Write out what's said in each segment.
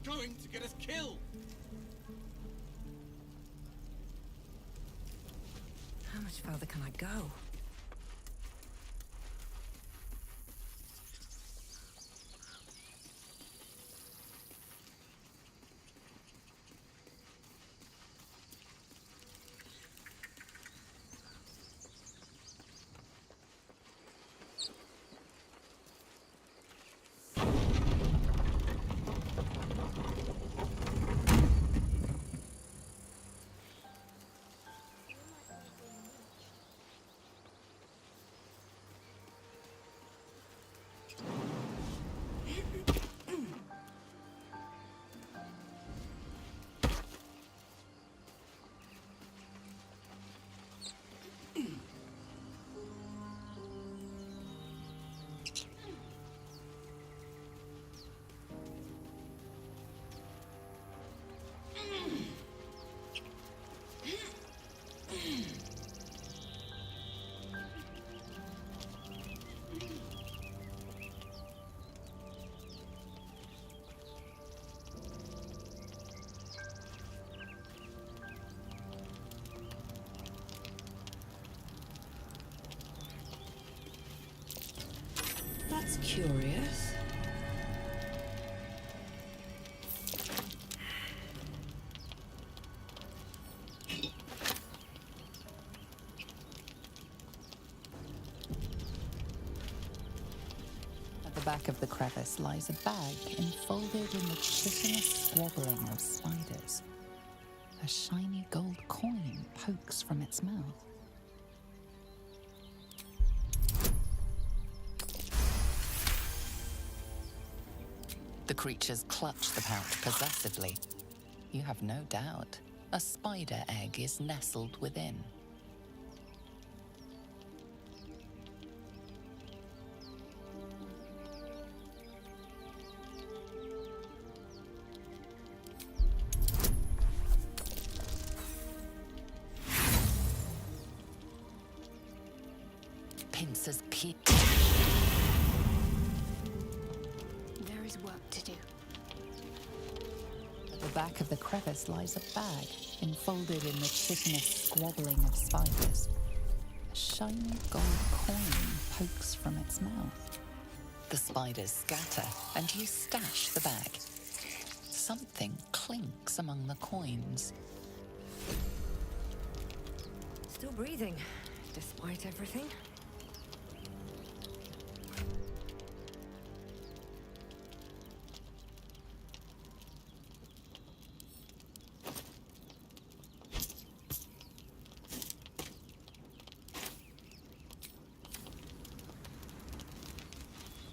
going to get us killed! How much further can I go? That's curious. At the back of the crevice lies a bag enfolded in the chitinous squabbling of spiders. A shiny gold coin pokes from its mouth. The creatures clutch the pouch possessively. You have no doubt a spider egg is nestled within. Pincers peep. There is work to do. At the back of the crevice lies a bag enfolded in the chitinous squabbling of spiders. A shiny gold coin pokes from its mouth. The spiders scatter, and you stash the bag. Something clinks among the coins. Still breathing, despite everything.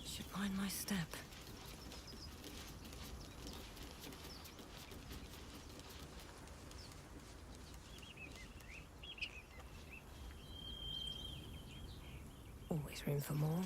Should mind my step. Always room for more.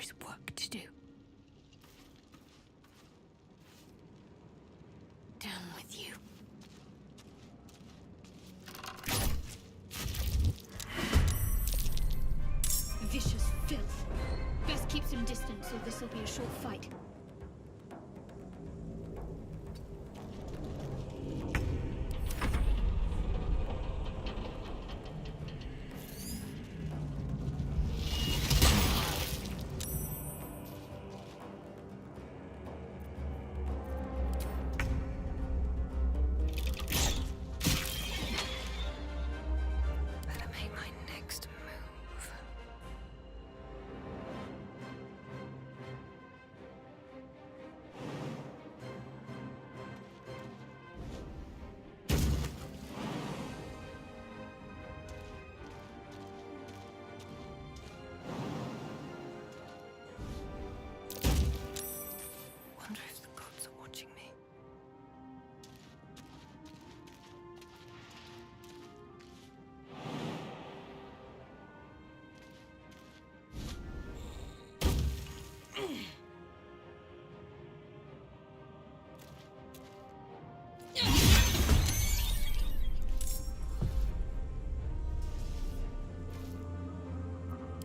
is work to do. Down with you. Vicious filth. Best keep some distance, or this'll be a short fight. Better make my next move. Wonder if the gods are watching me.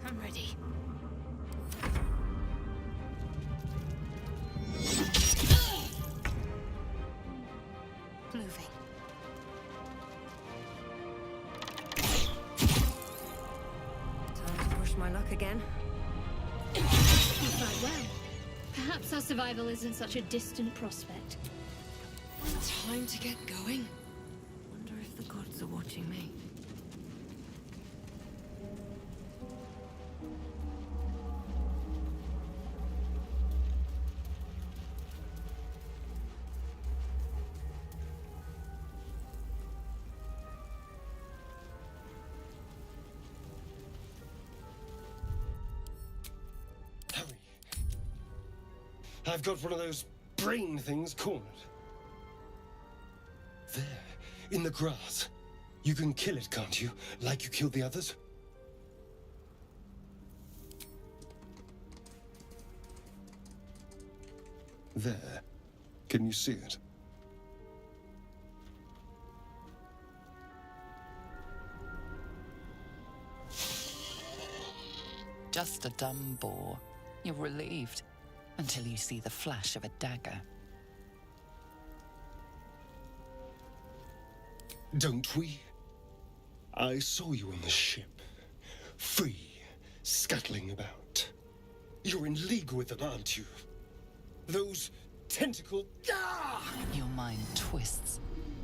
I'm ready. Moving. Time to push my luck again. You fight well. Perhaps our survival isn't such a distant prospect. Time to get going. Wonder if the gods are watching me. Hurry. I've got one of those brain things cornered. There, in the grass. You can kill it, can't you? Like you killed the others? There. Can you see it? Just a dumb boar. You're relieved until you see the flash of a dagger. Don't we? I saw you on the ship. Free, scuttling about. You're in league with them, aren't you? Those tentacle... Ah! Your mind twists.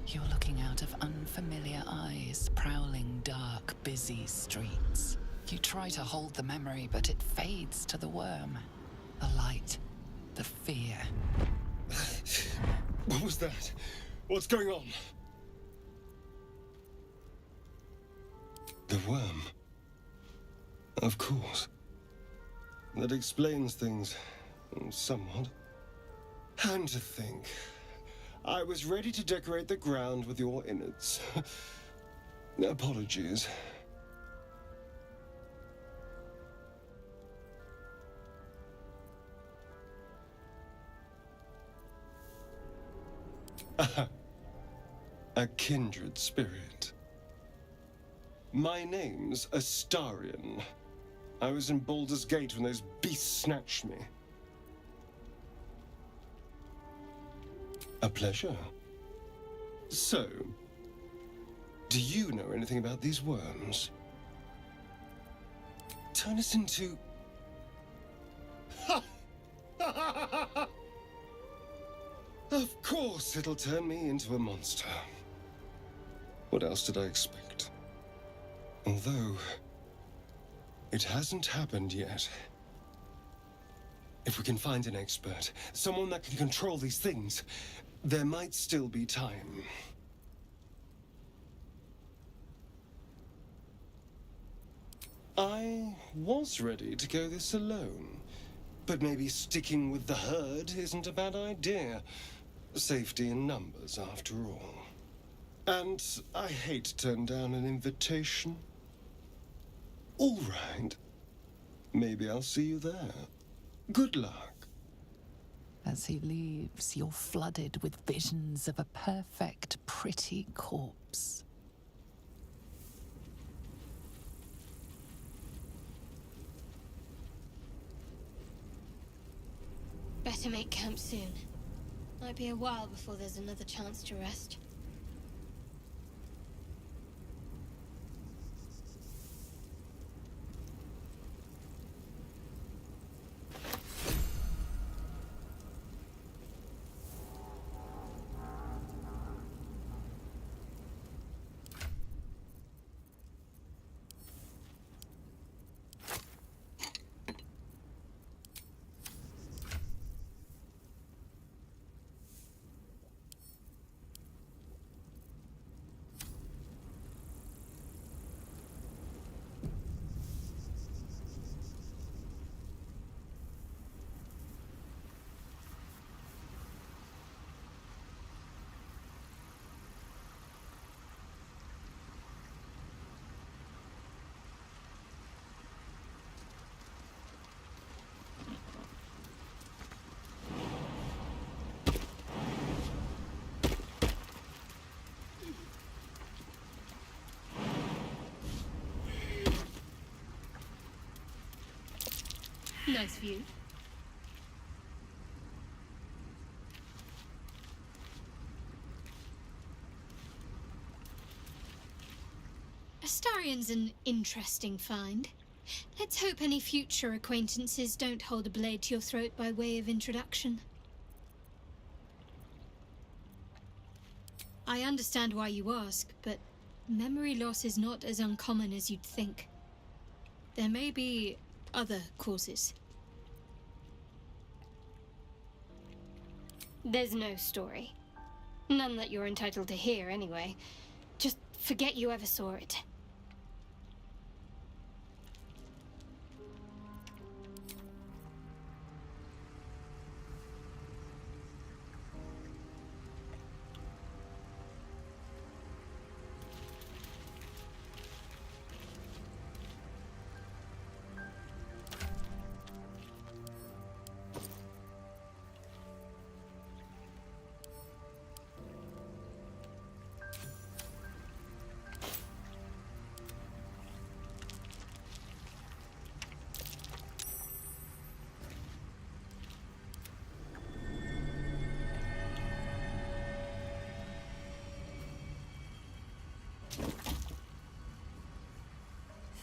You're looking out of unfamiliar eyes, prowling dark, busy streets. You try to hold the memory, but it fades to the worm. The light, the fear. What was that? What's going on? The worm. Of course. That explains things, somewhat. And to think, I was ready to decorate the ground with your innards. Apologies. A kindred spirit. My name's Astarion. I was in Baldur's Gate when those beasts snatched me. A pleasure. So, do you know anything about these worms? Turn us into... Of course it'll turn me into a monster. What else did I expect? Although, it hasn't happened yet. If we can find an expert, someone that can control these things, there might still be time. I was ready to go this alone, but maybe sticking with the herd isn't a bad idea. Safety in numbers, after all. And I hate to turn down an invitation. All right. Maybe I'll see you there. Good luck. As he leaves, you're flooded with visions of a perfect, pretty corpse. Better make camp soon. Might be a while before there's another chance to rest. Nice view. Astarion's an interesting find. Let's hope any future acquaintances don't hold a blade to your throat by way of introduction. I understand why you ask, but memory loss is not as uncommon as you'd think. There may be other causes. There's no story. None that you're entitled to hear, anyway. Just forget you ever saw it.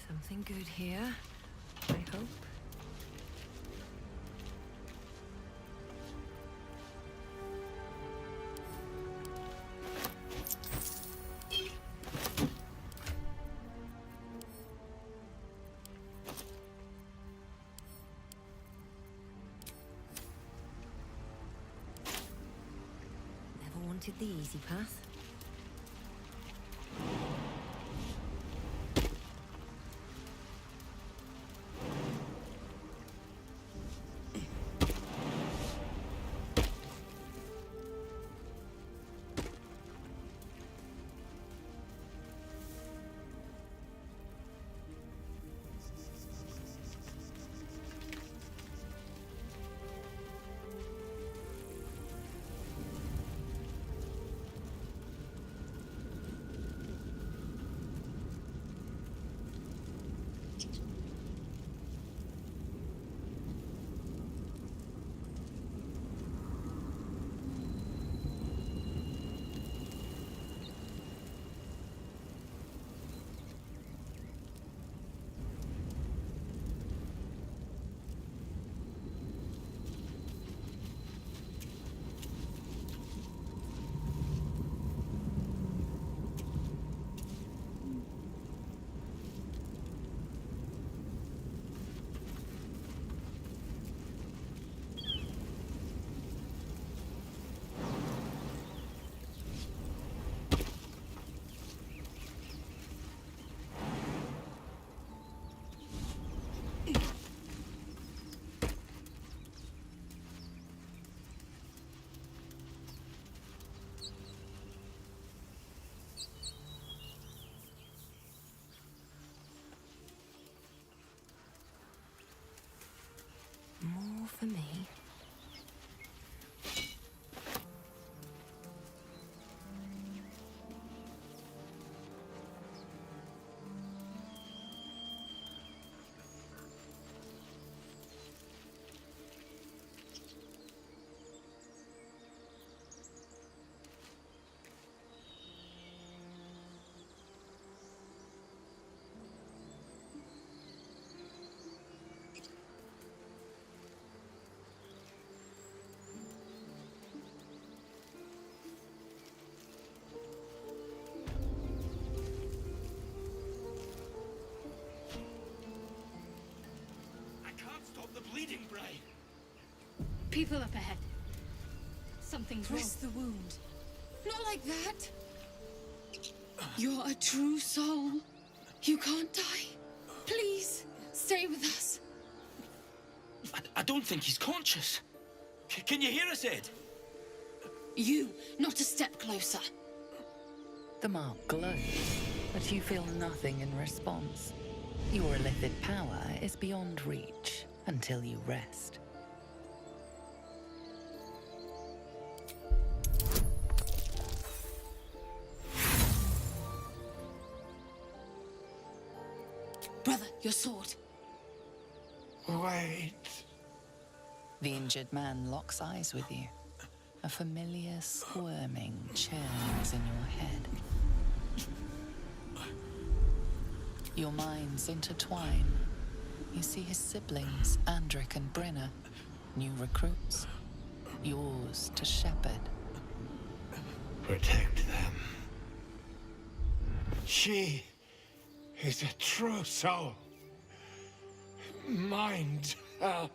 Something good here, I hope. Never wanted the easy path. me? Stop the bleeding, Bray! People up ahead. Something's wrong. Press the wound. Not like that. You're a true soul. You can't die. Please, stay with us. I don't think he's conscious. Can you hear us, Ed? You, not a step closer. The mark glows, but you feel nothing in response. Your illithid power is beyond reach until you rest. Brother, your sword. Wait. The injured man locks eyes with you. A familiar squirming churns in your head. Your minds intertwine. You see his siblings, Andric and Brenna, new recruits, yours to shepherd. Protect them. She is a true soul. Mind her.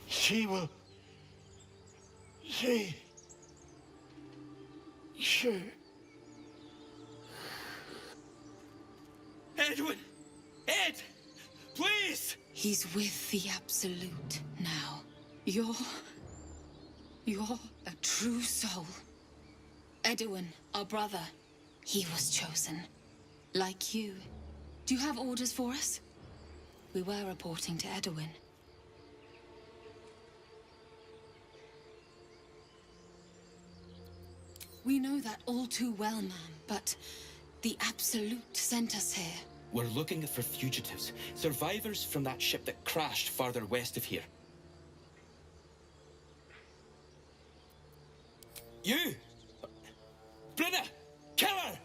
She will... She... Edwin! Ed! Please! He's with the Absolute now. You're a true soul. Edwin, our brother, he was chosen. Like you. Do you have orders for us? We were reporting to Edwin. We know that all too well, ma'am, but the Absolute sent us here. We're looking for fugitives, survivors from that ship that crashed farther west of here. You! Brenna! Kill her!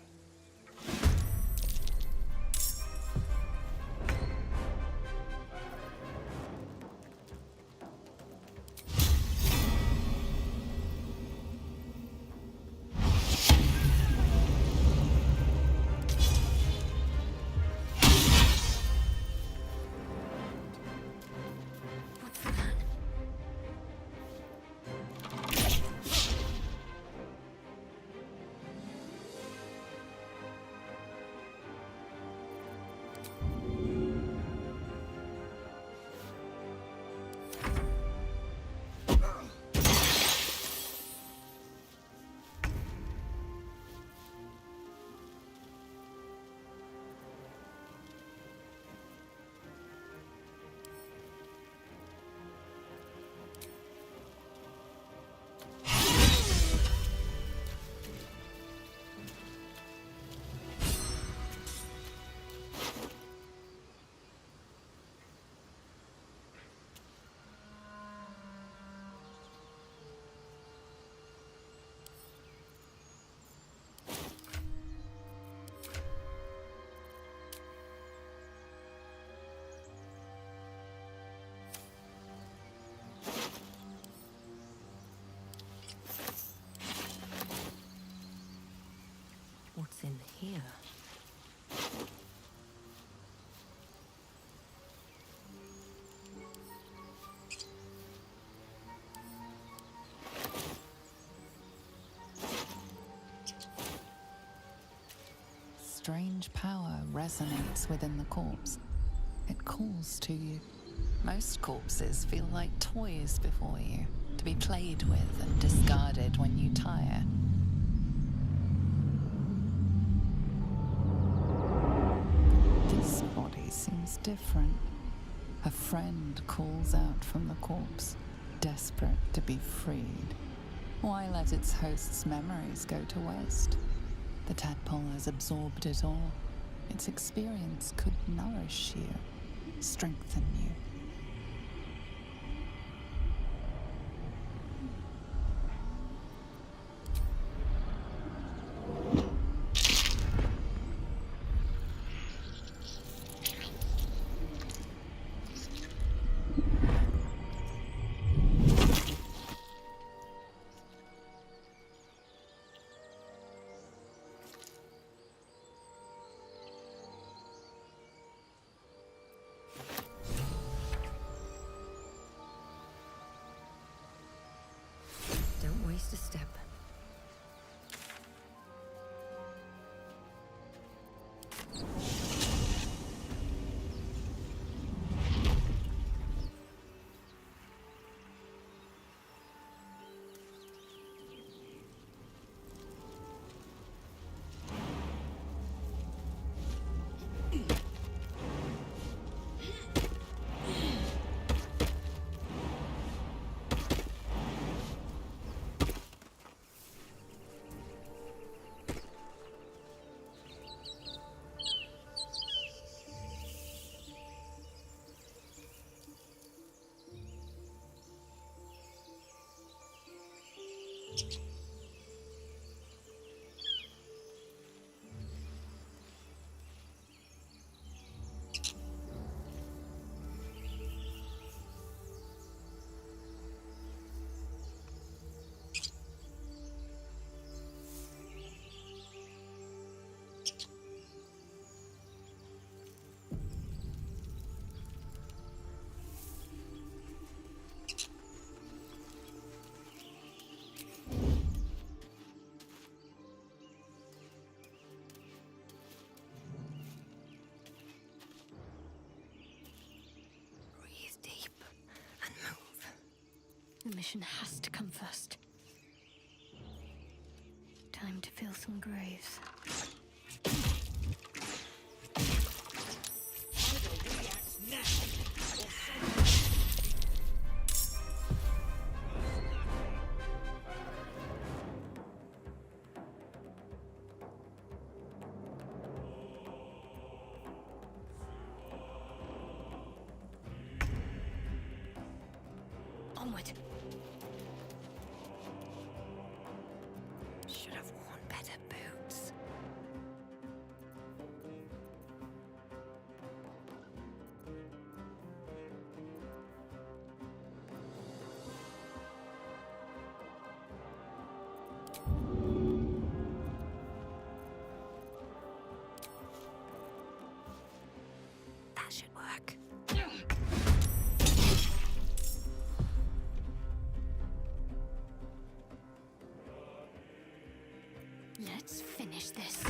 What's in here? Strange power resonates within the corpse. It calls to you. Most corpses feel like toys before you, to be played with and discarded when you tire. This body seems different. A friend calls out from the corpse, desperate to be freed. Why let its host's memories go to waste? The tadpole has absorbed it all. Its experience could nourish you, strengthen you. Don't waste a step. Breathe deep and move. The mission has to come first. Time to fill some graves. Onward. Should have worn better boots. That should work. Let's finish this.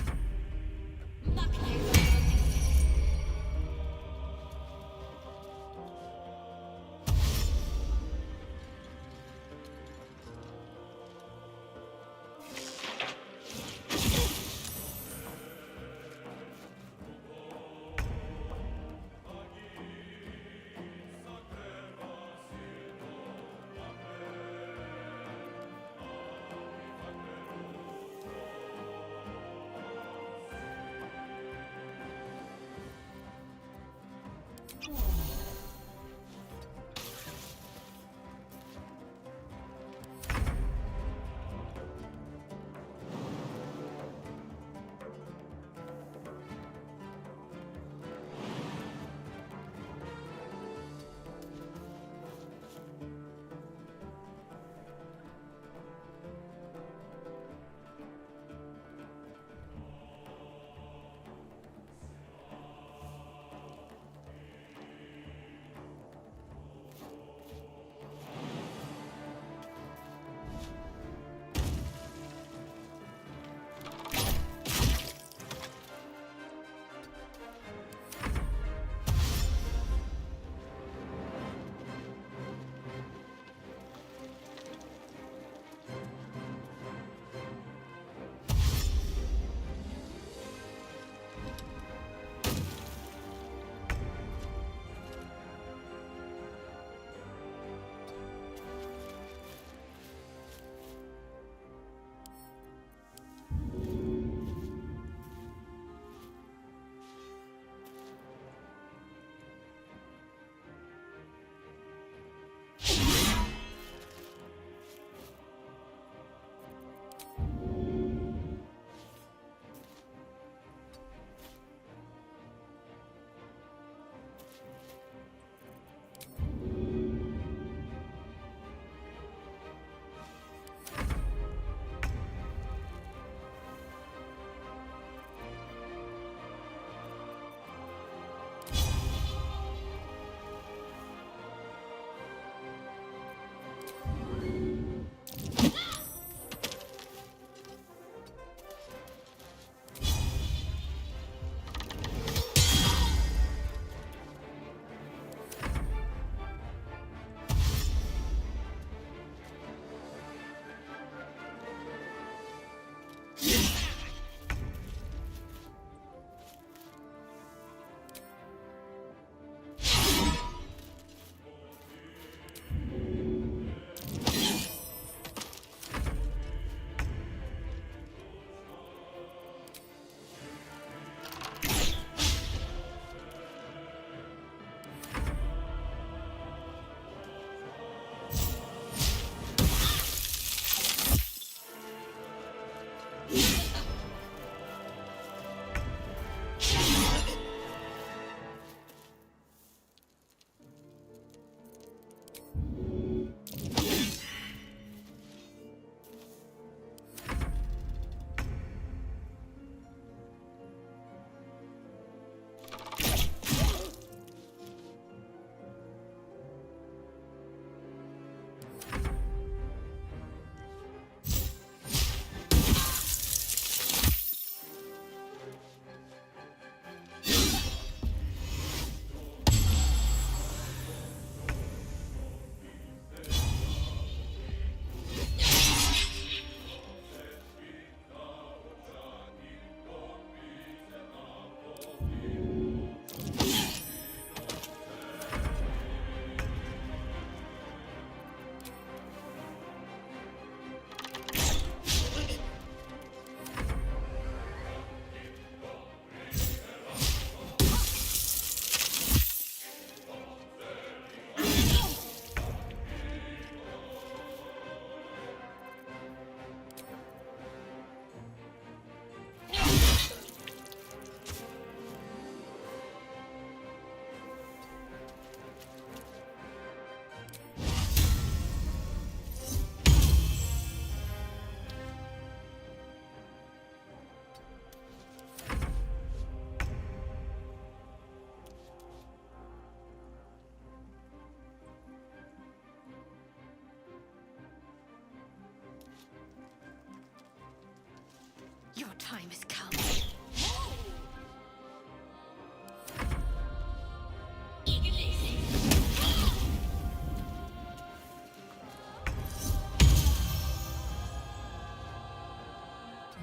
Your time has come.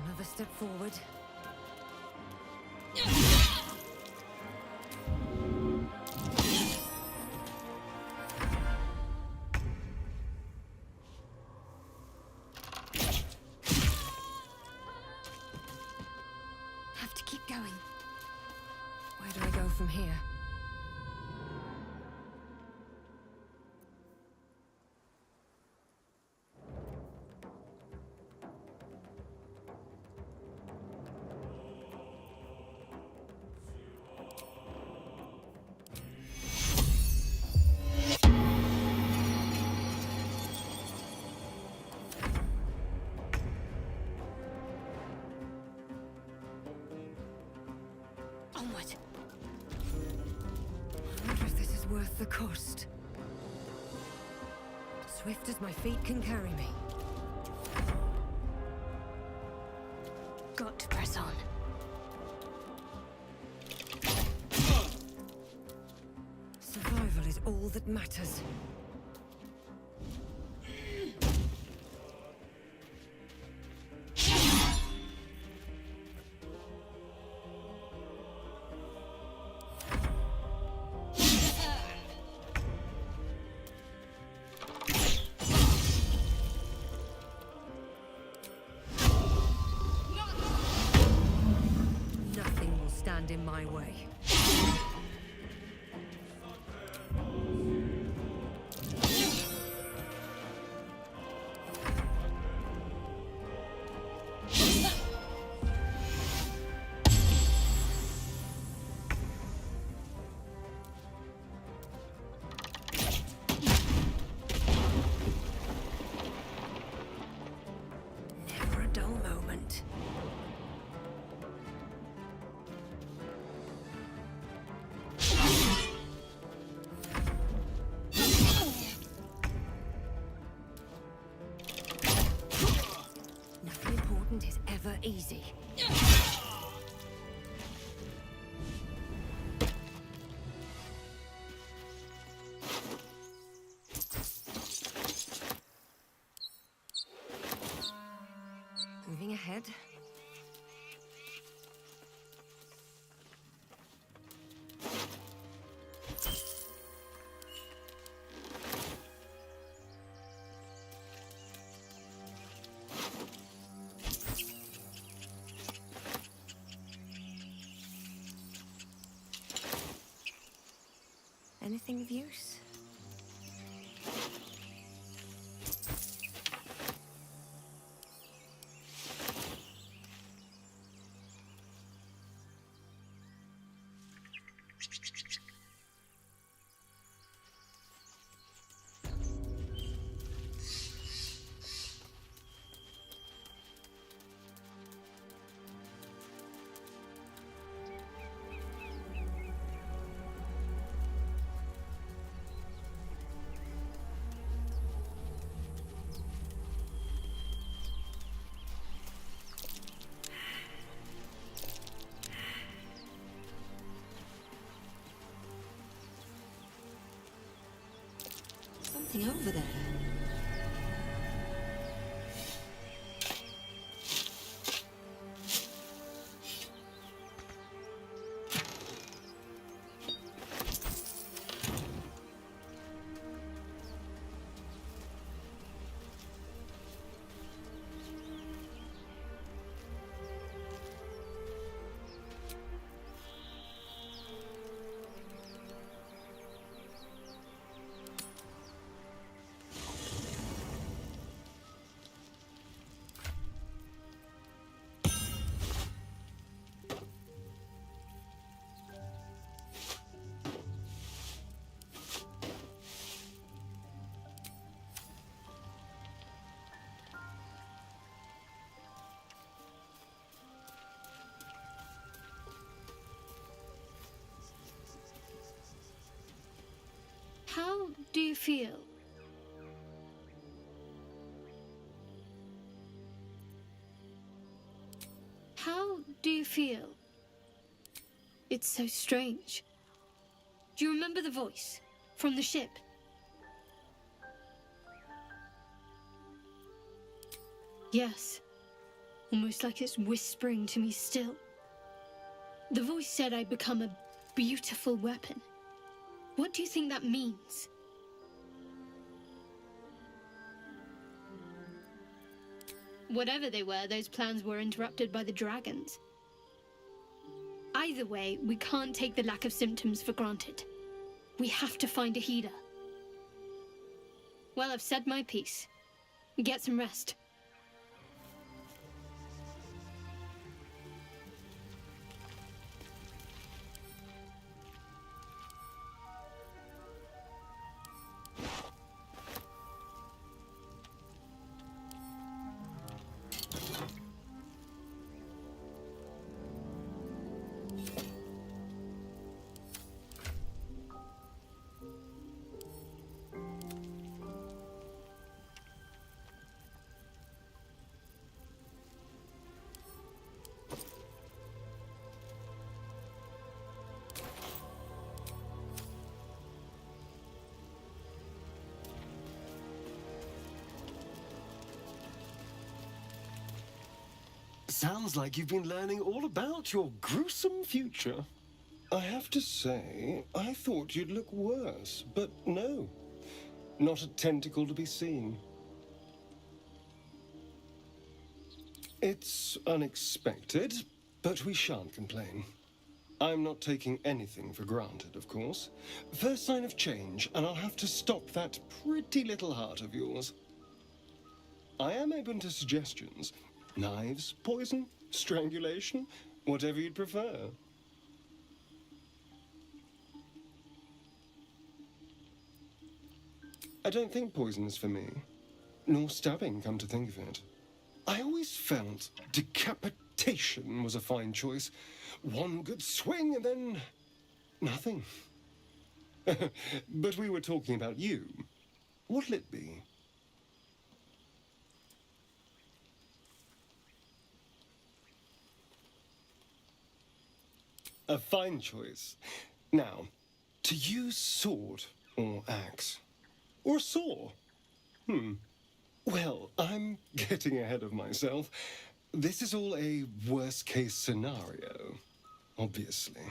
Another step forward. Have to keep going. Where do I go from here? Onward. I wonder if this is worth the cost. Swift as my feet can carry me. Got to press on. Survival is all that matters. Nothing will stand in my way. Never a dull moment. Nothing important is ever easy. Moving ahead. Anything of use? something over there. How do you feel? How do you feel? It's so strange. Do you remember the voice from the ship? Yes. Almost like it's whispering to me still. The voice said I'd become a beautiful weapon. What do you think that means? Whatever they were, those plans were interrupted by the dragons. Either way, we can't take the lack of symptoms for granted. We have to find a healer. Well, I've said my piece. Get some rest. Sounds like you've been learning all about your gruesome future. I have to say, I thought you'd look worse, but no. Not a tentacle to be seen. It's unexpected, but we shan't complain. I'm not taking anything for granted, of course. First sign of change, and I'll have to stop that pretty little heart of yours. I am open to suggestions. Knives, poison, strangulation, whatever you'd prefer. I don't think poison is for me. Nor stabbing, come to think of it. I always felt decapitation was a fine choice. One good swing and then nothing. But we were talking about you. What'll it be? A fine choice. Now, to use sword or axe. Or saw. Well, I'm getting ahead of myself. This is all a worst-case scenario, obviously.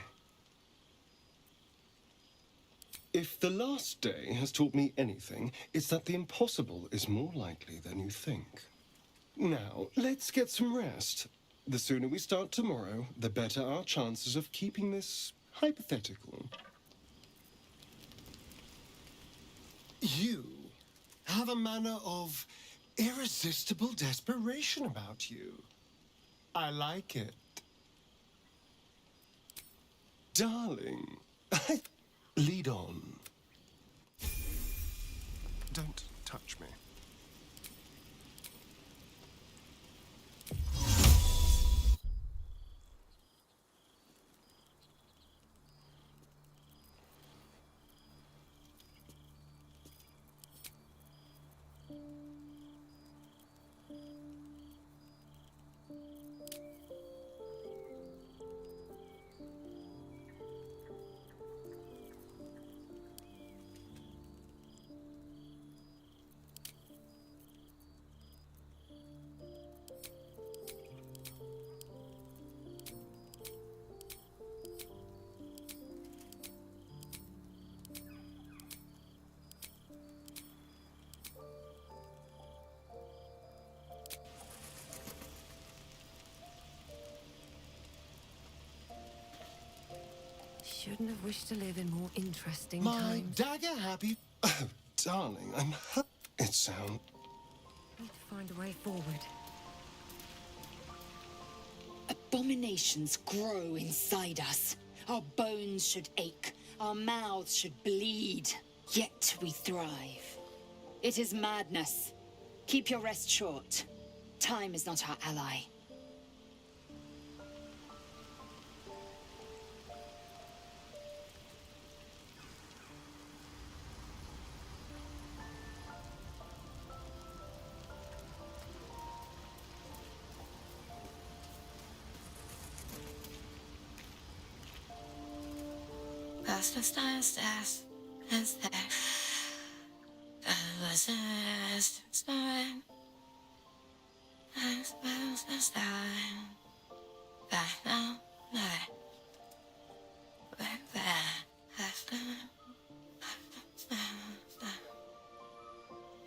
If the last day has taught me anything, it's that the impossible is more likely than you think. Now, let's get some rest. The sooner we start tomorrow, the better our chances of keeping this hypothetical. You have a manner of irresistible desperation about you. I like it. Darling, lead on. Don't touch me. shouldn't have wished to live in more interesting My times. dagger happy. Oh, darling, I'm hurt. It sounds. Need to find a way forward. Abominations grow inside us. Our bones should ache. Our mouths should bleed. Yet we thrive. It is madness. Keep your rest short. Time is not our ally.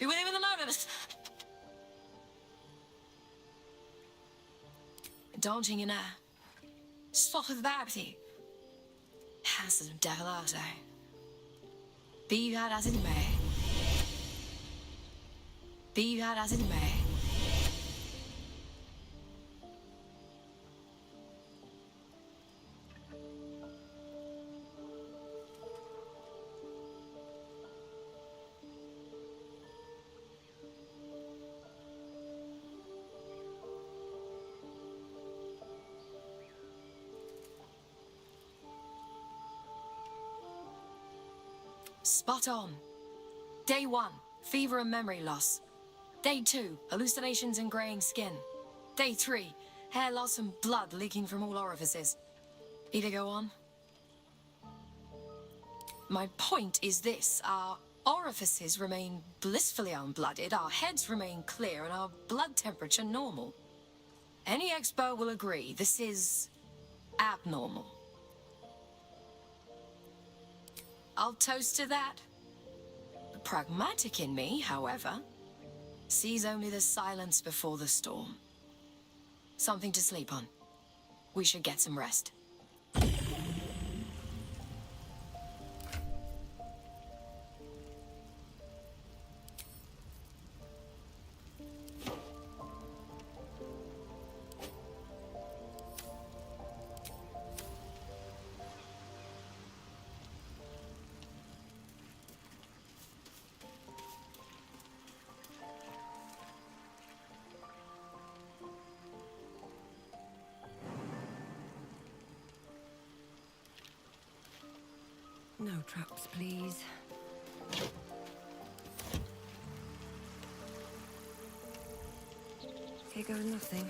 Be with him in the moment. Daunting in a spot of Babty. Houses of Devil Be that as it may. Be that as it may. Spot on. Day 1, fever and memory loss. Day 2, hallucinations and graying skin. Day 3, hair loss and blood leaking from all orifices. Need to go on? My point is this, our orifices remain blissfully unblooded, our heads remain clear, and our blood temperature normal. Any expert will agree this is abnormal. I'll toast to that. The pragmatic in me, however, sees only the silence before the storm. Something to sleep on. We should get some rest. No traps, please. Here goes nothing.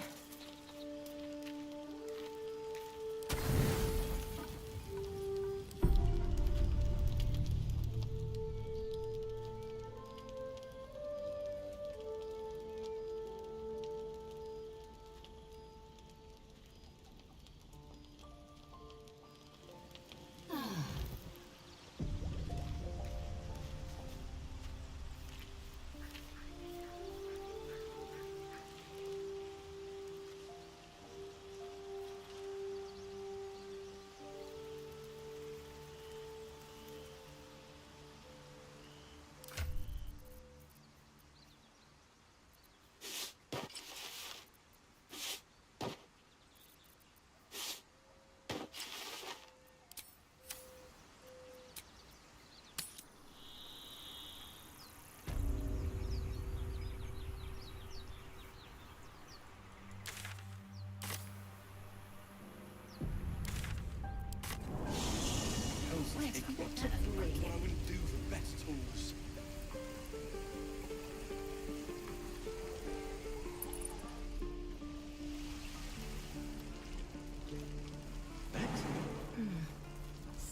What I wouldn't do for better tools.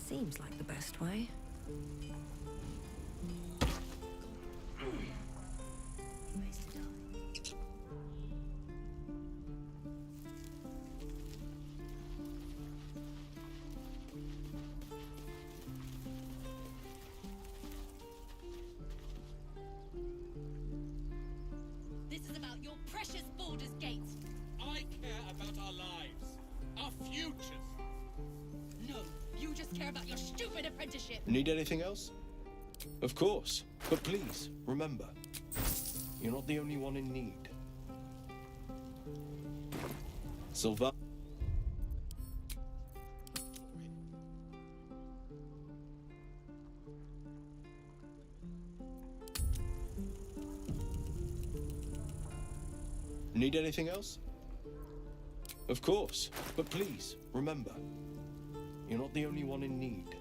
Seems like the best way. This is about your precious Baldur's Gate. I care about our lives, our futures. No, You just care about your stupid apprenticeship. Need anything else? Of course. But please, remember, you're not the only one in need. Sylvan... Need anything else? Of course. But please, remember, you're not the only one in need.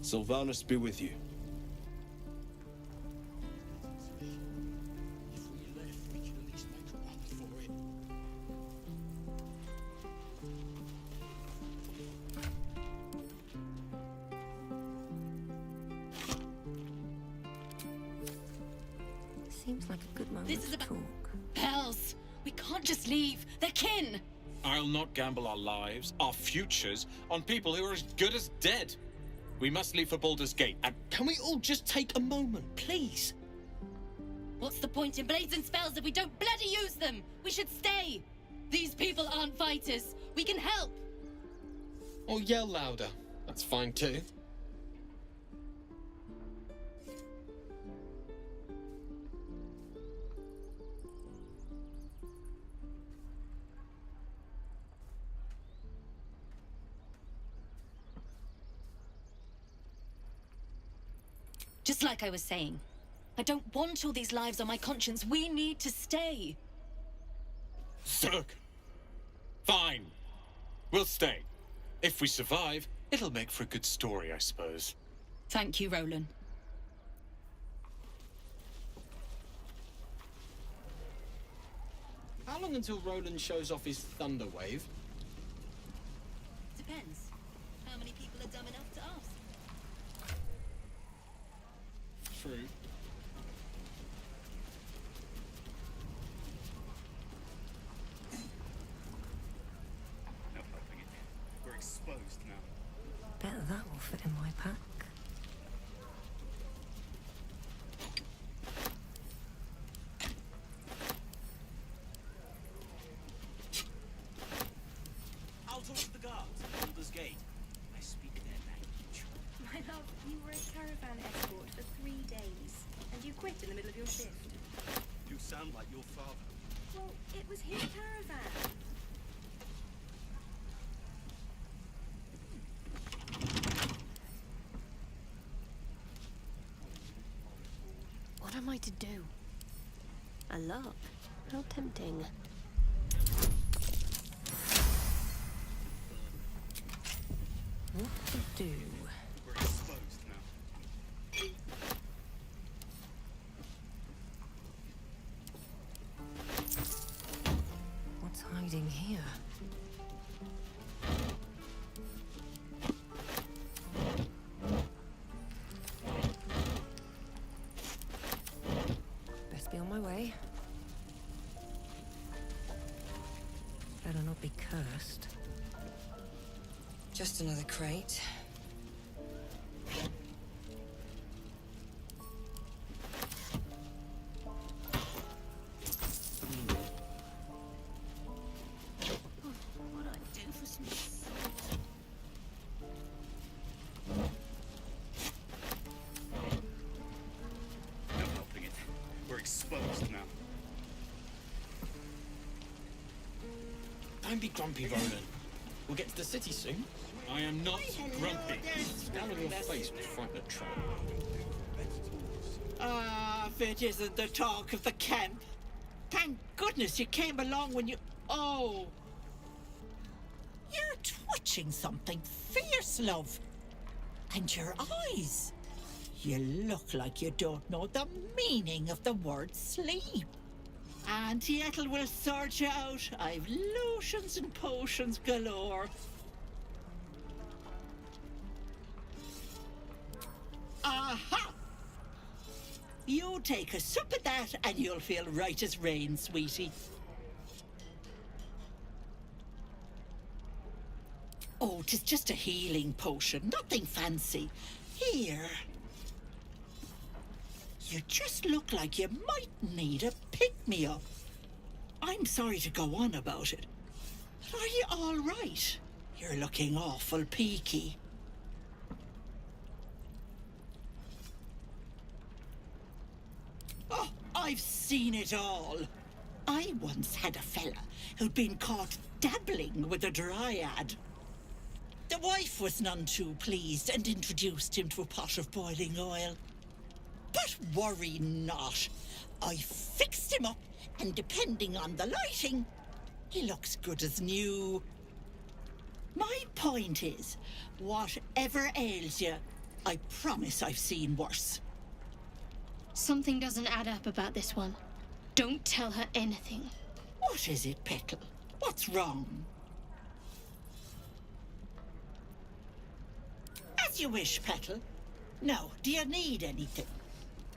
Sylvanus be with you. If we left, we could at least make a run for it. Seems like a good moment This is to about- talk. Pals, we can't just leave. They're kin. I'll not gamble our lives, our futures, on people who are as good as dead. We must leave for Baldur's Gate, and Can we all just take a moment, please? What's the point in blazing spells if we don't bloody use them? We should stay. These people aren't fighters. We can help. Or yell louder. That's fine too. Just like I was saying, I don't want all these lives on my conscience. We need to stay. Zerg. Fine. We'll stay. If we survive, it'll make for a good story, I suppose. Thank you, Roland. How long until Roland shows off his thunder wave? Depends. How many people are dumb enough to ask? True. No helping it. We're exposed now. Bet that will fit in my pack. I'll talk to the guards at Baldur's Gate. I speak their language. My love, you were a caravan escort for 3 days, and you quit in the middle of your shift. You sound like your father. Well, it was his caravan. What am I to do? A lot. How tempting. What to do? We're exposed now. What's hiding here? Best be on not be cursed. Just another crate. What I do for some No helping it. We're exposed now. Don't be grumpy, Roland. We'll get to the city soon. I am not grumpy. Scowl on your face would frighten a tramp. Ah, if it isn't the talk of the camp. Thank goodness you came along when you... Oh. You're twitching something fierce, love. And your eyes. You look like you don't know the meaning of the word sleep. Auntie Ethel will sort you out. I've lotions and potions galore. Aha! You take a sip of that and you'll feel right as rain, sweetie. Oh, 'tis just a healing potion, nothing fancy. Here. You just look like you might need a pick-me-up. I'm sorry to go on about it, but are you all right? You're looking awful peaky. Oh, I've seen it all. I once had a fella who'd been caught dabbling with a dryad. The wife was none too pleased and introduced him to a pot of boiling oil. But worry not. I fixed him up, and depending on the lighting, he looks good as new. My point is, whatever ails you, I promise I've seen worse. Something doesn't add up about this one. Don't tell her anything. What is it, Petal? What's wrong? As you wish, Petal. Now, do you need anything?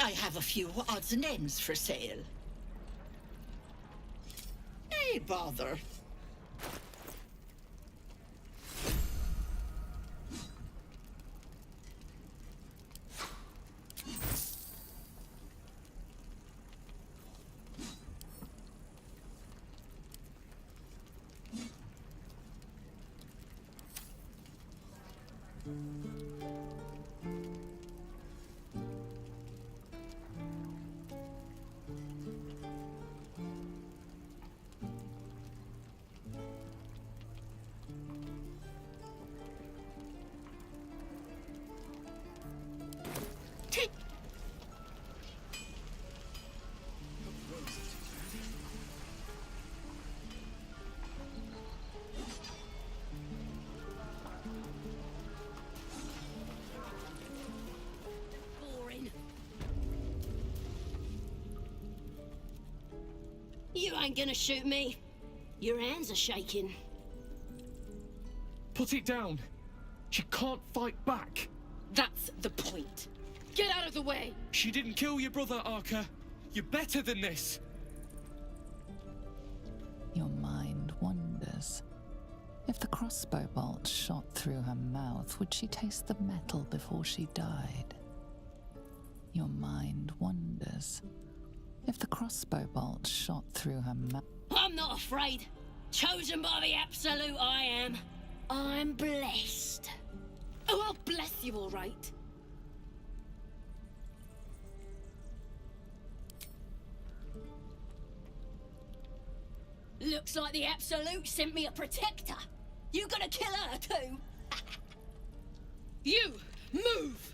I have a few odds and ends for sale. Hey, bother. You ain't gonna shoot me. Your hands are shaking. Put it down. She can't fight back. That's the point. Get out of the way! She didn't kill your brother, Arca. You're better than this. Your mind wanders. If the crossbow bolt shot through her mouth, would she taste the metal before she died? Your mind wanders. If the crossbow bolt shot through her mouth... I'm not afraid. Chosen by the Absolute, I am. I'm blessed. Oh, I'll bless you, all right. Looks like the Absolute sent me a protector. You gonna kill her too? You, move!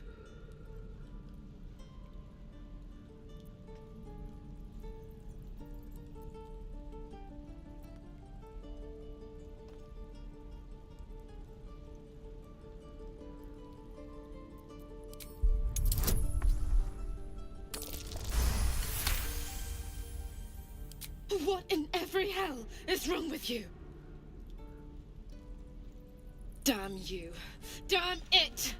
What in every hell is wrong with you? Damn you. Damn it!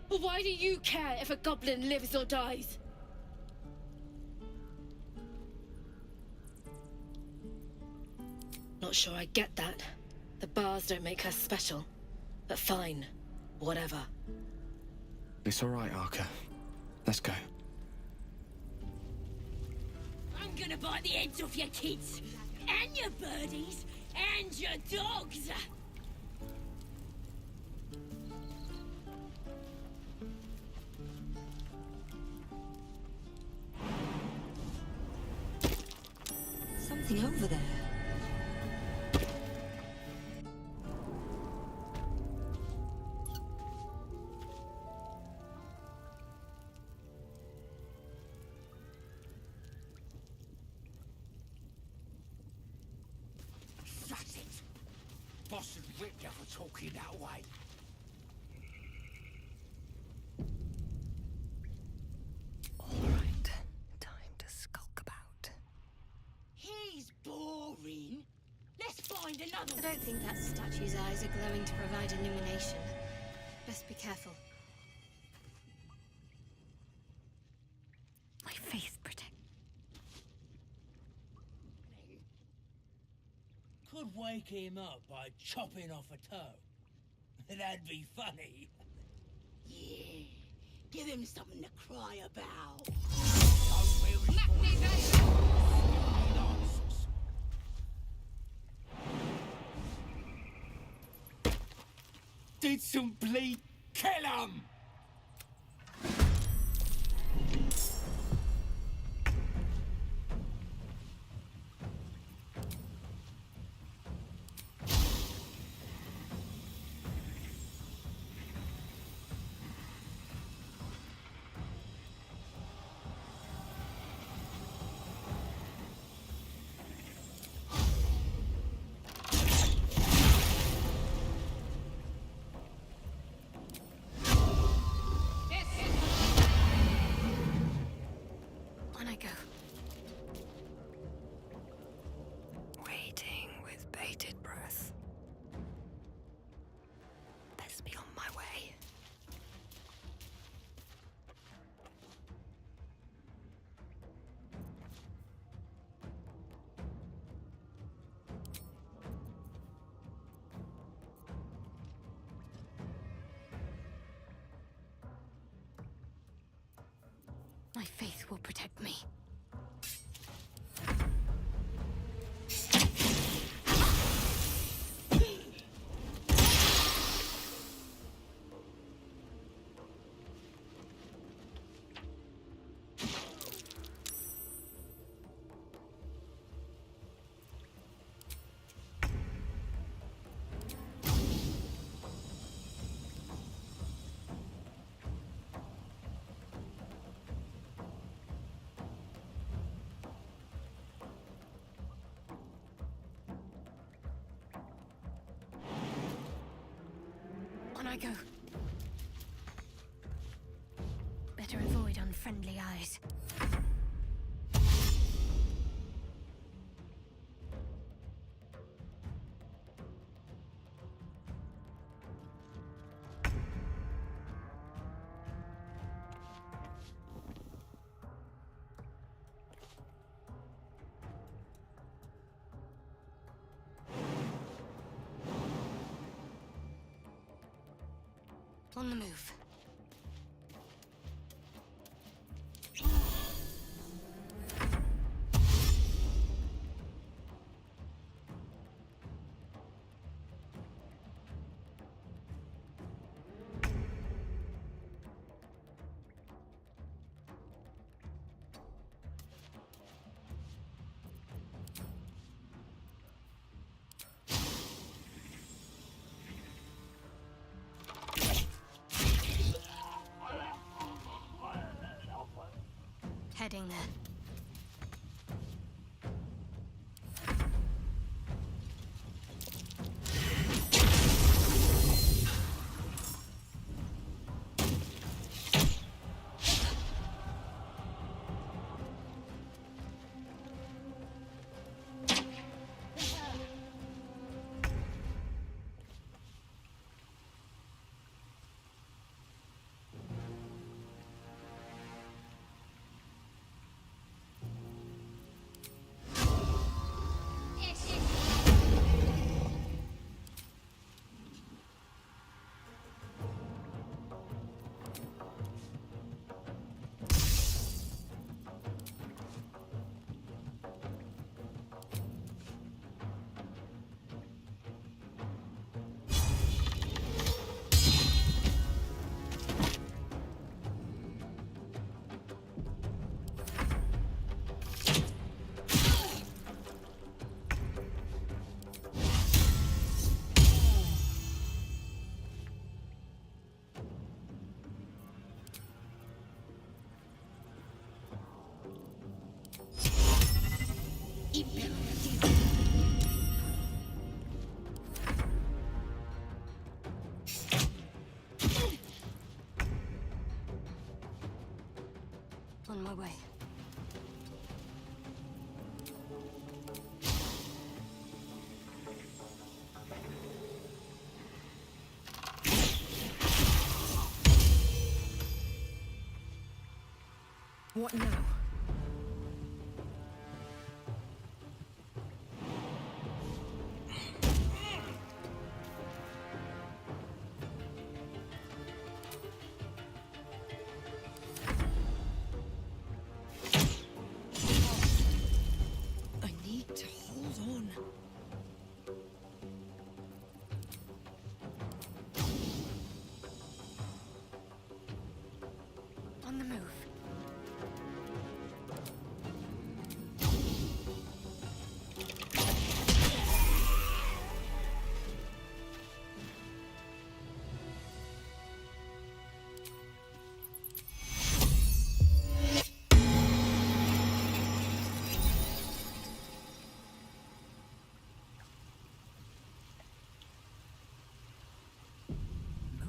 Why do you care if a goblin lives or dies? Not sure I get that. The bars don't make her special. But fine. Whatever. It's all right, Arca. Let's go. I'm gonna bite the heads off your kids, and your birdies, and your dogs! Something over there. Shut it! Boss and whipped you for talking that way. Alright, time to skulk about. He's boring. Let's find another. I don't think that statue's eyes are glowing to provide illumination. Best be careful. My faith protect. Could wake him up by chopping off a toe. That'd be funny. Yeah, give him something to cry about. Did simply kill him! On I go. Waiting with bated breath. Best be on my way. My faith will protect me. On I go. Better avoid unfriendly eyes. On the move. Heading there. On my way. What now? I need to hold on. On the move.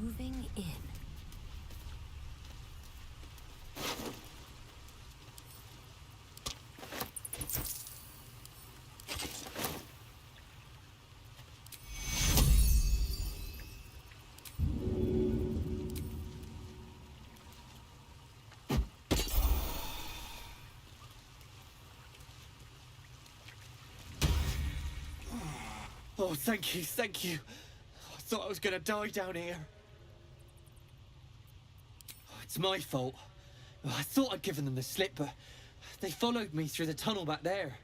Moving in. Oh, thank you, thank you. I thought I was gonna die down here. Oh, it's my fault. I thought I'd given them the slip, but they followed me through the tunnel back there.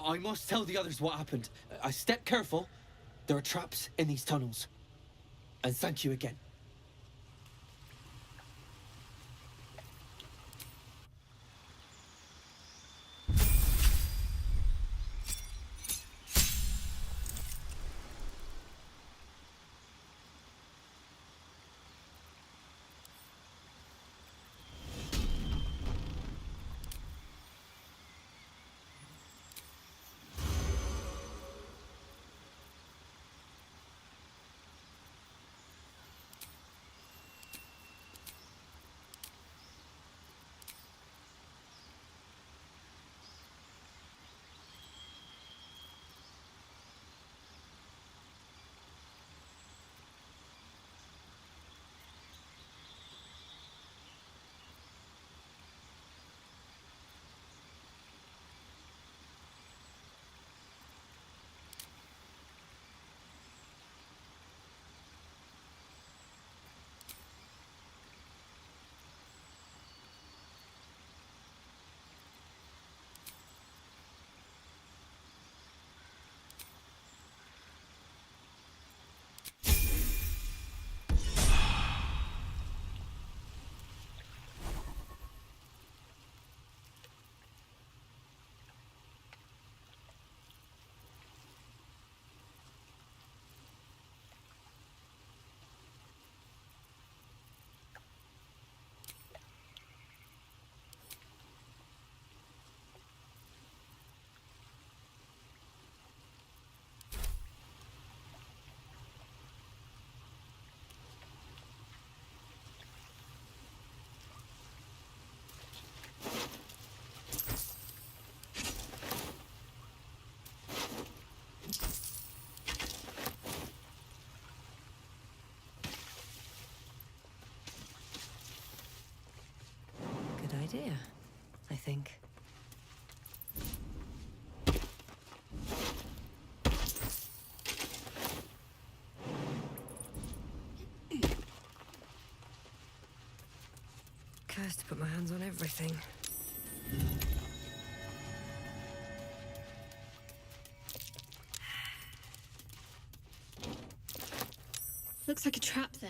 I must tell the others what happened. I step careful. There are traps in these tunnels. And thank you again. Good idea, I think. Cursed to put my hands on everything. Looks like a trap there.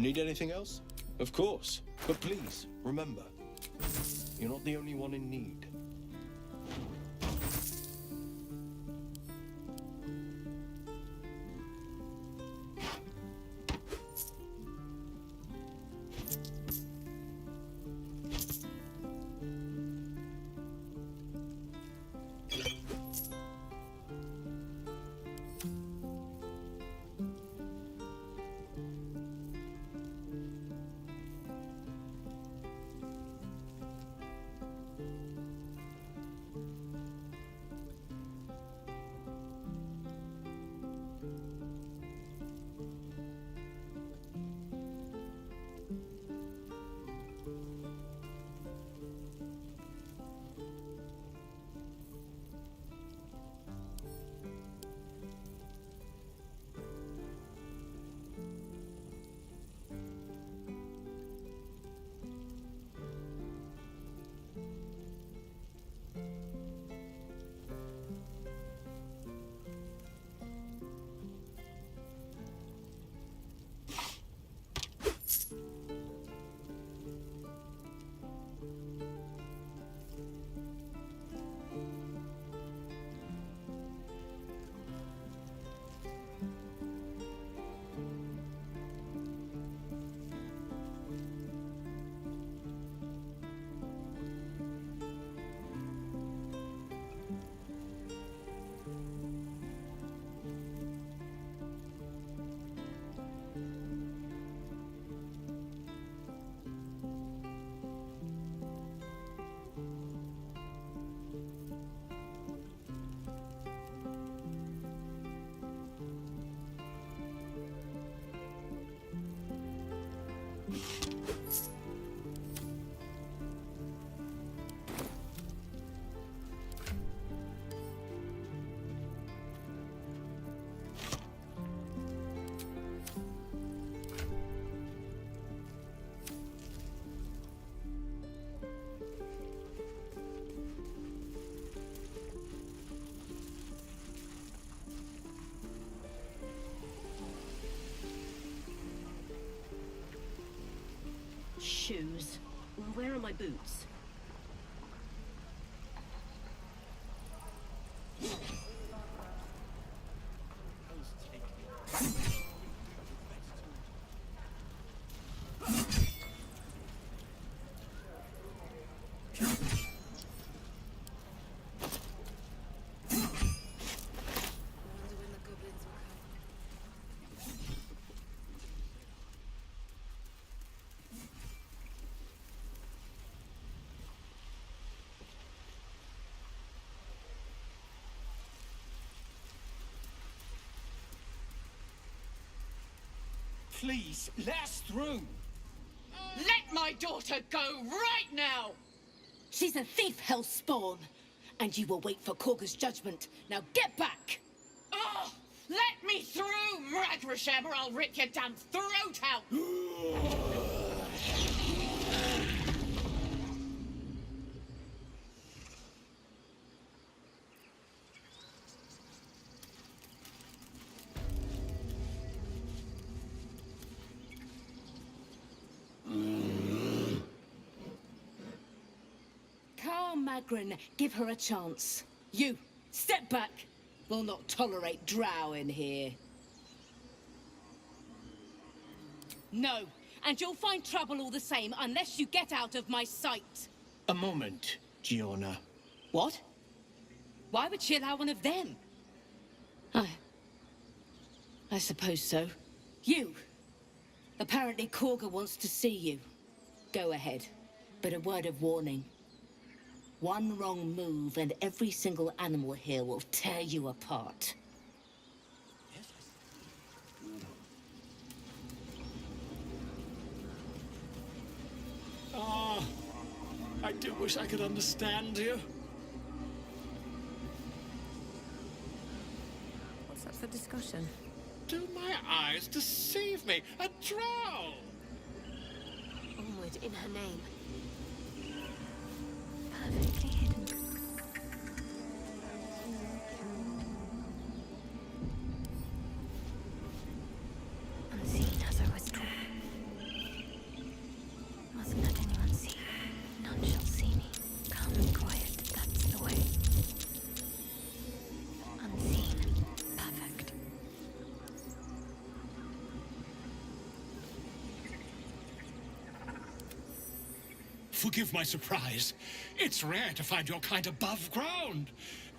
Need anything else? Of course. But please, remember, you're not the only one in need. Shoes. Where are my boots? Please, let us through! Let my daughter go right now! She's a thief, hellspawn. And you will wait for Korga's judgment. Now get back! Oh, let me through, Mragrasham, or I'll rip your damn throat out! Magrin, give her a chance. You, step back. We'll not tolerate drow in here. No, and you'll find trouble all the same unless you get out of my sight. A moment, Giona. What? Why would she allow one of them? I suppose so. You. Apparently Korga wants to see you. Go ahead. But a word of warning. One wrong move and every single animal here will tear you apart. Ah, I do wish I could understand you. What's up for discussion? Do my eyes deceive me? A drow! Onward in her name. Perfectly hidden. Unseen as I was told. forgive my surprise. It's rare to find your kind above ground.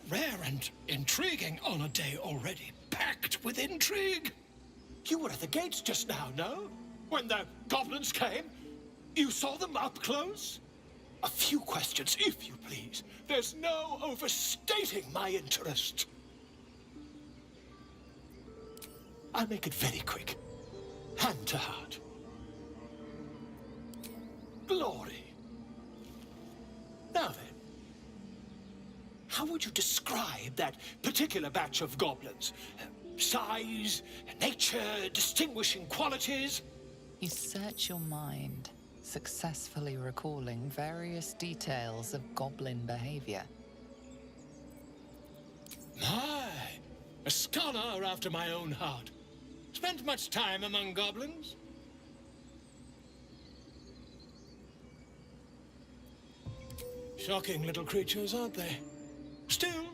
Rare and intriguing on a day already packed with intrigue. You were at the gates just now, no? When the goblins came? You saw them up close? A few questions, if you please. There's no overstating my interest. I'll make it very quick. Hand to heart. Glory. Now then, how would you describe that particular batch of goblins? Size, nature, distinguishing qualities? You search your mind, successfully recalling various details of goblin behavior. My, a scholar after my own heart. Spent much time among goblins? Shocking little creatures, aren't they? Still,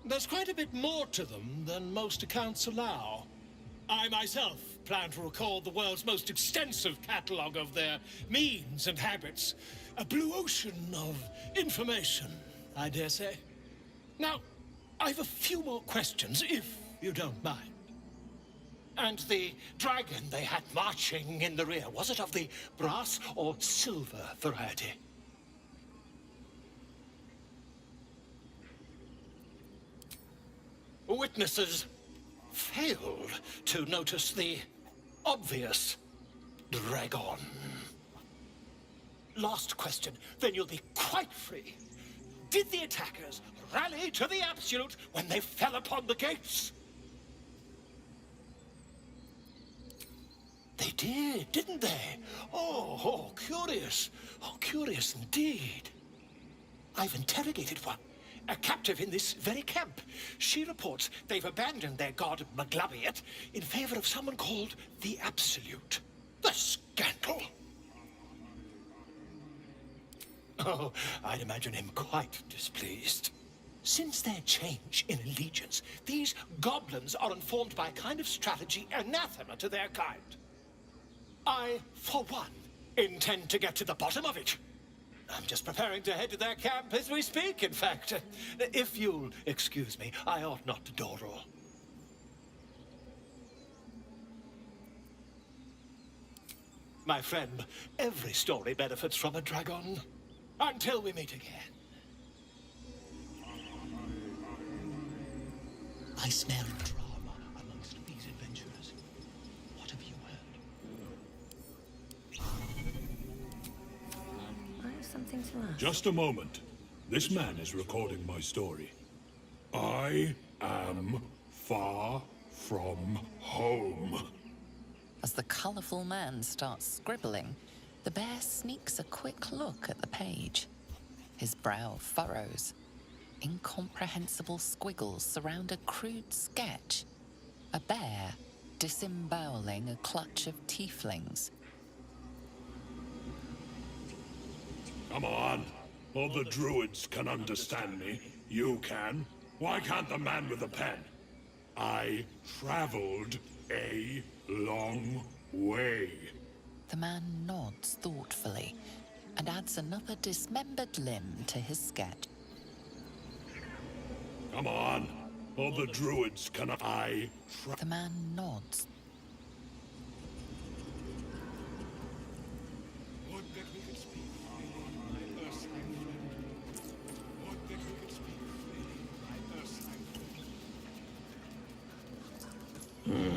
there's quite a bit more to them than most accounts allow. I myself plan to record the world's most extensive catalogue of their means and habits. A blue ocean of information, I dare say. Now, I've a few more questions, if you don't mind. And the dragon they had marching in the rear, was it of the brass or silver variety? Witnesses failed to notice the obvious dragon. Last question, then you'll be quite free. Did the attackers rally to the absolute when they fell upon the gates? They did, didn't they? Oh, curious. Oh, curious indeed. I've interrogated one. A captive in this very camp. She reports they've abandoned their god Maglabiet in favor of someone called the Absolute. The scandal! Oh, I'd imagine him quite displeased. Since their change in allegiance, these goblins are informed by a kind of strategy anathema to their kind. I, for one, intend to get to the bottom of it. I'm just preparing to head to their camp as we speak, in fact. If you'll excuse me, I ought not to dawdle. My friend, every story benefits from a dragon. Until we meet again. I smell drama amongst these adventurers. What have you heard? I have something to ask. Just a moment. This man is recording my story. I am far from home. As the colourful man starts scribbling, the bear sneaks a quick look at the page. His brow furrows. Incomprehensible squiggles surround a crude sketch. A bear disemboweling a clutch of tieflings. Come on. All the druids can understand me. You can. Why can't the man with the pen? I traveled a long way. The man nods thoughtfully and adds another dismembered limb to his sketch. Come on. All the druids can... The man nods. Would that we could speak freely, my Ursine friend. Would that we could speak freely, my Ursine friend.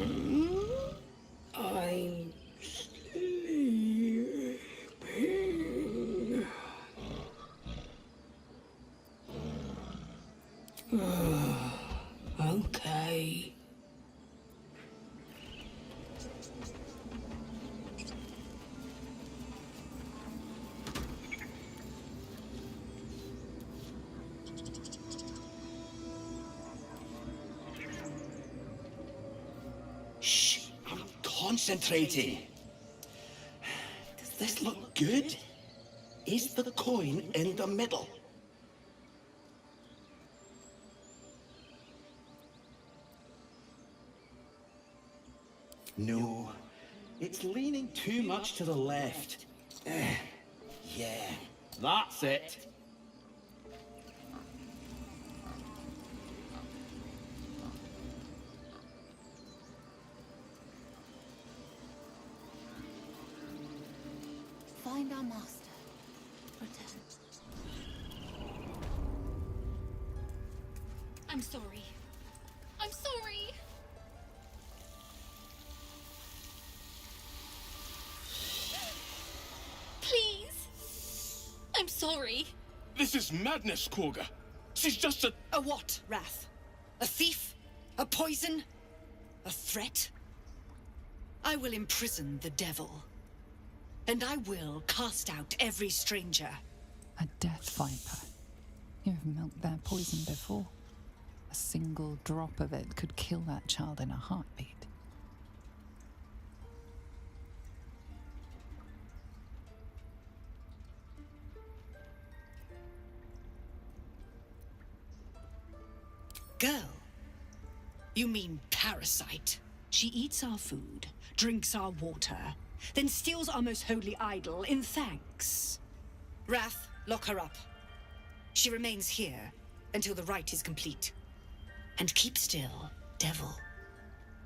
I'm sleeping. Okay. Shh, I'm concentrating. Does this look good? Is the coin in the middle? No, it's leaning too much to the left. Yeah, That's it. Find our master. Return. I'm sorry. I'm sorry. Please. I'm sorry. This is madness, Korga. She's just a... A what, Wrath? A thief? A poison? A threat? I will imprison the devil. And I will cast out every stranger. A death viper. You've milked their poison before. A single drop of it could kill that child in a heartbeat. Girl? You mean parasite? She eats our food, drinks our water, then steals our most holy idol in thanks. Wrath, lock her up. She remains here until the rite is complete. And keep still, devil.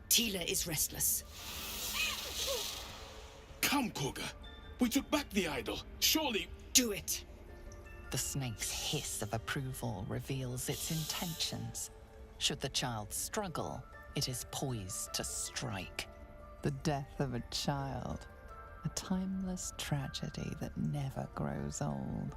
Tila is restless. Come, Korga. We took back the idol. Surely... Do it. The snake's hiss of approval reveals its intentions. Should the child struggle, it is poised to strike. The death of a child. A timeless tragedy that never grows old.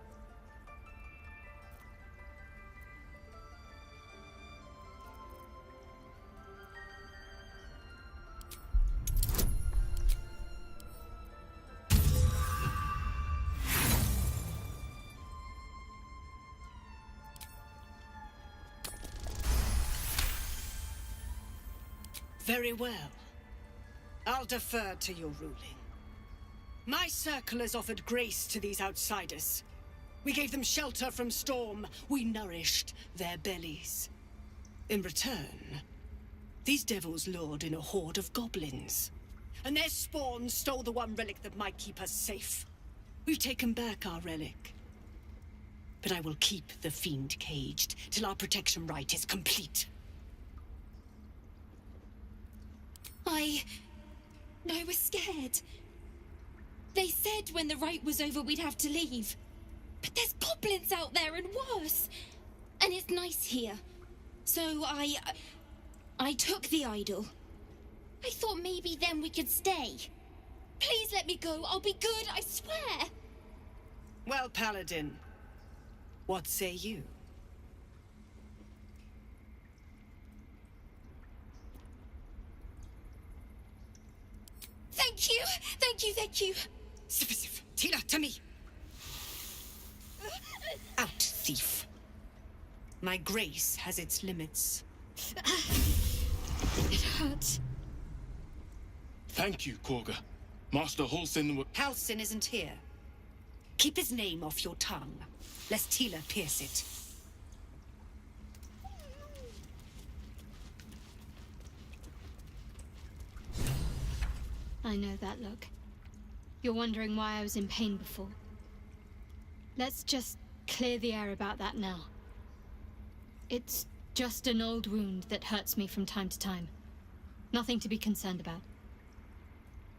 Very well. I'll defer to your ruling. My circle has offered grace to these outsiders. We gave them shelter from storm. We nourished their bellies. In return, these devils lured in a horde of goblins. And their spawn stole the one relic that might keep us safe. We've taken back our relic. But I will keep the fiend caged till our protection rite is complete. No, we're scared. They said when the rite was over we'd have to leave. But there's goblins out there and worse. And it's nice here. So I took the idol. I thought maybe then we could stay. Please let me go. I'll be good, I swear. Well, Paladin, what say you? Thank you! Thank you, thank you! Sif, Tila, to me! Out, thief. My grace has its limits. It hurts. Thank you, Korga. Master Halsin... Halsin isn't here. Keep his name off your tongue, lest Tila pierce it. I know that look. You're wondering why I was in pain before. Let's just clear the air about that now. It's just an old wound that hurts me from time to time. Nothing to be concerned about.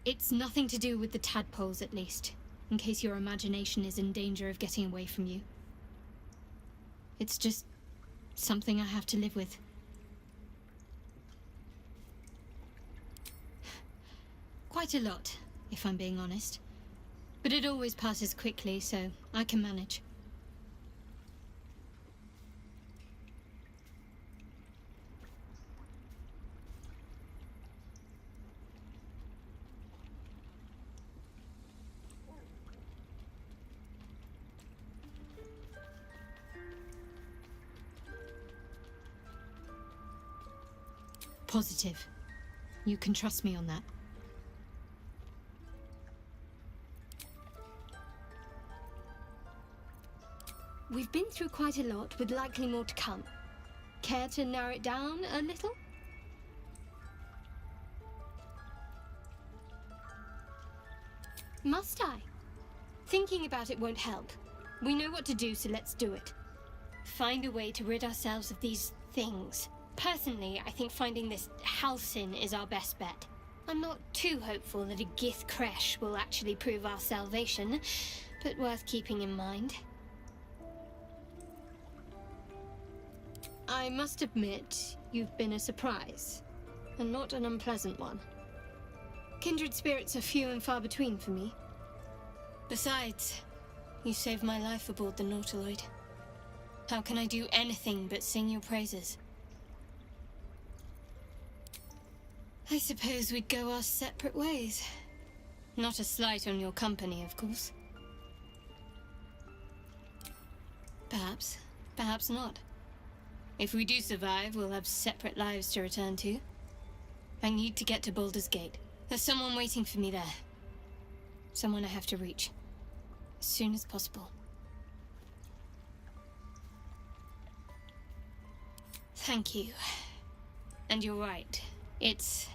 It's nothing to do with the tadpoles, at least, in case your imagination is in danger of getting away from you. It's just something I have to live with. Quite a lot, if I'm being honest. But it always passes quickly, so I can manage. Positive. You can trust me on that. We've been through quite a lot, with likely more to come. Care to narrow it down a little? Must I? Thinking about it won't help. We know what to do, so let's do it. Find a way to rid ourselves of these things. Personally, I think finding this Halcyon is our best bet. I'm not too hopeful that a Gith crash will actually prove our salvation, but worth keeping in mind. I must admit, you've been a surprise, and not an unpleasant one. Kindred spirits are few and far between for me. Besides, you saved my life aboard the Nautiloid. How can I do anything but sing your praises? I suppose we'd go our separate ways. Not a slight on your company, of course. Perhaps, perhaps not. If we do survive, we'll have separate lives to return to. I need to get to Baldur's Gate. There's someone waiting for me there. Someone I have to reach. As soon as possible. Thank you. And you're right. It's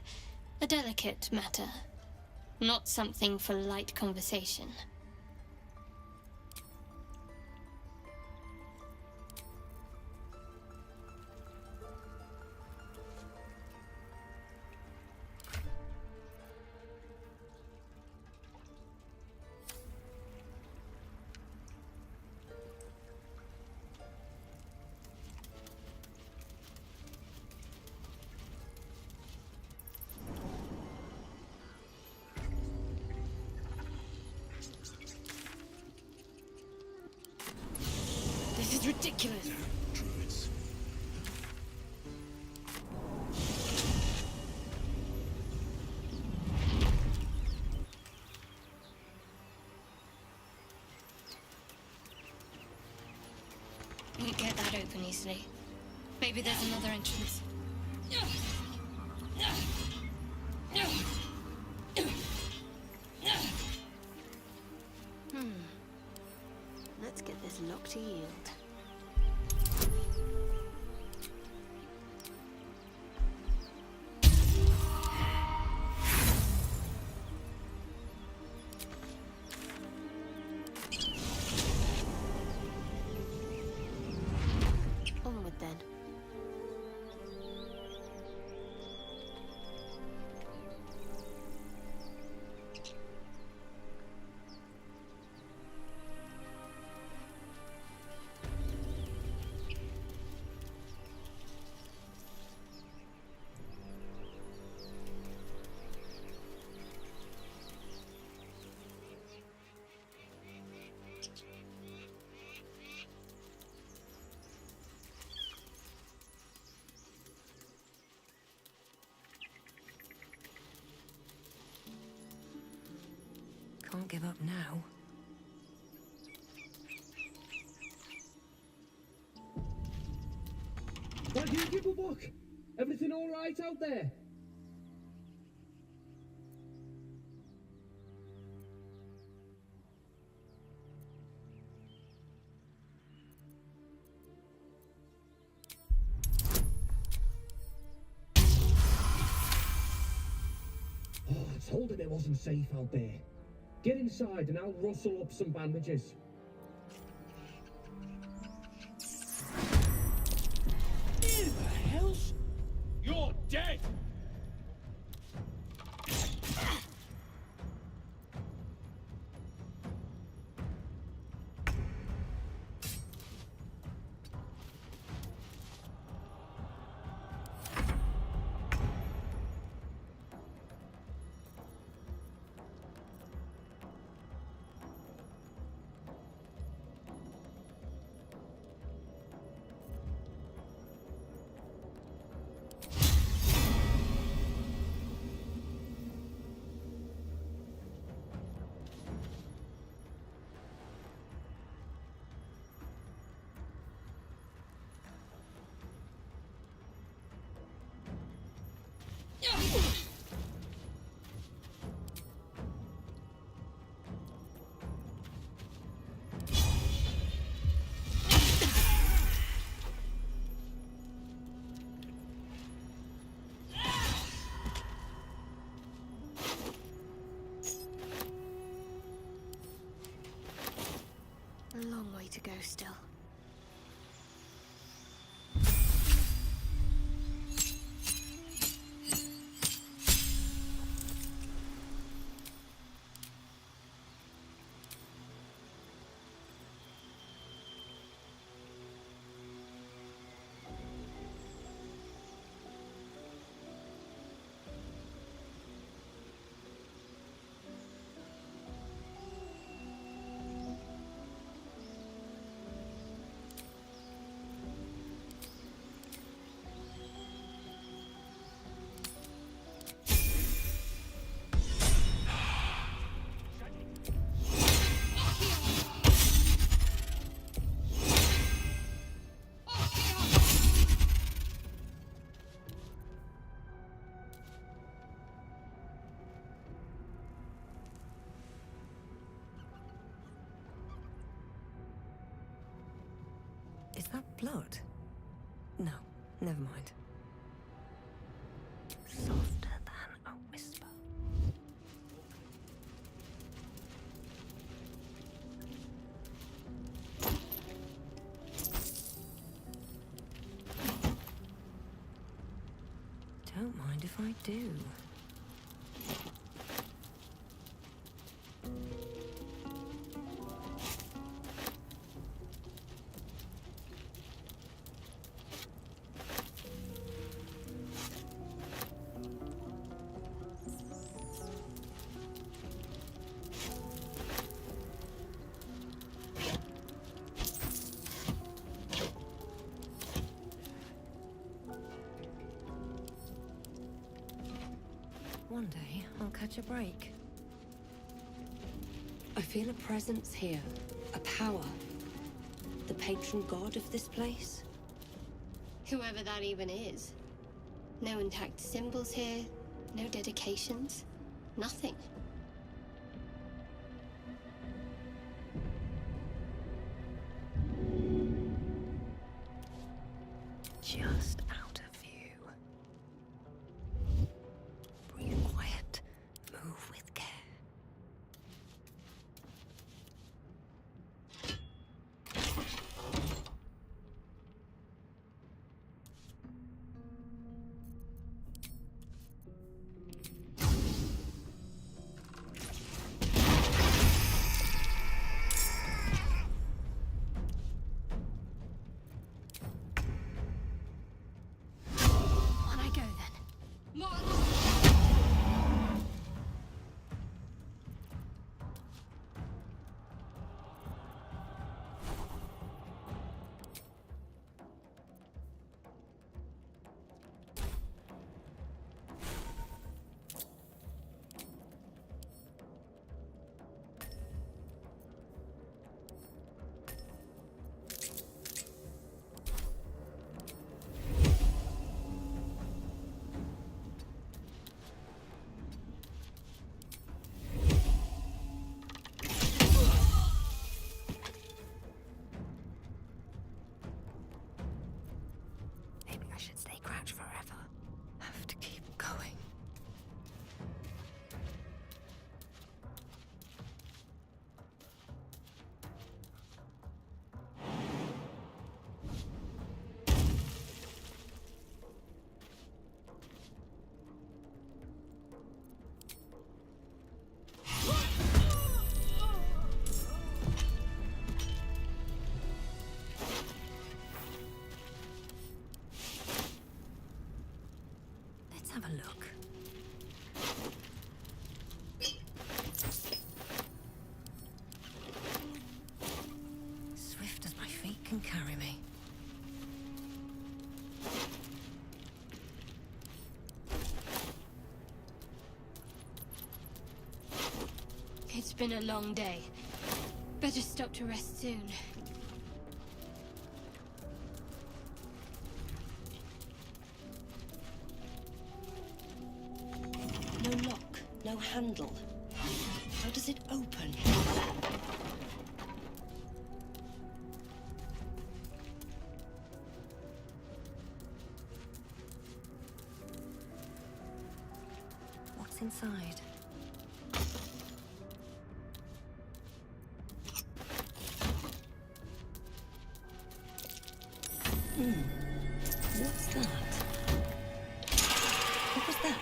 a delicate matter. Not something for light conversation. This is ridiculous. Druids. Won't get that open easily. Maybe there's another entrance. Let's get this lock to yield. Onward then. Can't give up now. Why do you give a book? Everything all right out there? Oh, I told him it wasn't safe out there. Get inside and I'll rustle up some bandages. Who the hell's... You're dead! A long way that blood? No, never mind. Softer than a whisper. Don't mind if I do. One day, I'll catch a break. I feel a presence here, a power. The patron god of this place? Whoever that even is. No intact symbols here, no dedications, nothing. Just out of view. Breathe quiet, move with care. On I go then. March! Maybe I should stay crouched forever. Have to keep going. Let's have a look. Swift as my feet can carry me. It's been a long day. Better stop to rest soon. No lock, no handle. How does it open? What's inside? What's that? What was that?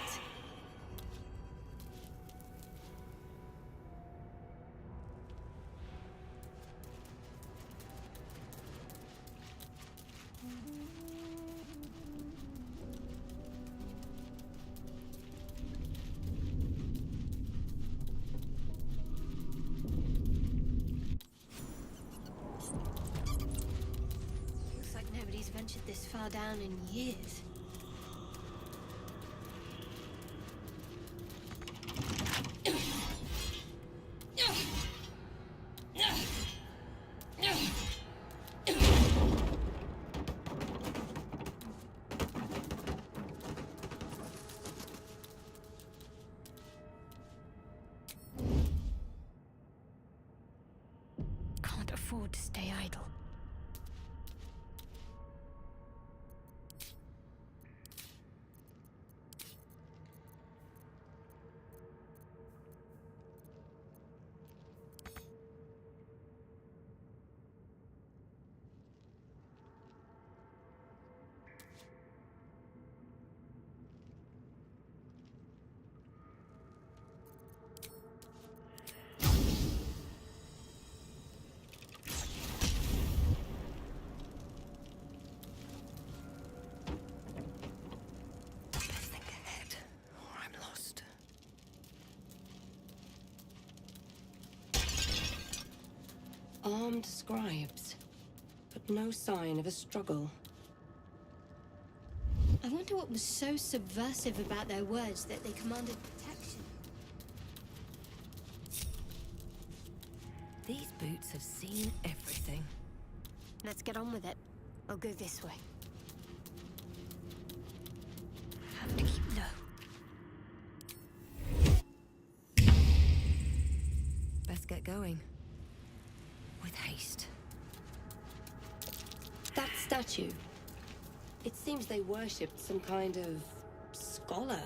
Looks like nobody's ventured this far down in years. Can't afford to stay idle. Armed scribes, but no sign of a struggle. I wonder what was so subversive about their words that they commanded protection. These boots have seen everything. Let's get on with it. I'll go this way. Have to keep low. Best get going. With haste. That statue. It seems they worshipped some kind of scholar.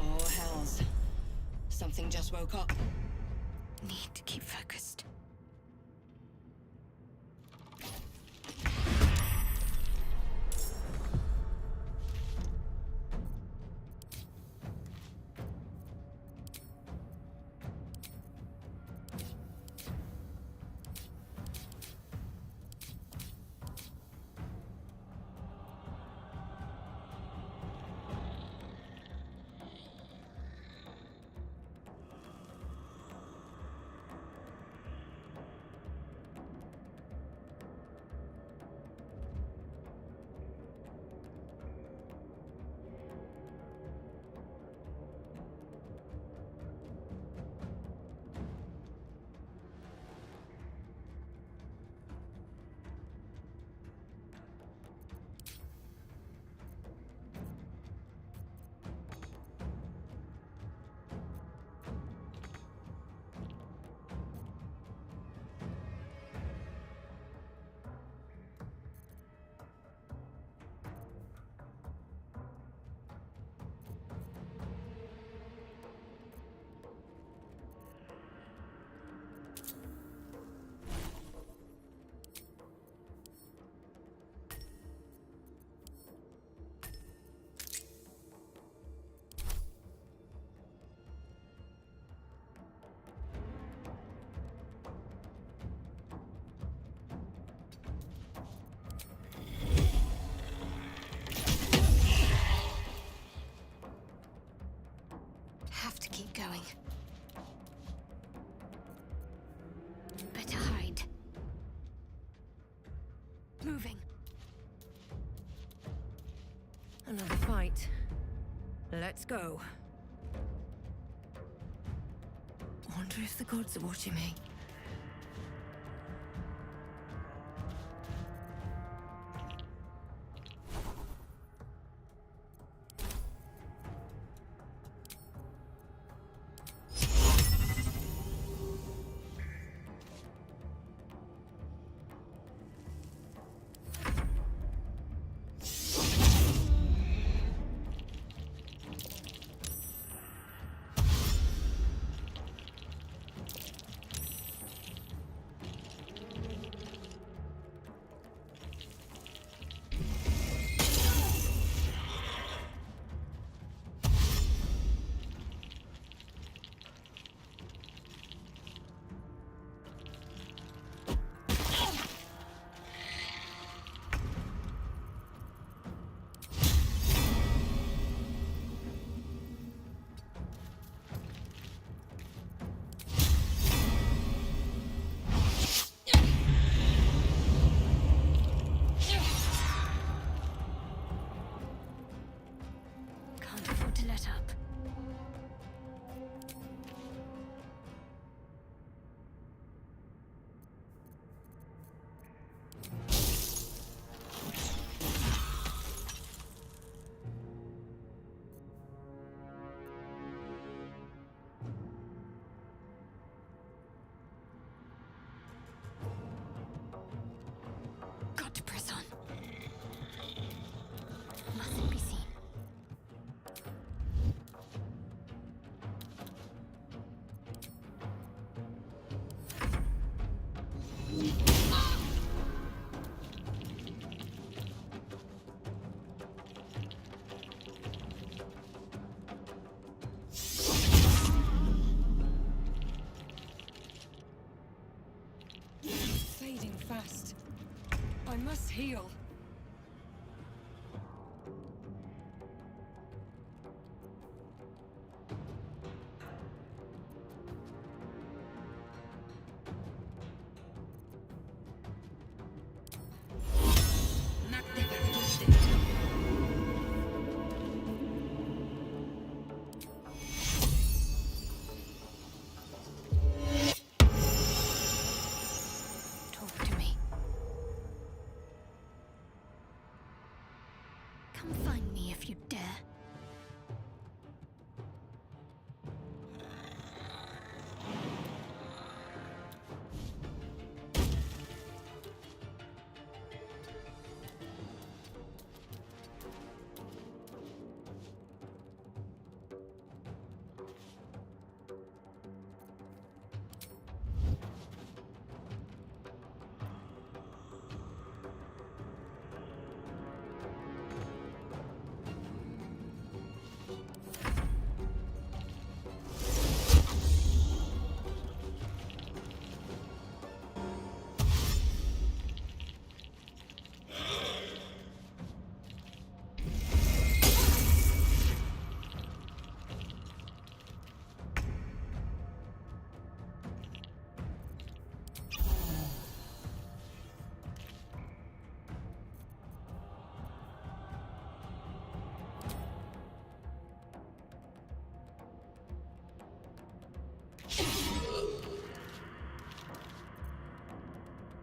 Oh, hells. Something just woke up. Need to keep focused. Have to keep going. Better hide. Moving. Another fight. Let's go. Wonder if the gods are watching me. I must heal. Talk to me. Come find me if you dare.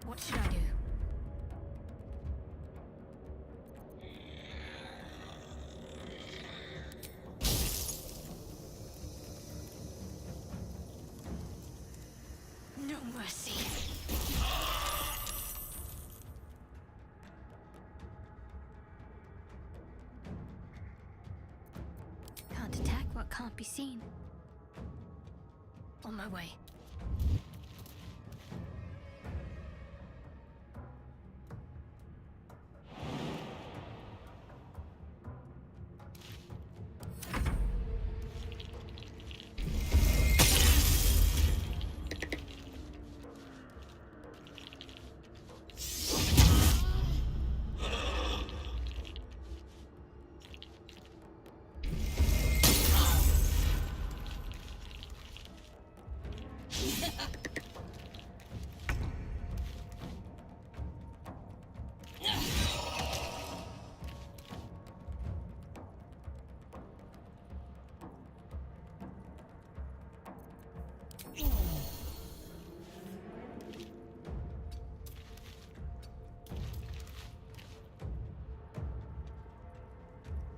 What should I do? No mercy. Can't attack what can't be seen. On my way.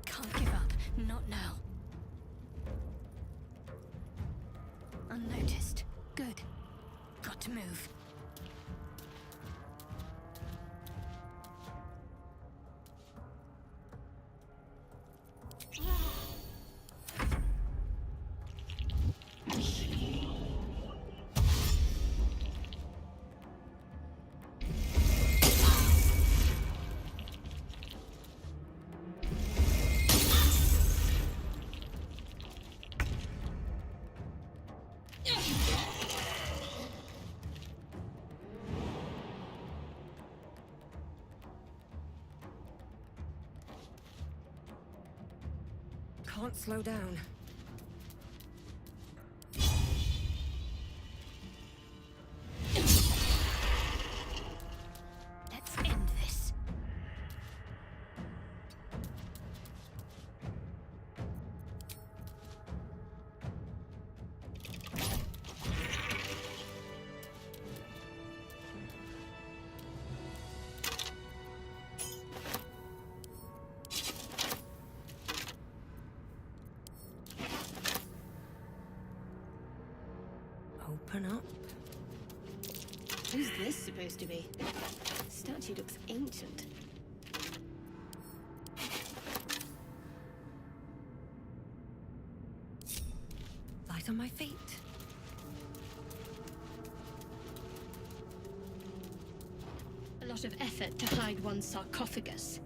Can't give up. Not now. Unnoticed. Good. Got to move. Can't slow down. Let's end this. Open up. Who's this supposed to be? The statue looks ancient. Light on my feet. A lot of effort to hide one's sarcophagus.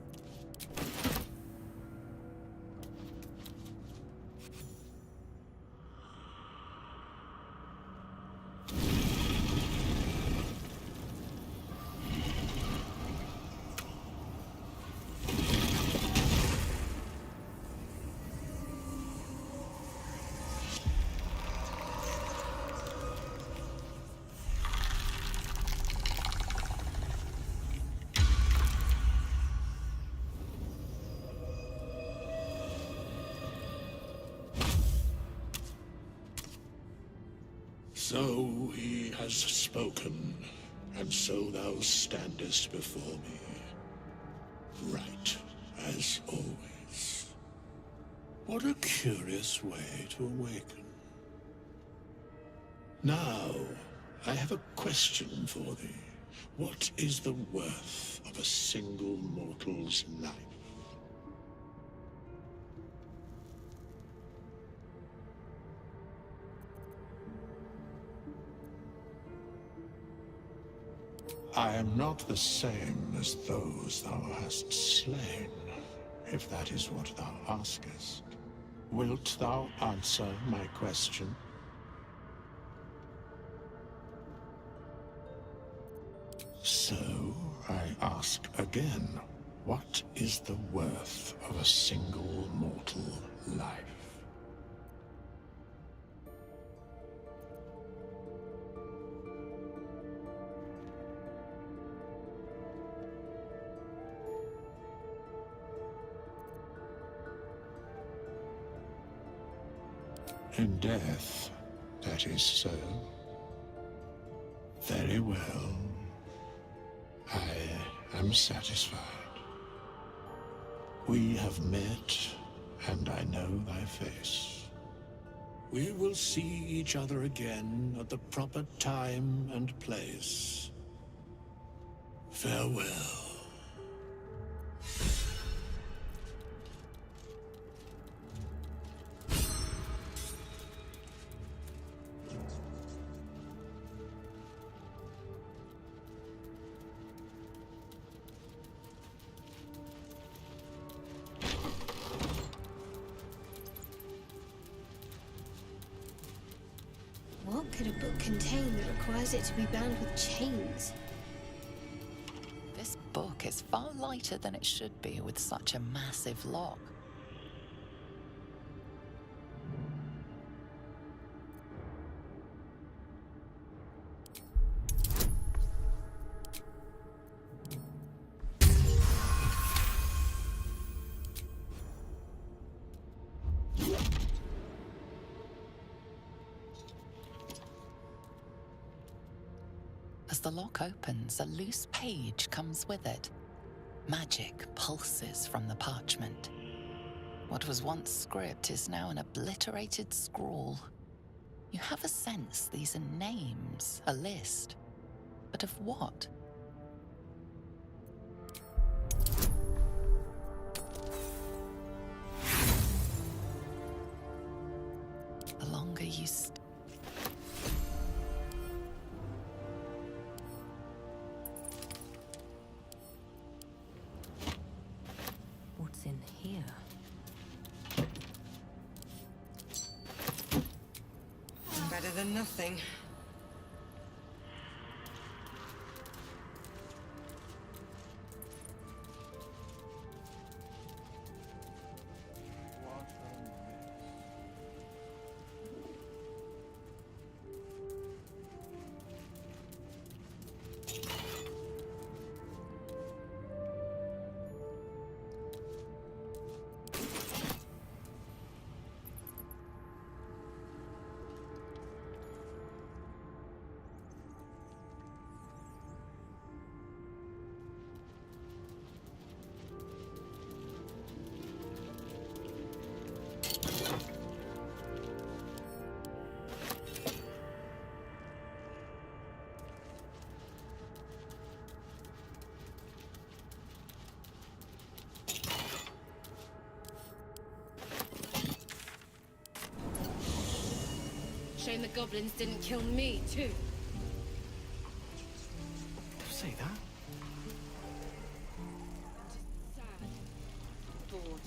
So he has spoken, and so thou standest before me. Right, as always. What a curious way to awaken. Now, I have a question for thee. What is the worth of a single mortal's life? I am not the same as those thou hast slain, if that is what thou askest. Wilt thou answer my question? So, I ask again, what is the worth of a single mortal life? In death, that is so. Very well. I am satisfied. We have met, and I know thy face. We will see each other again at the proper time and place. Farewell. What could a book contain that requires it to be bound with chains? This book is far lighter than it should be with such a massive lock. As the lock opens, a loose page comes with it. Magic pulses from the parchment. What was once script is now an obliterated scrawl. You have a sense these are names, a list. But of what? The longer you What's in here? Better than nothing. Shame the goblins didn't kill me, too. Don't say that. Bored.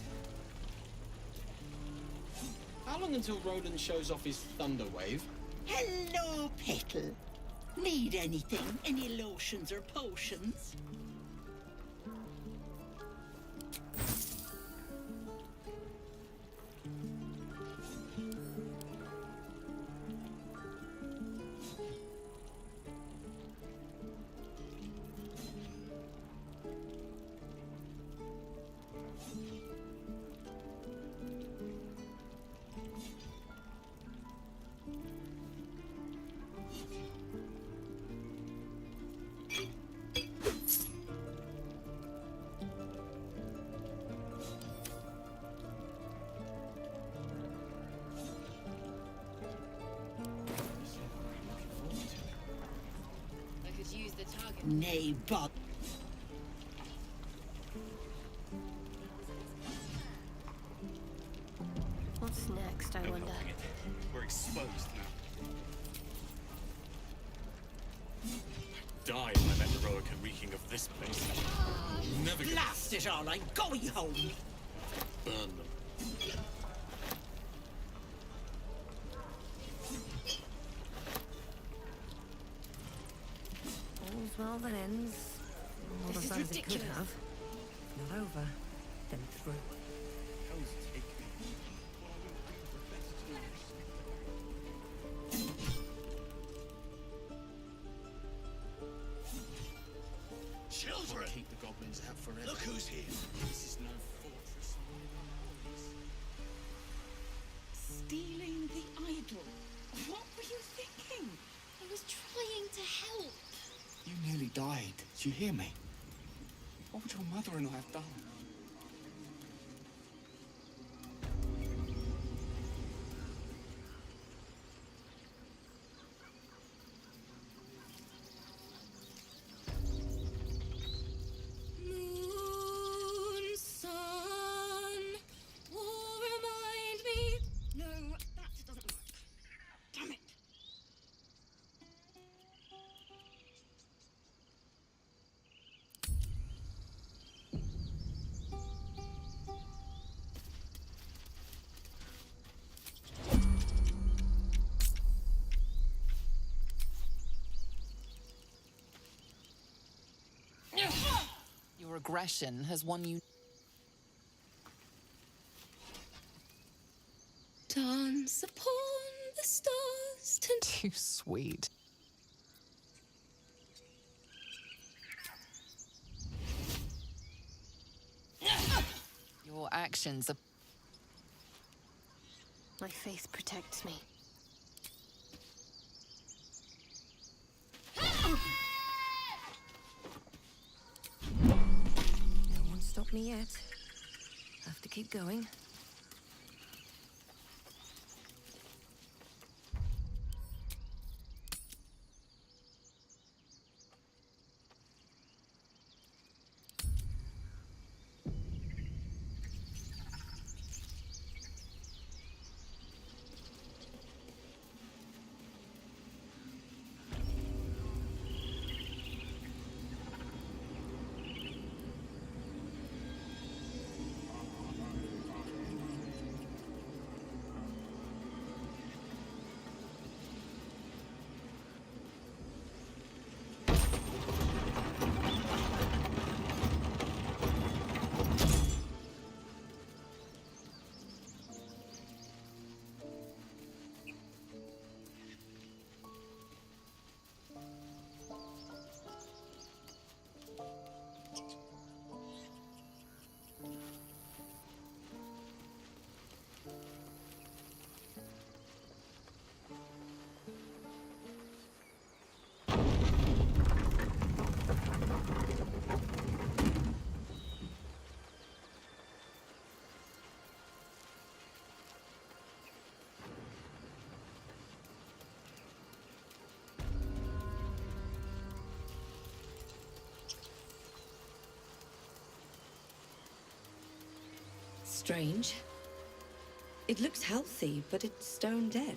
How long until Roland shows off his thunder wave? Hello, Petal. Need anything? Any lotions or potions? Nay, but What's next, I wonder? We're exposed now. Die if I met Heroica reeking of this place. Never get blast it all, I'm going home. burn them. All's well that ends. Not This as is bad as it could ridiculous. have. Not over, then through. Hell's take me. Children! Keep the goblins out forever. Look who's here! This is no fortress. Stealing the idol. What were you thinking? I was trying to help. You nearly died. Did you hear me? What would your mother and I have done? Moon, sun, will remind me. No, that doesn't work. Damn it. Your aggression has won you. Dance upon the stars tonight. Too sweet. Your actions are. My faith protects me. No one stopped me yet. Have to keep going. Strange. It looks healthy, but it's stone dead.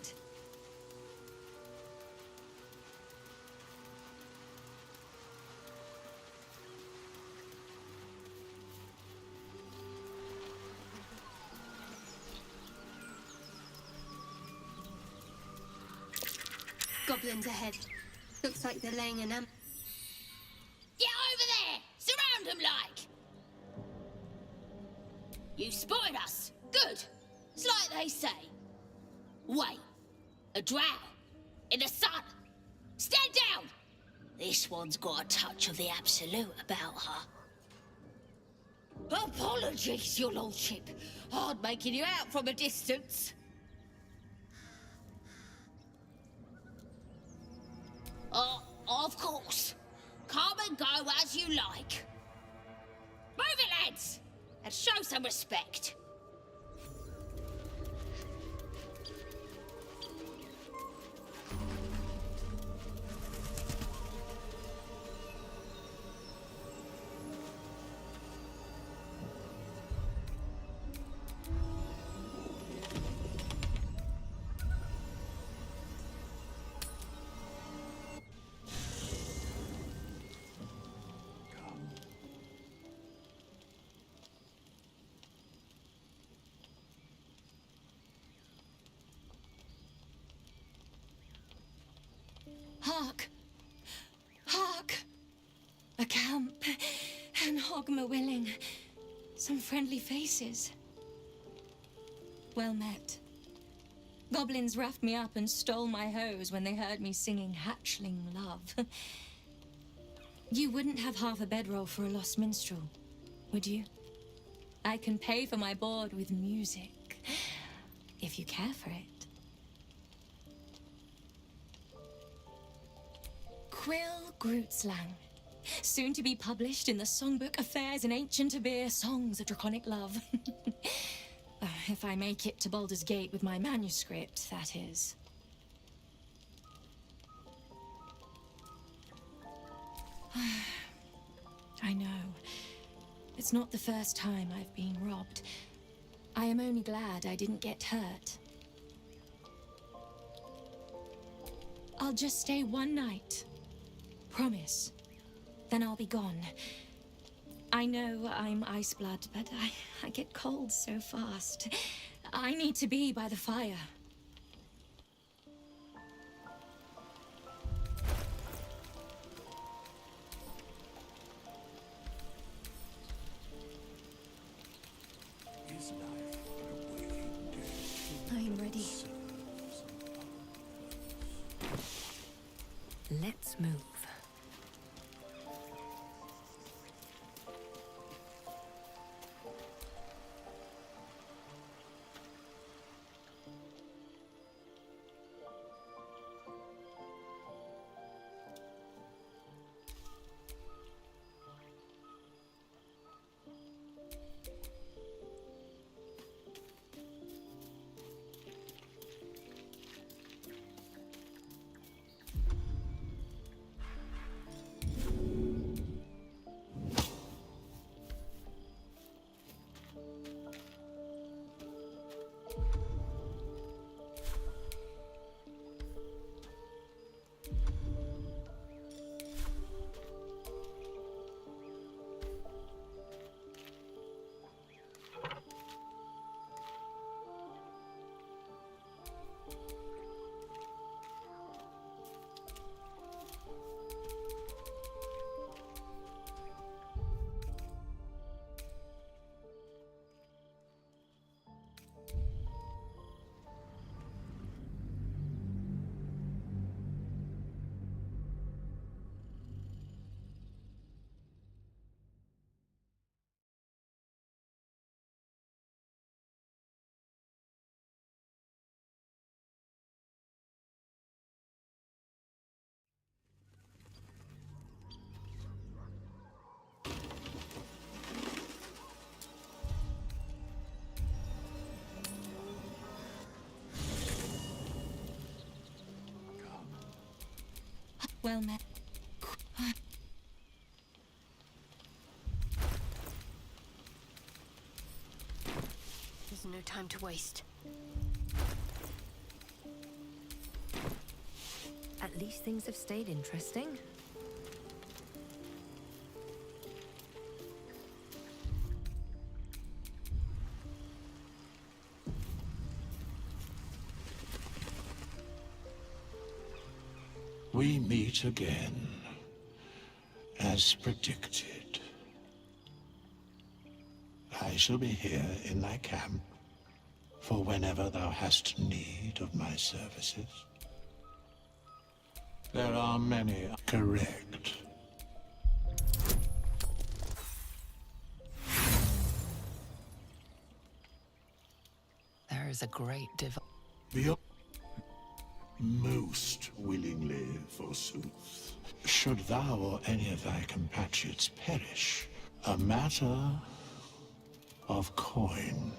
Goblins ahead. Looks like they're laying an Get over there! Surround them like! You spotted us. Good. It's like they say. Wait. A drow. In the sun. Stand down! This one's got a touch of the absolute about her. Apologies, your lordship. Hard making you out from a distance. Of course. Come and go as you like. Move it, lads! And show some respect. Hark! Hark! A camp, and Hogma willing. Some friendly faces. Well met. Goblins roughed me up and stole my hose when they heard me singing hatchling love. You wouldn't have half a bedroll for a lost minstrel, would you? I can pay for my board with music, if you care for it. Quill Grootslang, soon to be published in the songbook Affairs in Ancient Abir, Songs of Draconic Love. If I make it to Baldur's Gate with my manuscript, that is. I know. It's not the first time I've been robbed. I am only glad I didn't get hurt. I'll just stay one night. Promise. Then I'll be gone. I know I'm ice blood, but I get cold so fast. I need to be by the fire. I'm ready. Let's move. Well met. There's no time to waste. At least things have stayed interesting. We meet again, as predicted. I shall be here in thy camp for whenever thou hast need of my services. There are many. Correct. There is a great divide. Most willingly, forsooth. Should thou or any of thy compatriots perish, a matter of coin.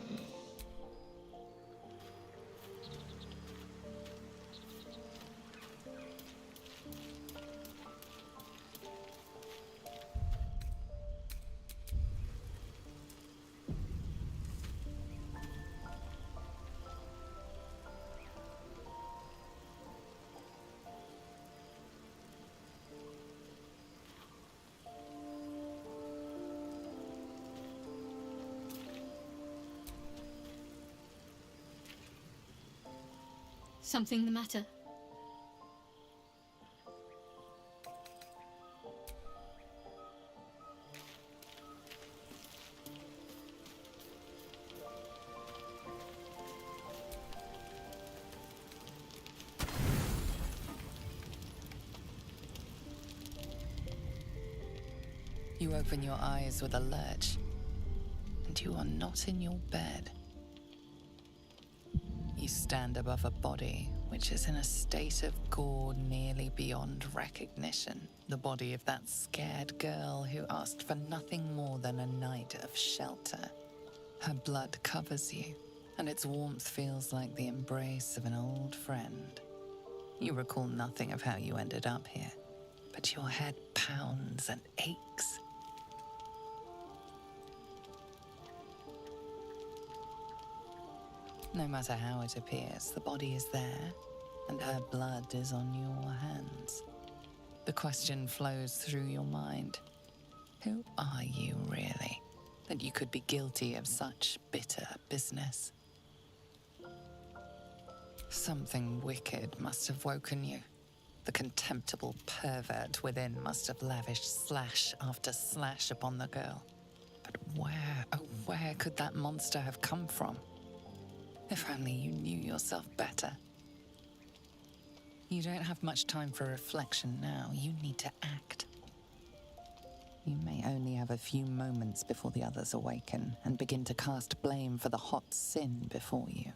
Something the matter? You open your eyes with a lurch, and you are not in your bed. You stand above a body which is in a state of gore nearly beyond recognition. The body of that scared girl who asked for nothing more than a night of shelter. Her blood covers you, and its warmth feels like the embrace of an old friend. You recall nothing of how you ended up here, but your head pounds and aches. No matter how it appears, the body is there, and her blood is on your hands. The question flows through your mind. Who are you, really, that you could be guilty of such bitter business? Something wicked must have woken you. The contemptible pervert within must have lavished slash after slash upon the girl. But where, oh, where could that monster have come from? If only you knew yourself better. You don't have much time for reflection now. You need to act. You may only have a few moments before the others awaken and begin to cast blame for the hot sin before you.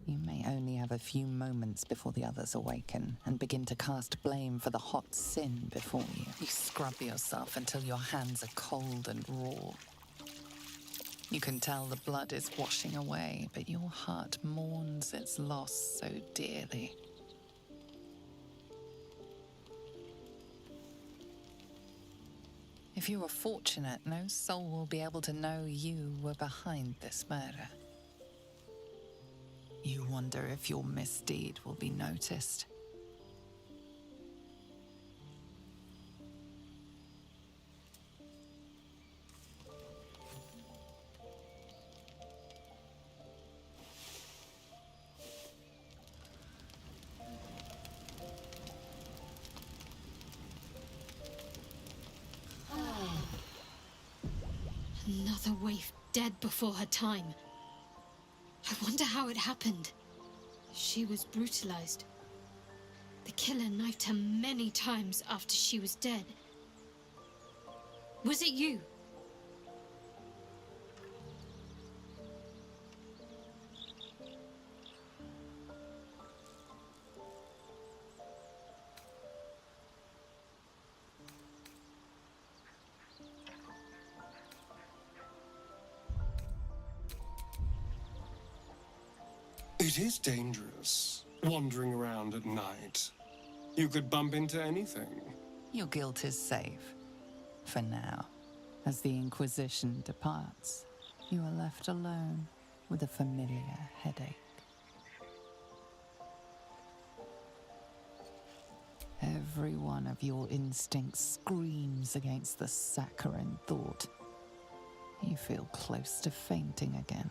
You may only have a few moments before the others awaken and begin to cast blame for the hot sin before you. You scrub yourself until your hands are cold and raw. You can tell the blood is washing away, but your heart mourns its loss so dearly. If you are fortunate, no soul will be able to know you were behind this murder. You wonder if your misdeed will be noticed. Another waif dead before her time. I wonder how it happened. She was brutalized. The killer knifed her many times after she was dead. Was it you? It is dangerous, wandering around at night. You could bump into anything. Your guilt is safe. For now. As the Inquisition departs, you are left alone with a familiar headache. Every one of your instincts screams against the saccharine thought. You feel close to fainting again.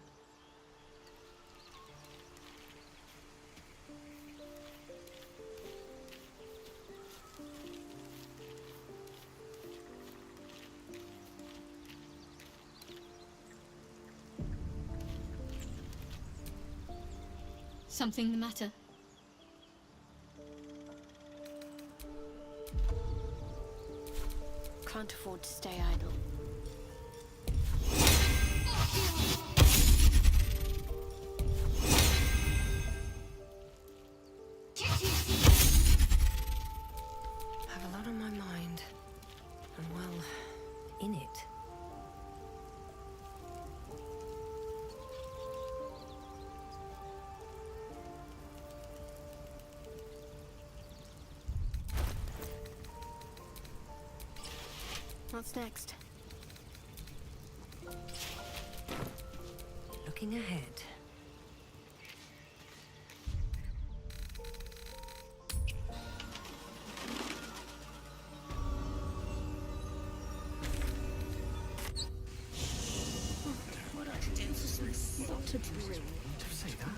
Something the matter? Can't afford to stay idle. What's next? Looking ahead. What a drill. To say that.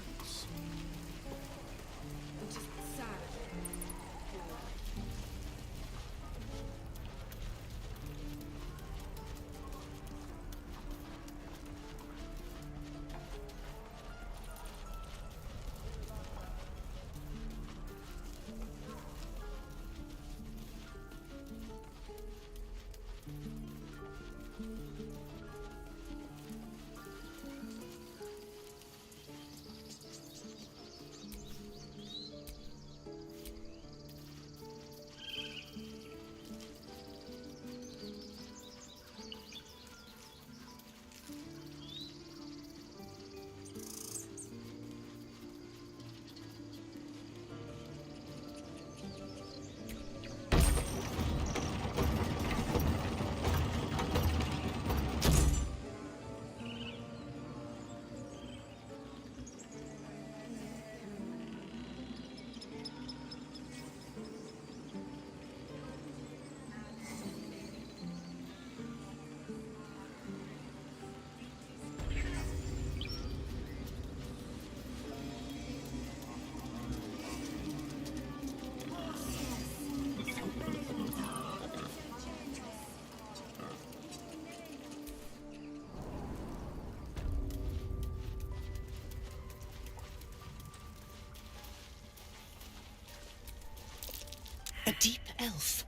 A deep elf.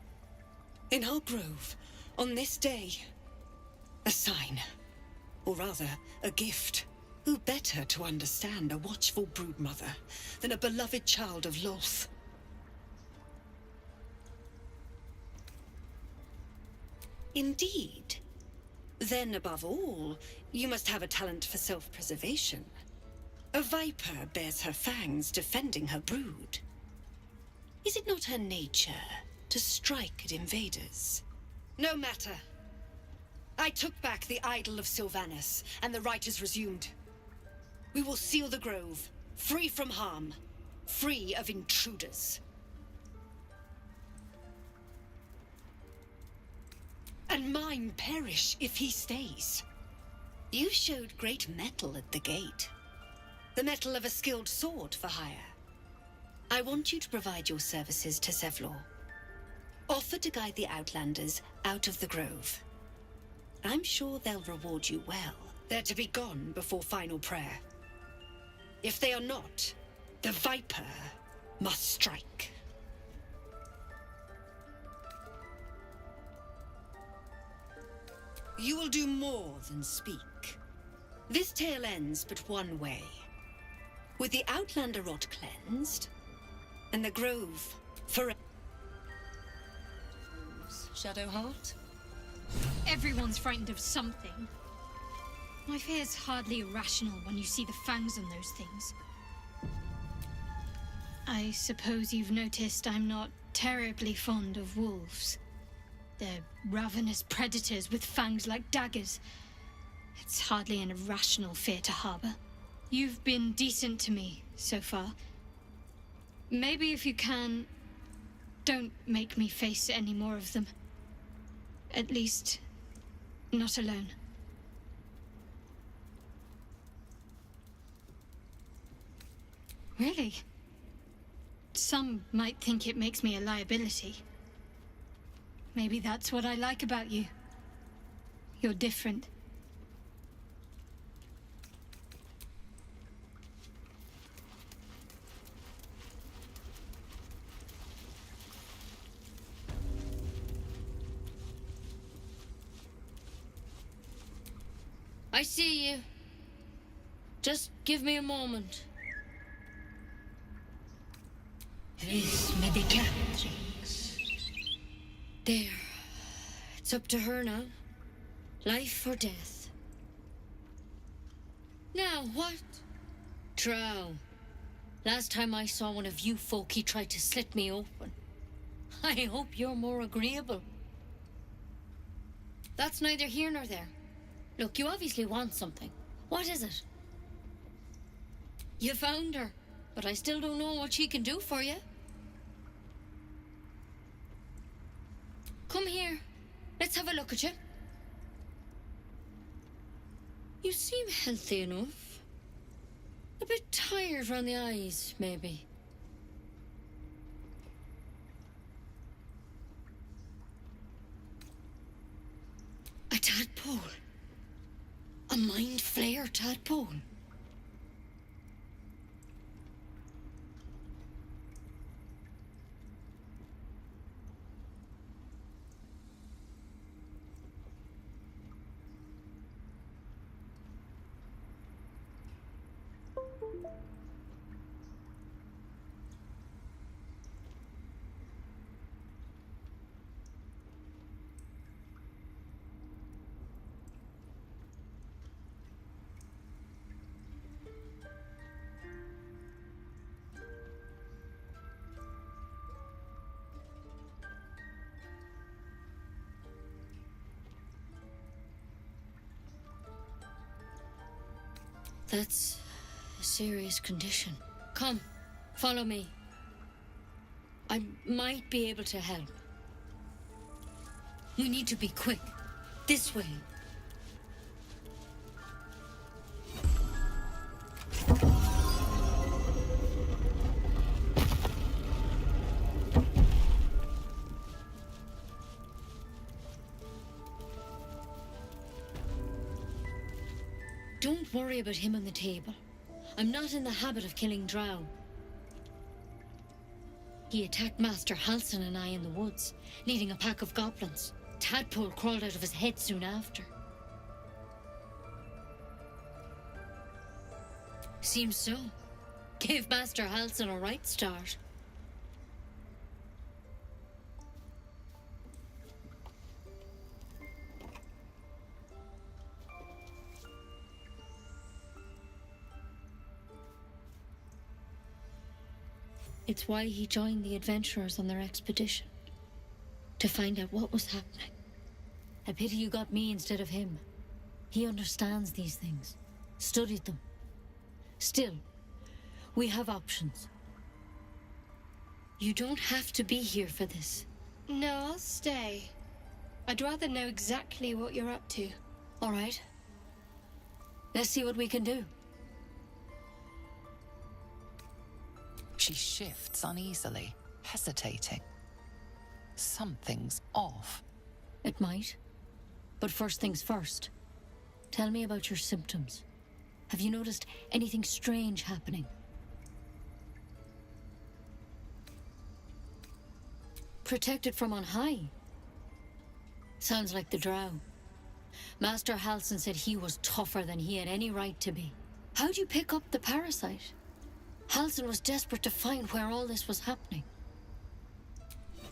In our grove, on this day. A sign. Or rather, a gift. Who better to understand a watchful broodmother than a beloved child of Lolth? Indeed. Then, above all, you must have a talent for self-preservation. A viper bears her fangs defending her brood. Is it not her nature to strike at invaders? No matter. I took back the idol of Sylvanus, and the rite is resumed. We will seal the grove, free from harm, free of intruders. And mine perish if he stays. You showed great mettle at the gate. The mettle of a skilled sword for hire. I want you to provide your services to Sevlor. Offer to guide the Outlanders out of the grove. I'm sure they'll reward you well. They're to be gone before final prayer. If they are not, the Viper must strike. You will do more than speak. This tale ends but one way. With the Outlander rot cleansed, and the grove forever. Shadowheart? Everyone's frightened of something. My fear's hardly irrational when you see the fangs on those things. I suppose you've noticed I'm not terribly fond of wolves. They're ravenous predators with fangs like daggers. It's hardly an irrational fear to harbor. You've been decent to me so far. Maybe if you can, don't make me face any more of them. At least, not alone. Really? Some might think it makes me a liability. Maybe that's what I like about you. You're different. I see you. Just give me a moment. Vis Medicatrix. There. It's up to her now. Life or death. Now, what? Drow. Last time I saw one of you folk, he tried to slit me open. I hope you're more agreeable. That's neither here nor there. Look, you obviously want something. What is it? You found her, but I still don't know what she can do for you. Come here. Let's have a look at you. You seem healthy enough. A bit tired round the eyes, maybe. A tadpole. A mind flayer tadpole. That's a serious condition. Come, follow me. I might be able to help. We need to be quick. This way. Don't worry about him on the table. I'm not in the habit of killing drow. He attacked Master Halsin and I in the woods, leading a pack of goblins. Tadpole crawled out of his head soon after. Seems so. Gave Master Halsin a right start. It's why he joined the adventurers on their expedition. To find out what was happening. A pity you got me instead of him. He understands these things. Studied them. Still, we have options. You don't have to be here for this. No, I'll stay. I'd rather know exactly what you're up to. All right. Let's see what we can do. She shifts uneasily, hesitating. Something's off. It might. But first things first. Tell me about your symptoms. Have you noticed anything strange happening? Protected from on high? Sounds like the drow. Master Halsin said he was tougher than he had any right to be. How'd you pick up the parasite? Halsin was desperate to find where all this was happening.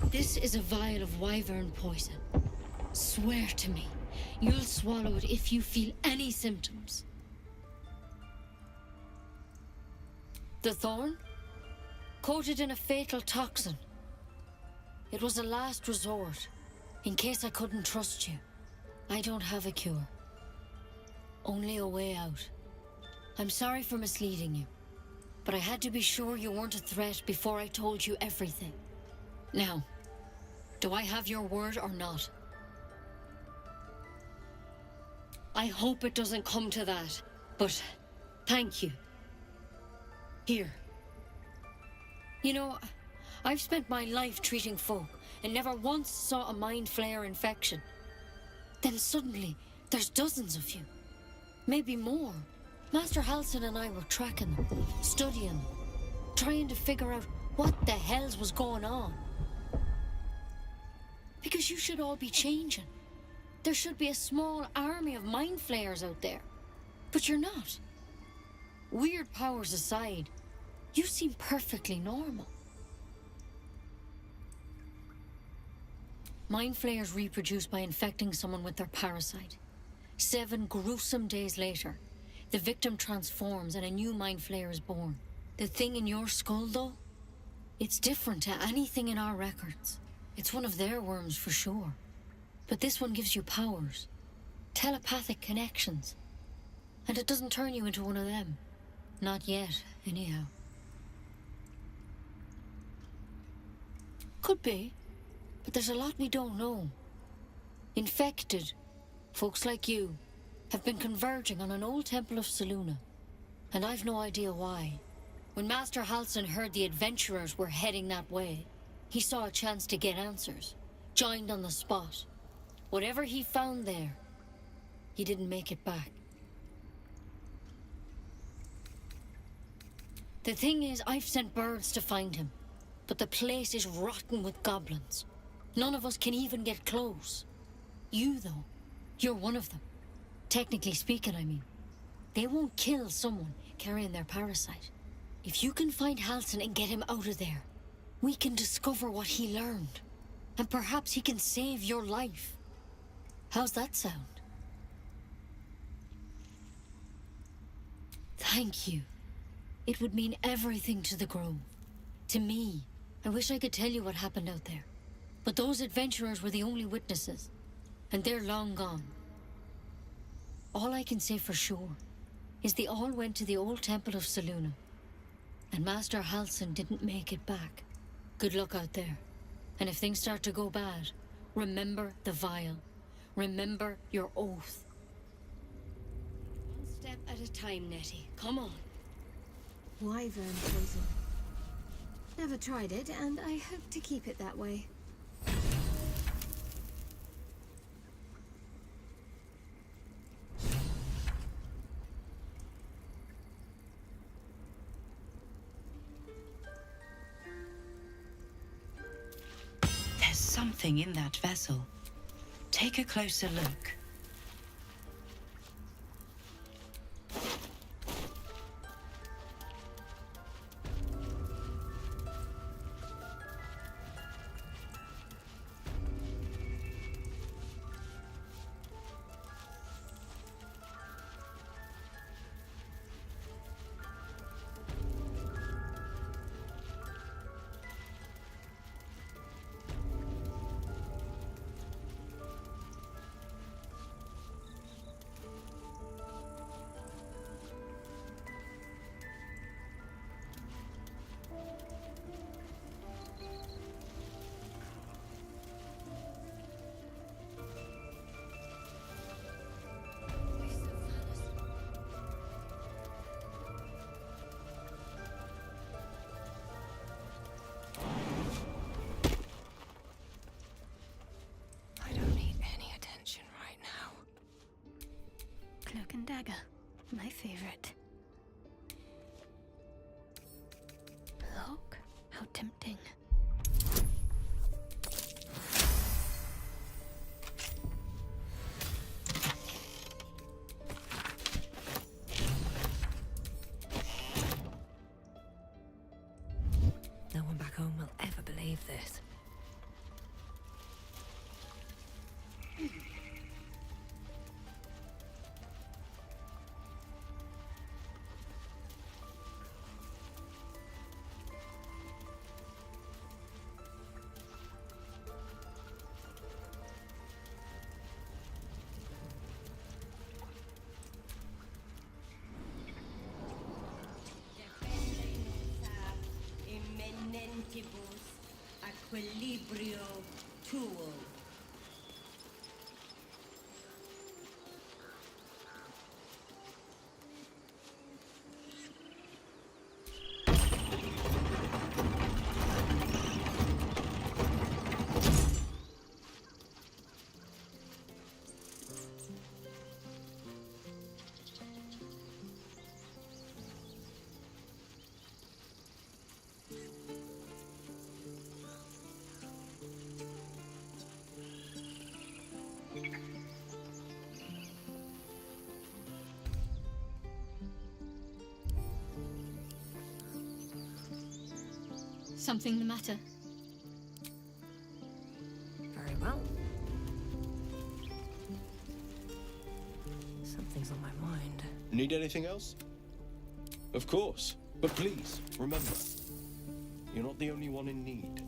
This is a vial of wyvern poison. Swear to me, you'll swallow it if you feel any symptoms. The thorn? Coated in a fatal toxin. It was a last resort, in case I couldn't trust you. I don't have a cure. Only a way out. I'm sorry for misleading you. But I had to be sure you weren't a threat before I told you everything. Now, do I have your word or not? I hope it doesn't come to that, but thank you. Here. You know, I've spent my life treating folk and never once saw a mind flayer infection. Then suddenly, there's dozens of you. Maybe more. Master Halsin and I were tracking them, studying them, trying to figure out what the hells was going on. Because you should all be changing. There should be a small army of mind flayers out there. But you're not. Weird powers aside, you seem perfectly normal. Mind flayers reproduce by infecting someone with their parasite. 7 gruesome days later, the victim transforms and a new mind flayer is born. The thing in your skull, though, it's different to anything in our records. It's one of their worms for sure. But this one gives you powers. Telepathic connections. And it doesn't turn you into one of them. Not yet, anyhow. Could be. But there's a lot we don't know. Infected, folks like you, have been converging on an old temple of Selûne. And I've no idea why. When Master Halsin heard the adventurers were heading that way, he saw a chance to get answers. Joined on the spot. Whatever he found there, he didn't make it back. The thing is, I've sent birds to find him. But the place is rotten with goblins. None of us can even get close. You, though, you're one of them. Technically speaking, I mean. They won't kill someone carrying their parasite. If you can find Halsin and get him out of there, we can discover what he learned. And perhaps he can save your life. How's that sound? Thank you. It would mean everything to the Grove. To me. I wish I could tell you what happened out there. But those adventurers were the only witnesses. And they're long gone. All I can say for sure is they all went to the old temple of Selûne. And Master Halsin didn't make it back. Good luck out there. And if things start to go bad, remember the vial. Remember your oath. One step at a time, Nettie. Come on. Wyvern poison. Never tried it, and I hope to keep it that way. There's something in that vessel. Take a closer look. Cloak and dagger, my favorite. Look, how tempting. No one back home will ever believe this. Equilibrio tool. Something the matter? Very well. Something's on my mind. Need anything else? Of course. But please, remember, you're not the only one in need.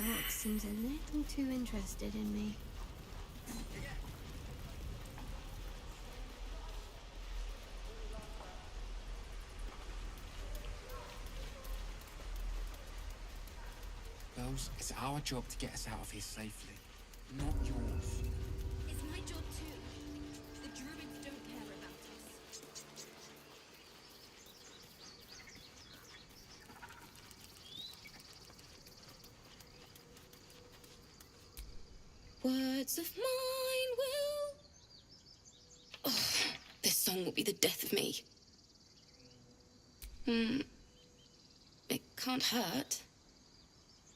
Orc seems a little too interested in me. Girls, it's our job to get us out of here safely, not yours. It's my job too. The druids don't care about us. Words of mine will... Oh, this song will be the death of me. It can't hurt.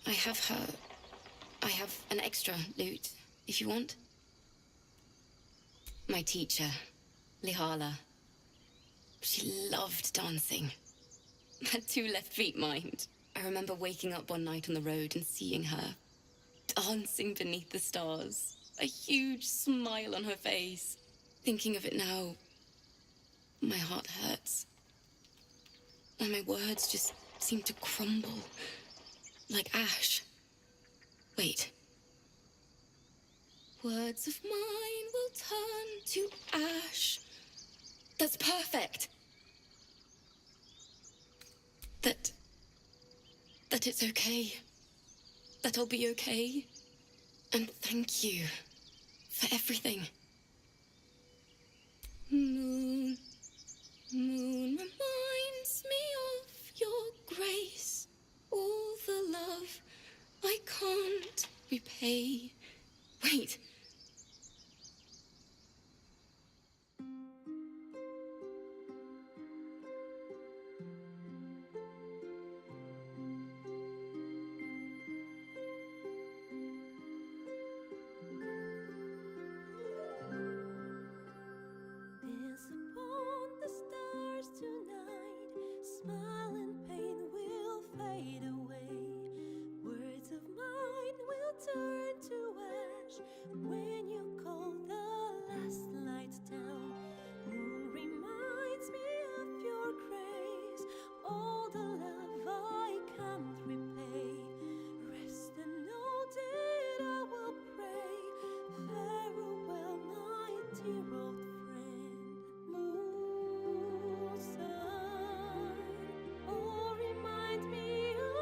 I have an extra lute, if you want. My teacher, Lihala. She loved dancing. Had 2 left feet, mind. I remember waking up one night on the road and seeing her dancing beneath the stars. A huge smile on her face. Thinking of it now, my heart hurts. And my words just seem to crumble. Like ash. Wait. Words of mine will turn to ash. That's perfect. That it's okay. That I'll be okay. And thank you for everything. Moon, moon reminds me of your grace. All the love I can't repay. Wait. Dance upon the stars tonight. Smile and pain will fade away. Words of mine will turn to ash when you call the last light down. Moon reminds me of your grace. All the love I can't repay. Rest and know that I will pray. Farewell, my dear old friend. Moon, sun, oh, remind me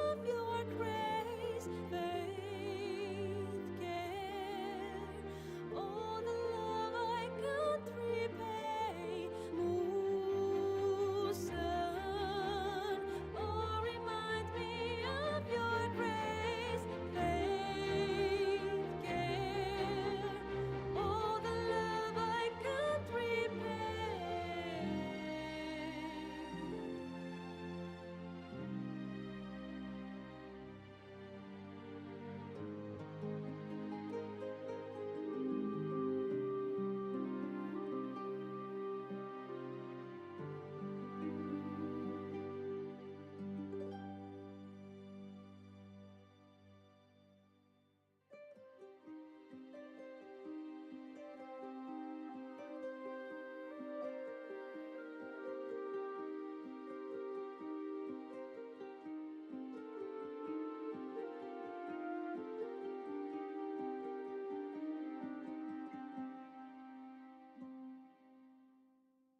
of your grace. Faith, care, all the love I can't repay. Moon, sun, oh, remind me of your grace. Faith, care, all the love I can't repay.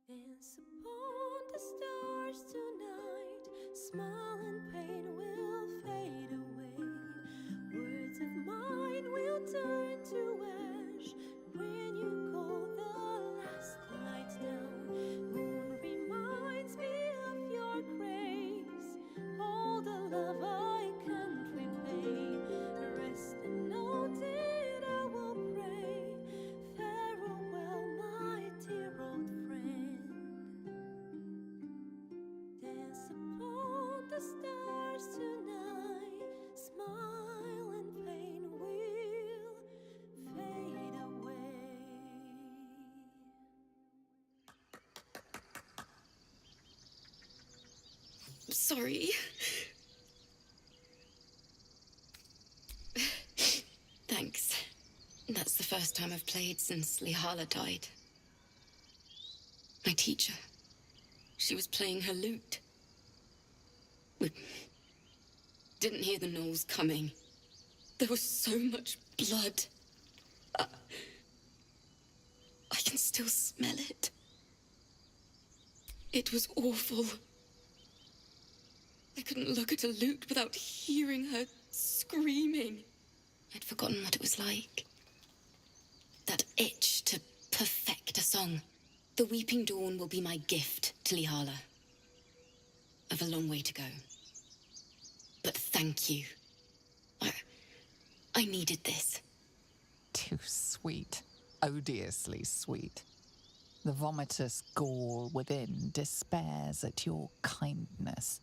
Dance upon the stars tonight. Smile and pain will fade away. Words of mine will turn to ash when you call the last light down. Moon reminds me of your grace. All the love I can't repay. Rest and know that I will pray. Farewell, my dear old friend. Dance upon the stars tonight. Smile and pain will fade away. Sorry. Thanks. That's the first time I've played since Lihala died. My teacher. She was playing her lute. We didn't hear the gnolls coming. There was so much blood. I can still smell it. It was awful. I couldn't look at Alute without hearing her screaming. I'd forgotten what it was like. That itch to perfect a song. The Weeping Dawn will be my gift to Lihala. I've a long way to go. But thank you. I needed this. Too sweet. Odiously sweet. The vomitous gall within despairs at your kindness.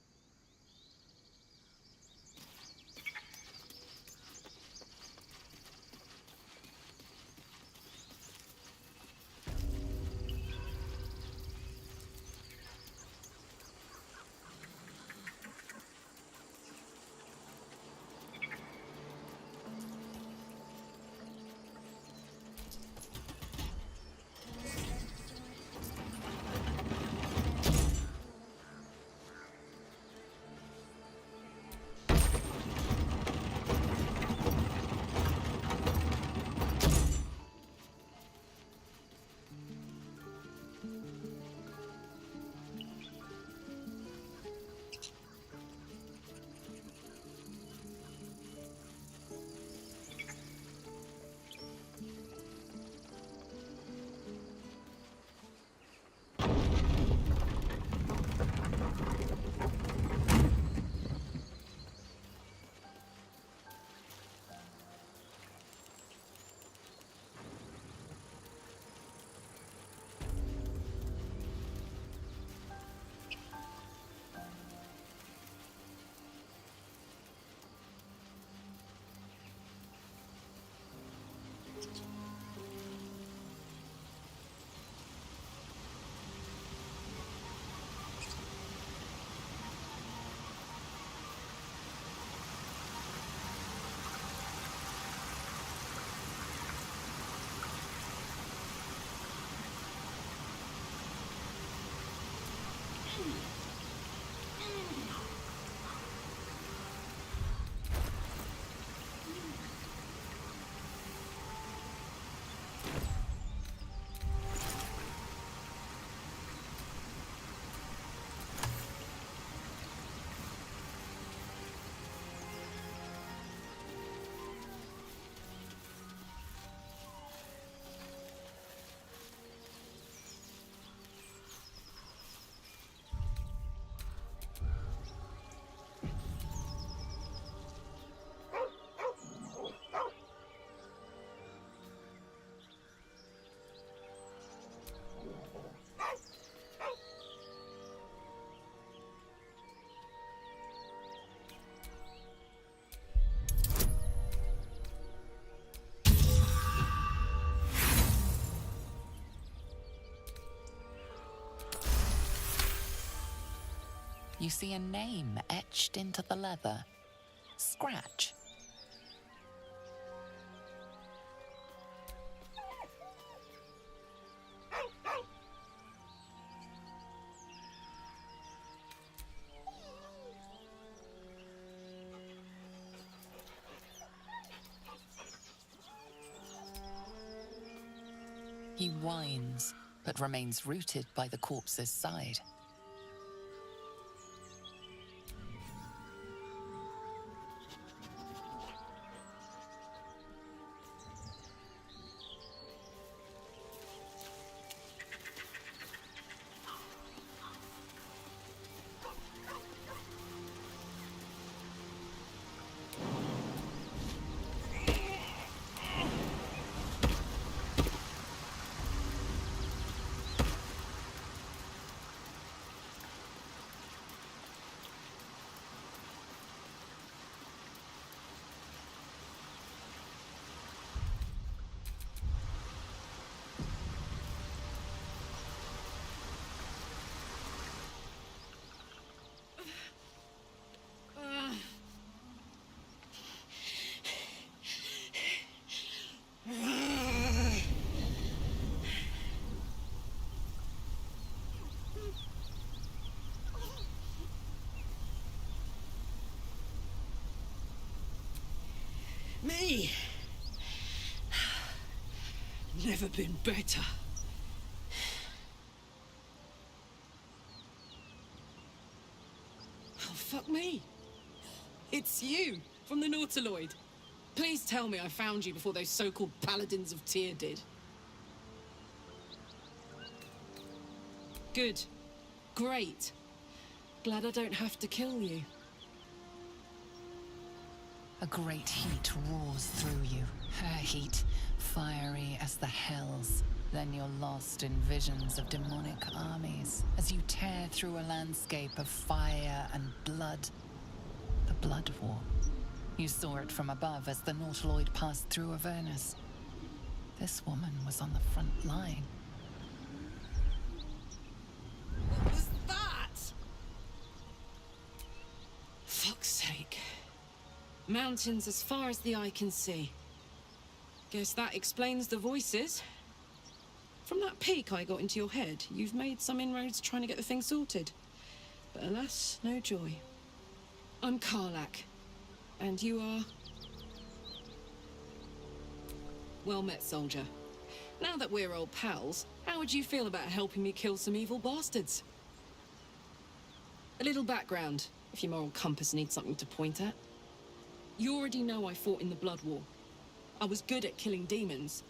You see a name etched into the leather. Scratch. He whines, but remains rooted by the corpse's side. Aye. Never been better. Oh, fuck me. It's you, from the Nautiloid. Please tell me I found you before those so-called Paladins of Tyr did. Good. Great. Glad I don't have to kill you. A great heat roars through you. Her heat, fiery as the hells. Then you're lost in visions of demonic armies as you tear through a landscape of fire and blood. The Blood War. You saw it from above as the Nautiloid passed through Avernus. This woman was on the front line. What was that? Fuck's sake. Mountains as far as the eye can see. Guess that explains the voices. From that peek I got into your head, you've made some inroads trying to get the thing sorted. But alas, no joy. I'm Karlak. And you are... Well met, soldier. Now that we're old pals, how would you feel about helping me kill some evil bastards? A little background, if your moral compass needs something to point at. You already know I fought in the Blood War. I was good at killing demons.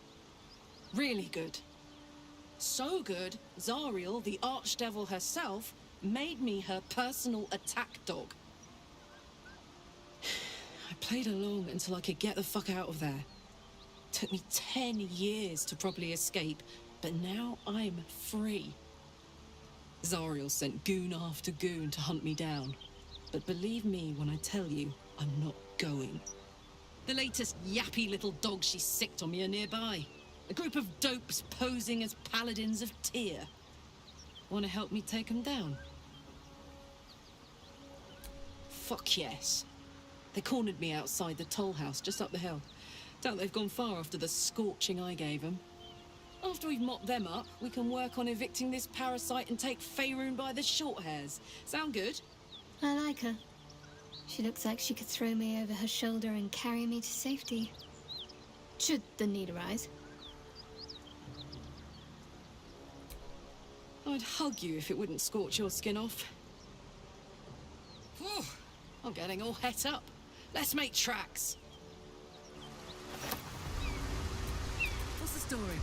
Really good. So good, Zariel, the archdevil herself, made me her personal attack dog. I played along until I could get the fuck out of there. Took me 10 years to properly escape, but now I'm free. Zariel sent goon after goon to hunt me down. But believe me when I tell you, I'm not going. The latest yappy little dogs she sicked on me are nearby. A group of dopes posing as paladins of Tyr. Want to help me take them down? Fuck yes. They cornered me outside the toll house just up the hill. Doubt they've gone far after the scorching I gave them. After we've mopped them up, we can work on evicting this parasite and take Faerun by the short hairs. Sound good? I like her. She looks like she could throw me over her shoulder and carry me to safety. Should the need arise. I'd hug you if it wouldn't scorch your skin off. Whew, I'm getting all het up. Let's make tracks. What's the story?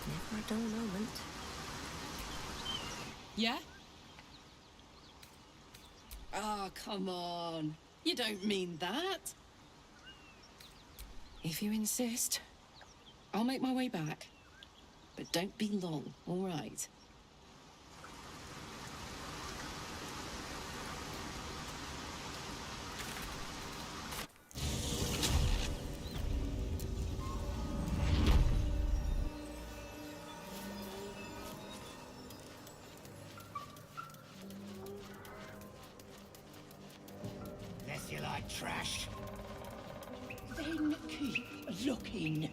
Never a dull moment. Yeah? Oh, come on. You don't mean that. If you insist, I'll make my way back. But don't be long, all right? that trash. Then keep looking.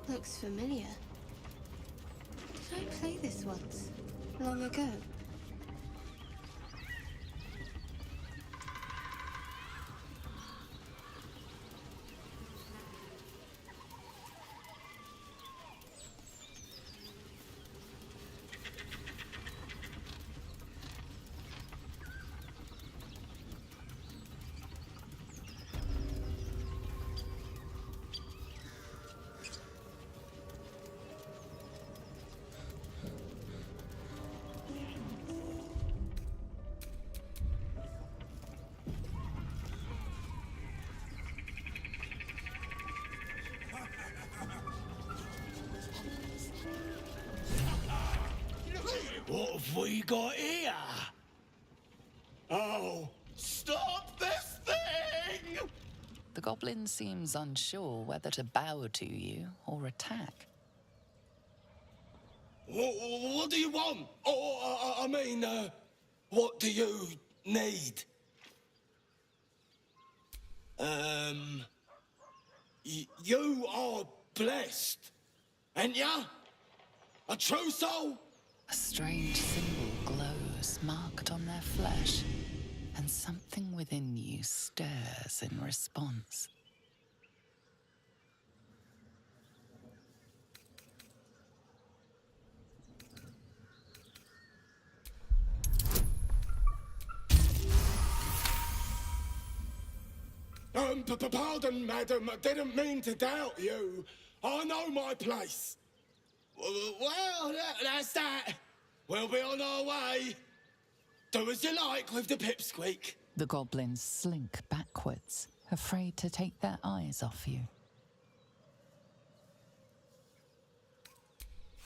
Looks familiar. Did I play this once? Long ago? What have we got here? Oh, stop this thing! The goblin seems unsure whether to bow to you or attack. What do you want? What do you need? You are blessed, ain't ya? A true soul? A strange symbol glows, marked on their flesh, and something within you stirs in response. Pardon, madam, I didn't mean to doubt you. I know my place. Well, that's that. We'll be on our way. Do as you like with the pipsqueak. The goblins slink backwards, afraid to take their eyes off you.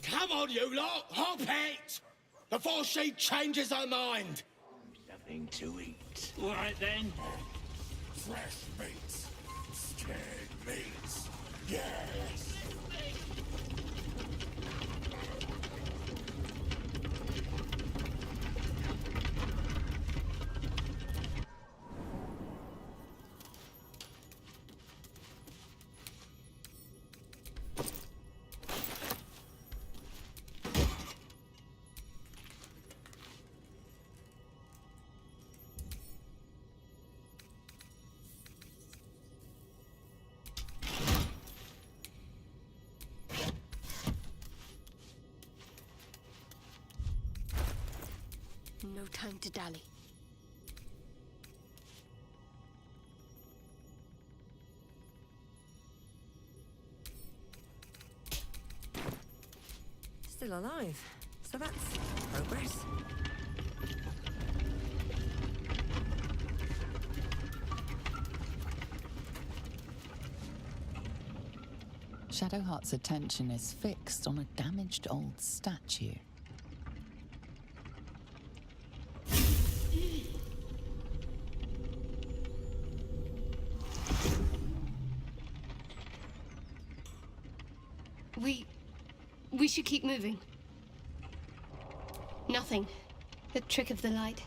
Come on, you lot, hop it! Before she changes her mind. Something to eat. All right, then. Fresh meats. Scared meats. Yes. No time to dally. Still alive, so that's progress. Shadowheart's attention is fixed on a damaged old statue. We should keep moving. Nothing. A trick of the light.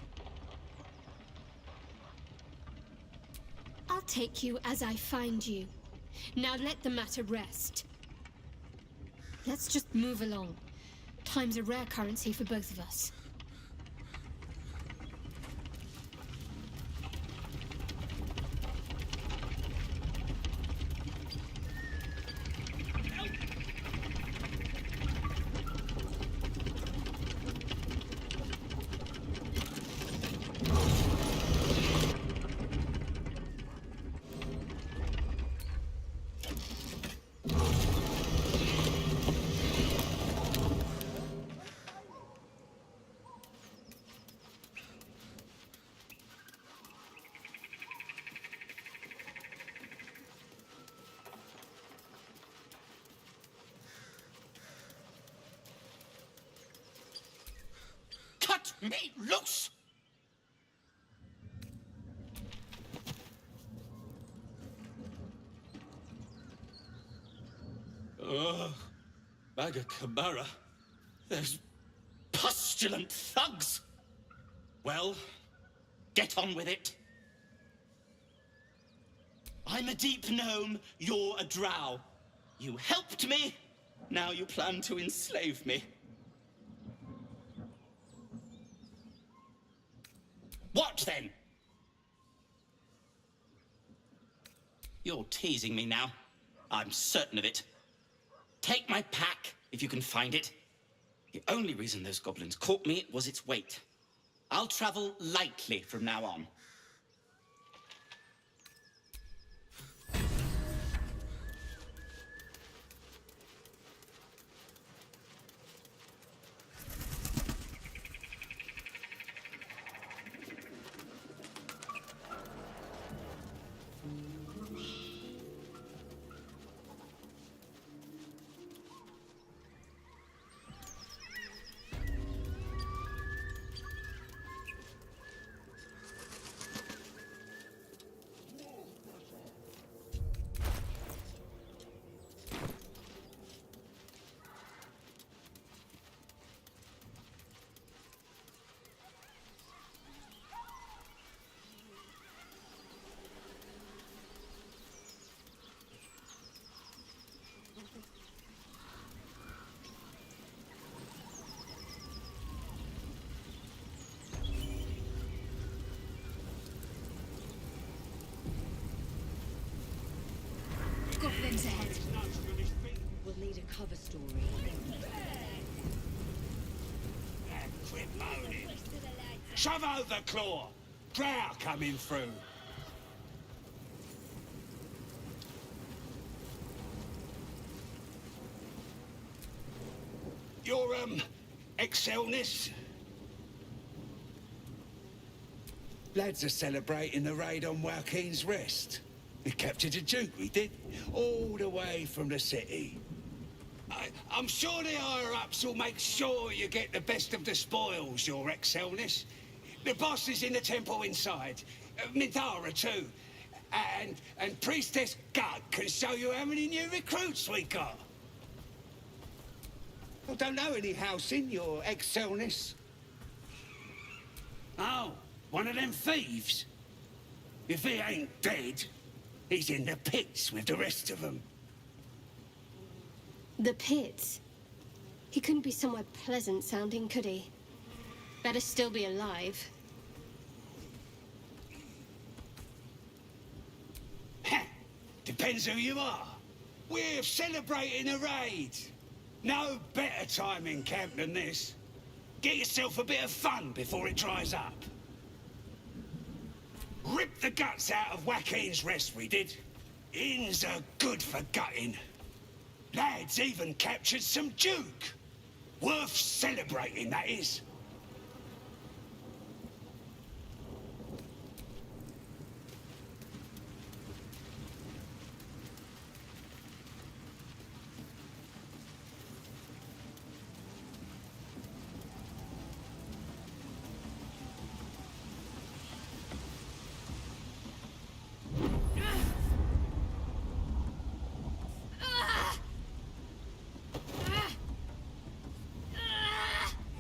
I'll take you as I find you. Now let the matter rest. Let's just move along. Time's a rare currency for both of us. Cut me loose! Bag of Chimera. There's petulant thugs! Well, get on with it. I'm a deep gnome, you're a drow. You helped me, now you plan to enslave me. What then? You're teasing me now. I'm certain of it. Take my pack, if you can find it. The only reason those goblins caught me was its weight. I'll travel lightly from now on. Goblins ahead. We'll need a cover story. Quit moaning. Shove over, Claw. Drow coming through. Your, Excelness? Lads are celebrating the raid on Joaquin's Rest. We captured a Duke, we did, all the way from the city. I'm sure the higher-ups will make sure you get the best of the spoils, Your Excelness. The boss is in the temple inside. Midara, too. And Priestess Gut can show you how many new recruits we got. I don't know any house in, Your Excelness. Oh, one of them thieves? If he ain't dead, he's in the pits with the rest of them. The pits? He couldn't be somewhere pleasant sounding, could he? Better still be alive. Depends who you are. We're celebrating a raid. No better time in camp than this. Get yourself a bit of fun before it dries up. Rip the guts out of Joaquin's Rest, we did. Inns are good for gutting. Lads even captured some Duke. Worth celebrating, that is.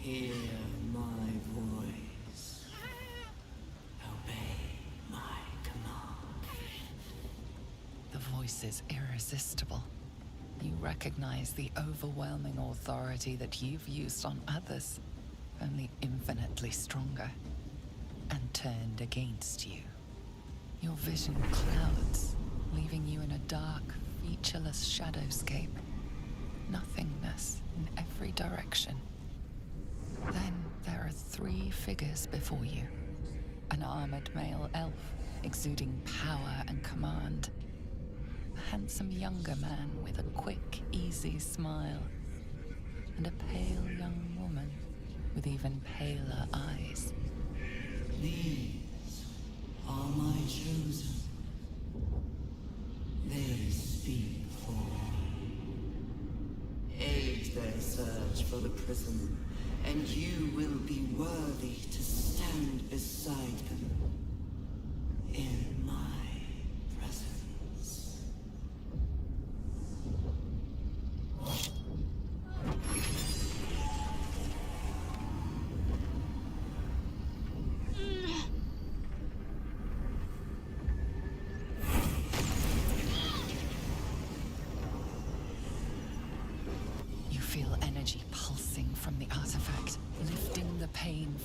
Hear my voice. Obey my command. The voice is irresistible. You recognize the overwhelming authority that you've used on others, only infinitely stronger, and turned against you. Your vision clouds, leaving you in a dark, featureless shadowscape. Nothingness in every direction. Then there are 3 figures before you. An armored male elf, exuding power and command. A handsome younger man with a quick, easy smile. And a pale young woman with even paler eyes. These are my chosen. They speak for me. Aid their search for the prison, and you will be worthy to stand beside them in my presence.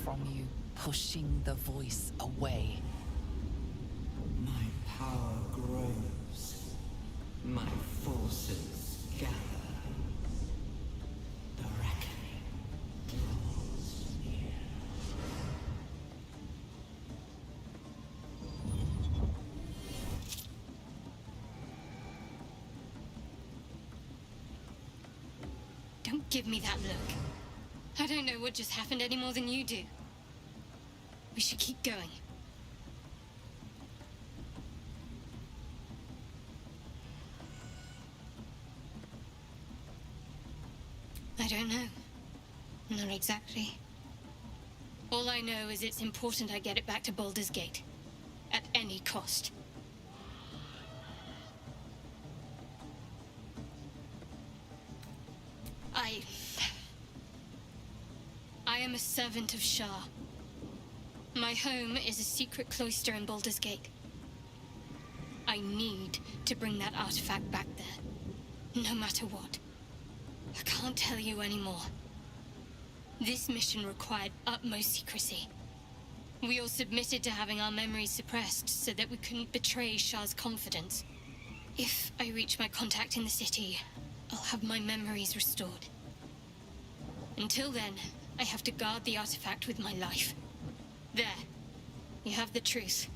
from you, pushing the voice away. My power grows. My forces gather. The reckoning draws near. Don't give me that look. I don't know what just happened any more than you do. We should keep going. I don't know. Not exactly. All I know is it's important I get it back to Baldur's Gate. At any cost. I am a servant of Shah. My home is a secret cloister in Baldur's Gate. I need to bring that artifact back there. No matter what. I can't tell you anymore. This mission required utmost secrecy. We all submitted to having our memories suppressed so that we couldn't betray Shah's confidence. If I reach my contact in the city, I'll have my memories restored. Until then, I have to guard the artifact with my life. There. You have the truth,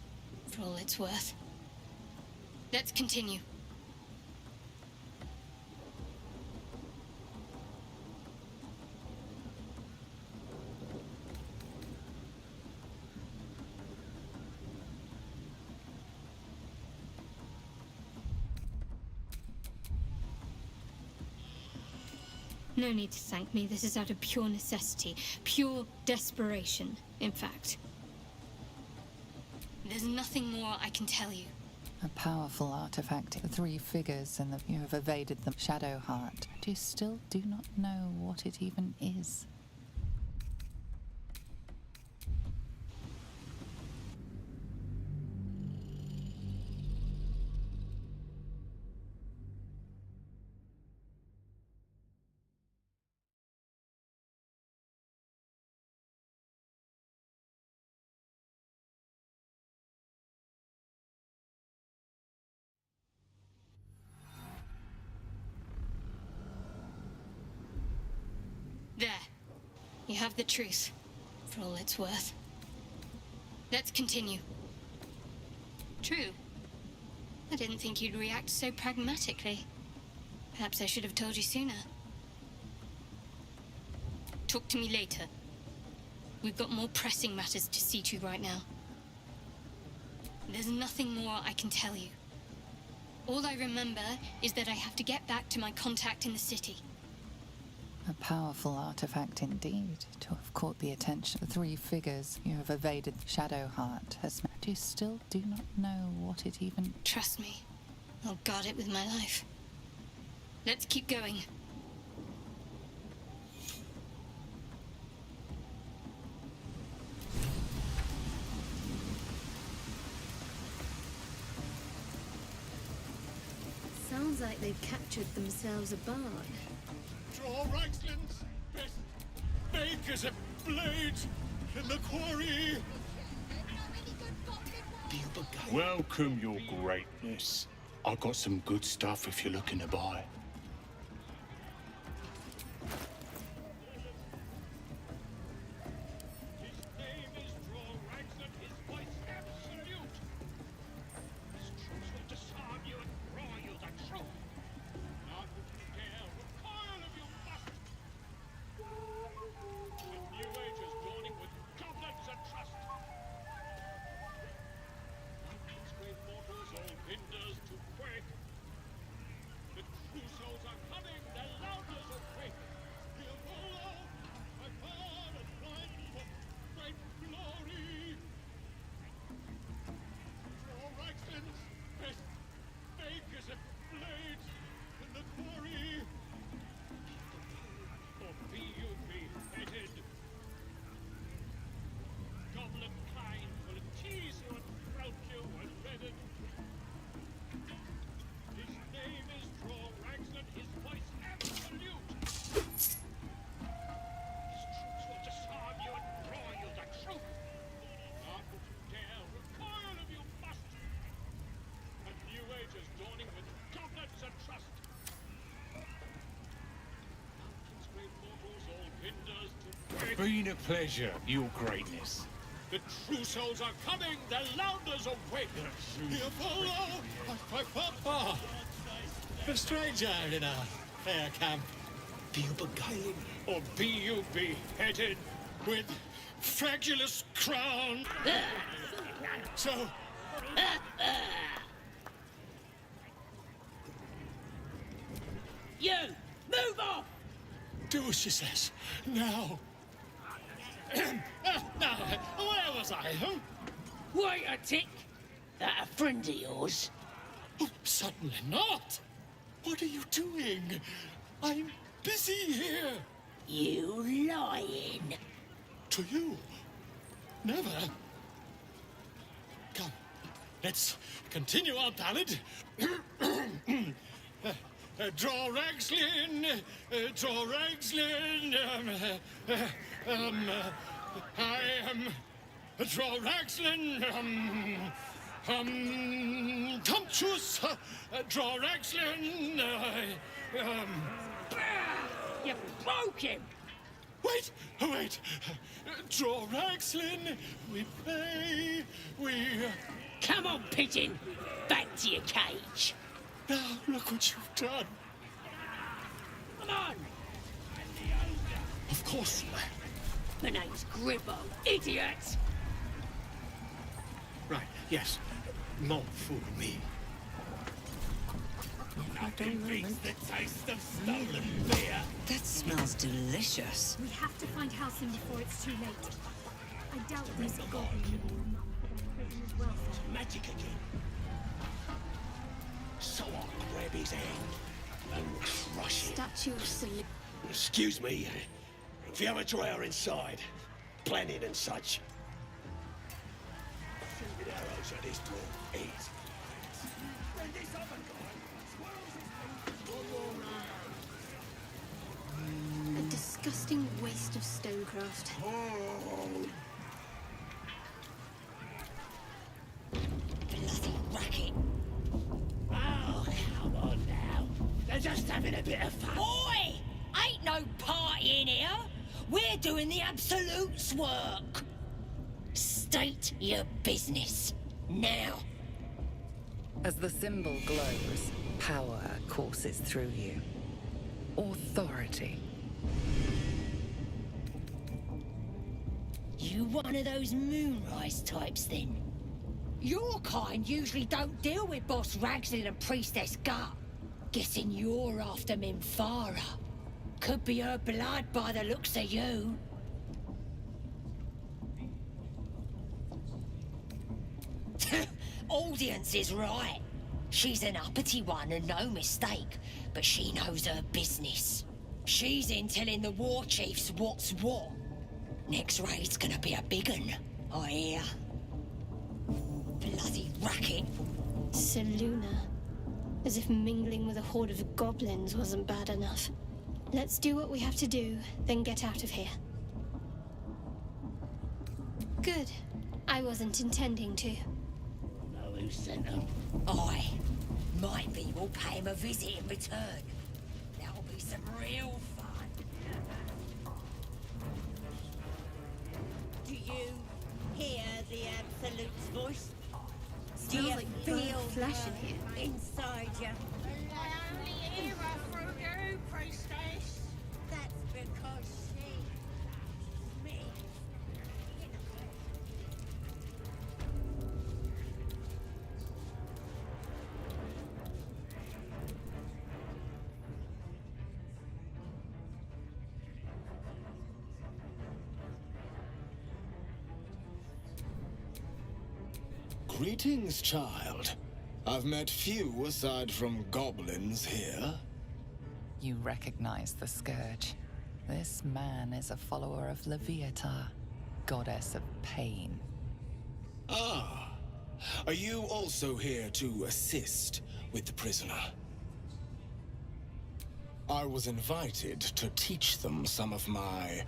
for all it's worth. Let's continue. No need to thank me. This is out of pure necessity. Pure desperation, in fact. There's nothing more I can tell you. A powerful artifact. The three figures and you have evaded the Shadow Heart. You still do not know what it even is. There. You have the truth, for all it's worth. Let's continue. True. I didn't think you'd react so pragmatically. Perhaps I should have told you sooner. Talk to me later. We've got more pressing matters to see to right now. There's nothing more I can tell you. All I remember is that I have to get back to my contact in the city. A powerful artifact indeed, to have caught the attention of the three figures you have evaded. Shadow Heart has met. You still do not know what it even... Trust me, I'll guard it with my life. Let's keep going. Sounds like they've captured themselves a bard. Draw Reichsland's best bakers of blades in the quarry. Welcome, your greatness. I've got some good stuff if you're looking to buy. been a pleasure, Your Greatness. The true souls are coming! The Lounders awake! Here follow! A stranger in a fair camp. Be you beguiling, or be you beheaded with fragulous crown? So... You! Move off! Do as she says. Now. Now, where was I, huh? Wait a tick! That a friend of yours? Oh, certainly not! What are you doing? I'm busy here. You lying. To you? Never. Come, let's continue our ballad. Draw Ragslin, I am Draw Ragslin, Tumptuous, Draw Ragslin, You broke him! Wait! Draw Ragslin, we pay, Come on, pigeon! Back to your cage! Now, look what you've done. Come on! Of course. My name's Gribbo, idiot! Right, yes. Not fool me. Nothing beats the taste of stolen beer. That smells delicious. We have to find Halcyon before it's too late. I doubt this goblin will not for their prisoner's welfare. Magic again. So I'll grab his hand and crush it. Statue of Salute. Excuse me. If you have a drawer inside, planning and such. Shoot arrows at his door. Easy. And this other guy. A disgusting waste of stonecraft. Bloody racket! Oh, come on now. They're just having a bit of fun. Oi! Ain't no party in here. We're doing the Absolute's work. State your business. Now. As the symbol glows, power courses through you. Authority. You one of those moonrise types, then? Your kind usually don't deal with Boss Ragslin and Priestess Gut. Guessing you're after Minfara. Could be her blood by the looks of you. Audience is right. She's an uppity one and no mistake, but she knows her business. She's in telling the war chiefs what's what. Next raid's gonna be a big un, I hear. Bloody racket. Seluna. As if mingling with a horde of goblins wasn't bad enough. Let's do what we have to do, then get out of here. Good. I wasn't intending to. Know who sent them? I. Might be we'll pay him a visit in return. That'll be some real fun. Do you hear the Absolute's voice? Do Smells you like feel burnt flesh in here. inside you? I only hear her through you, priestess. That's because she me. Greetings, child. I've met few aside from goblins here. You recognize the Scourge. This man is a follower of Leviata, goddess of pain. Ah. Are you also here to assist with the prisoner? I was invited to teach them some of my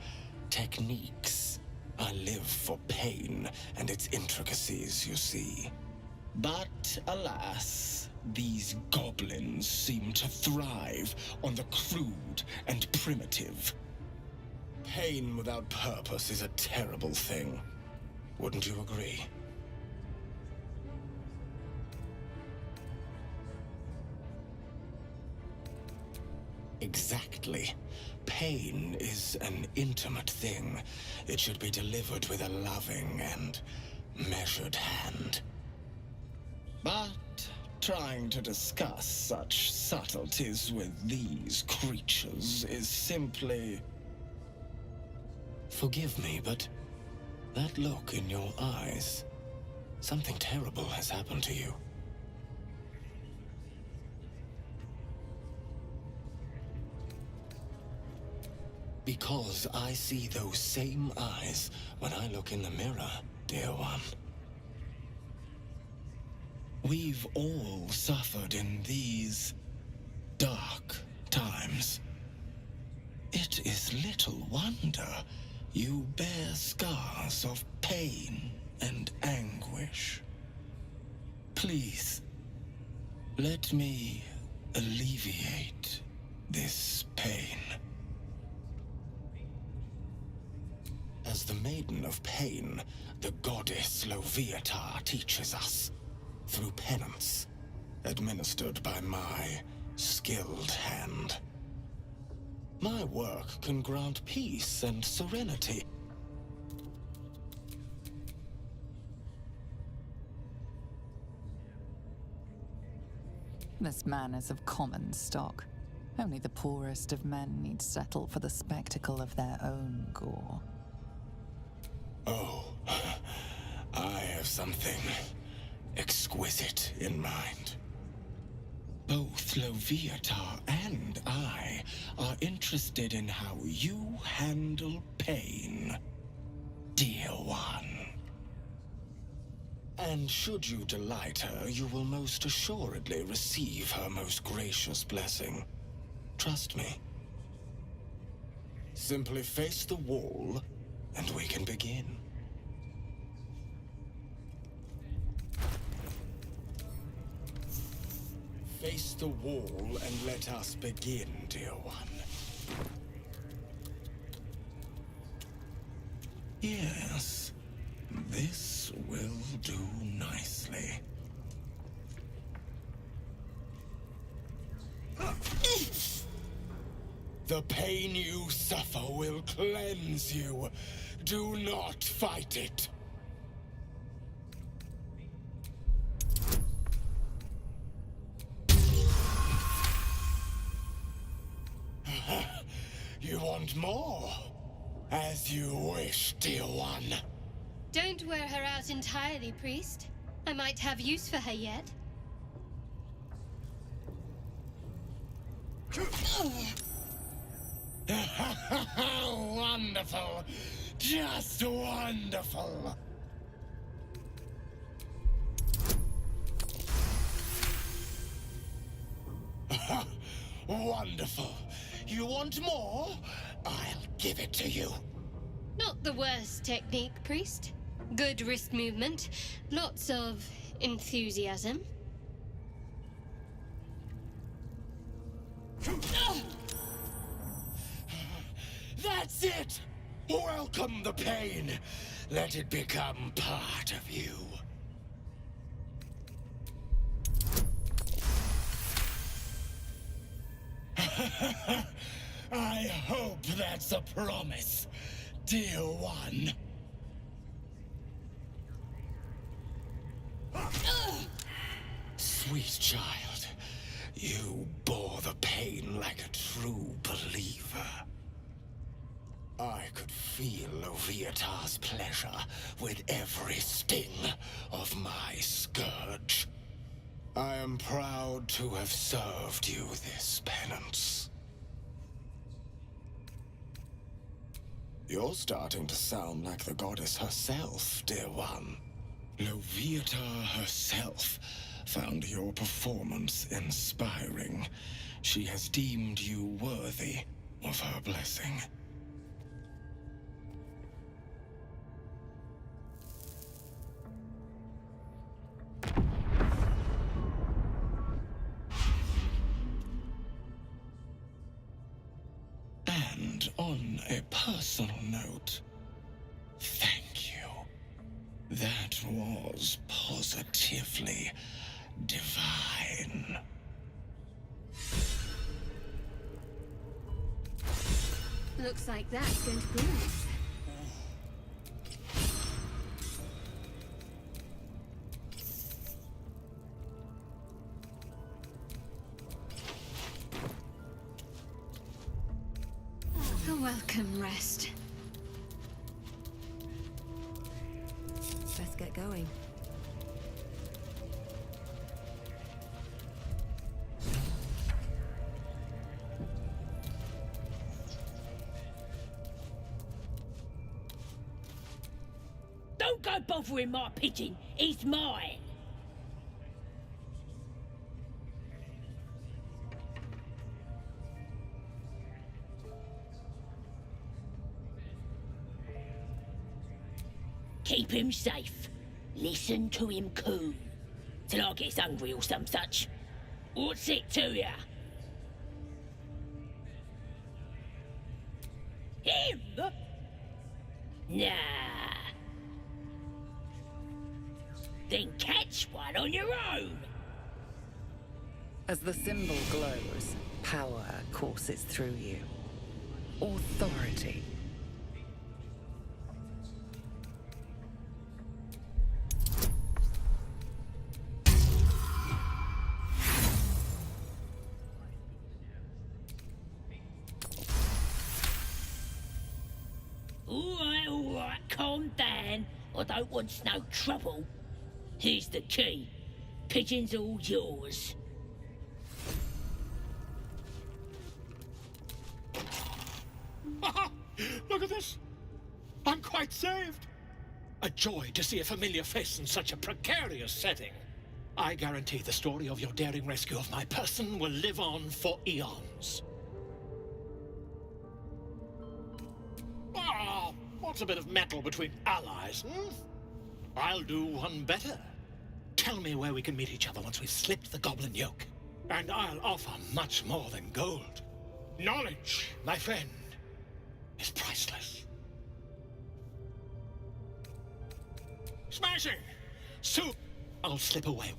techniques. I live for pain and its intricacies, you see. But alas, these goblins seem to thrive on the crude and primitive. Pain without purpose is a terrible thing. Wouldn't you agree? Exactly. Pain is an intimate thing. It should be delivered with a loving and measured hand. But trying to discuss such subtleties with these creatures is simply... Forgive me, but that look in your eyes, something terrible has happened to you. Because I see those same eyes when I look in the mirror, dear one. We've all suffered in these dark times. It is little wonder you bear scars of pain and anguish. Please, let me alleviate this pain. As the Maiden of Pain, the goddess Loviatar teaches us, through penance, administered by my skilled hand. My work can grant peace and serenity. This man is of common stock. Only the poorest of men need settle for the spectacle of their own gore. Oh, I have something exquisite in mind. Both Loviatar and I are interested in how you handle pain, dear one. And should you delight her, you will most assuredly receive her most gracious blessing. Trust me. Simply face the wall, and we can begin. Face the wall and let us begin, dear one. Yes, this will do nicely. The pain you suffer will cleanse you. Do not fight it. You want more? As you wish, dear one. Don't wear her out entirely, priest. I might have use for her yet. Wonderful. Just wonderful. Wonderful. You want more? I'll give it to you. Not the worst technique, priest. Good wrist movement. Lots of enthusiasm. That's it! Welcome the pain. Let it become part of you. I hope that's a promise, dear one. Sweet child, you bore the pain like a true believer. I could feel Loviatar's pleasure with every sting of my scourge. I am proud to have served you this penance. You're starting to sound like the goddess herself, dear one. Loviatar herself found your performance inspiring. She has deemed you worthy of her blessing. And on a personal note, thank you. That was positively divine. Looks like that's going to bruise. A welcome rest. Let's get going. Don't go bothering my pigeon. It's mine. Keep him safe. Listen to him coo. Till I gets hungry or some such. What's it to ya? Him? Nah. Then catch one on your own. As the symbol glows, power courses through you. Authority. All right, calm down. I don't want no trouble. Here's the key. Pigeon's all yours. Look at this. I'm quite saved. A joy to see a familiar face in such a precarious setting. I guarantee the story of your daring rescue of my person will live on for eons. Ah, what's a bit of metal between allies, I'll do one better. Tell me where we can meet each other once we've slipped the goblin yoke. And I'll offer much more than gold. Knowledge, my friend, is priceless. Smashing! Soon I'll slip away.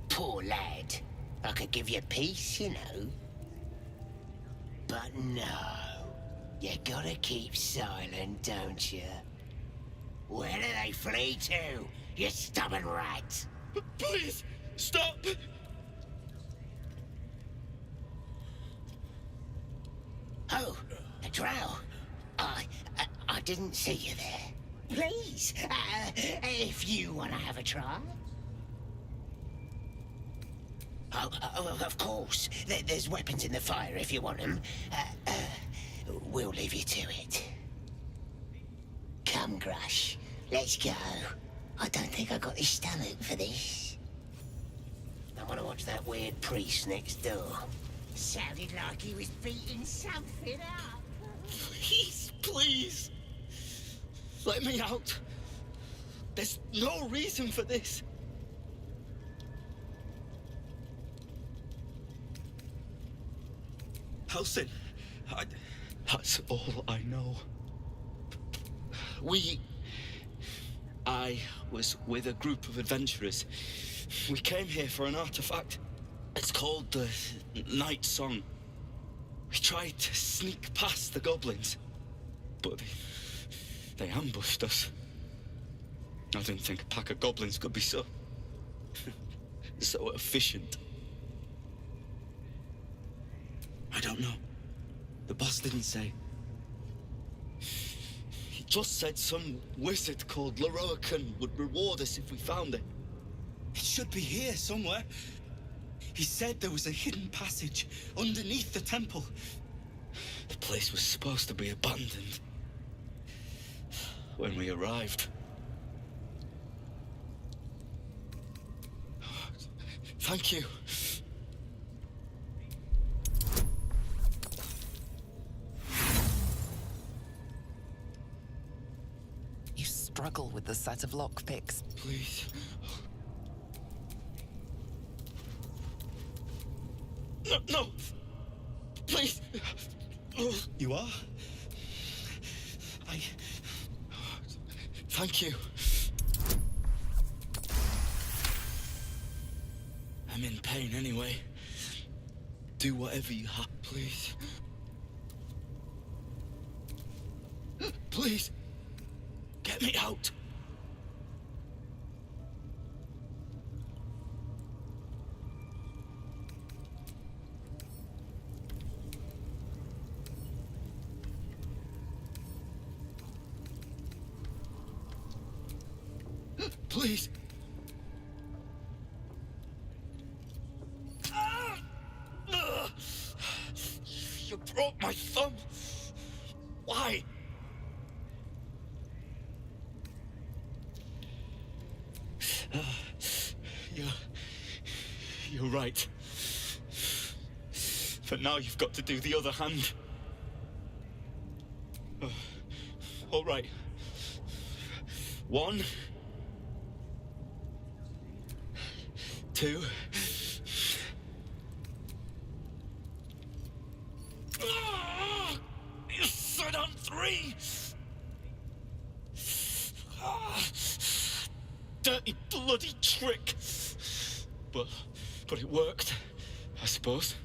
Poor lad. I could give you peace, you know. But no. You gotta keep silent, don't you? Where do they flee to, you stubborn rat? Please, stop! Oh, a drow. I didn't see you there. Please, if you want to have a try. Oh, of course. There's weapons in the fire if you want them. We'll leave you to it. Come, Grush. Let's go. I don't think I got the stomach for this. I want to watch that weird priest next door. Sounded like he was beating something up. Please, please. Let me out. There's no reason for this. Halsin, that's all I know. I was with a group of adventurers. We came here for an artifact. It's called the Night Song. We tried to sneak past the goblins, but they ambushed us. I didn't think a pack of goblins could be so efficient. I don't know. The boss didn't say. He just said some wizard called Leroican would reward us if we found it. It should be here somewhere. He said there was a hidden passage underneath the temple. The place was supposed to be abandoned. When we arrived. Thank you. struggle with the set of lockpicks. Please. No! Please! You are? Thank you. I'm in pain anyway. Do whatever you have, please. Please! Get me out! Please! You broke my thumb! Why? You're right. But now you've got to do the other hand. All right. 1, 2. You said on 3. Dirty bloody trick. But it worked, I suppose.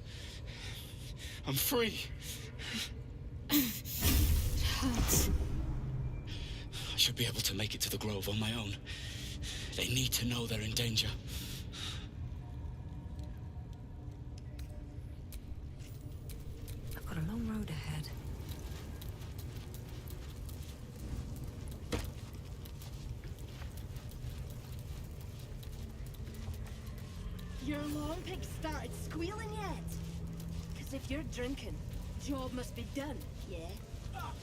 I'm free. It hurts. I should be able to make it to the Grove on my own. They need to know they're in danger. I've got a long road ahead. Your long pig started squealing yet? Because if you're drinking, job must be done, yeah? Oh,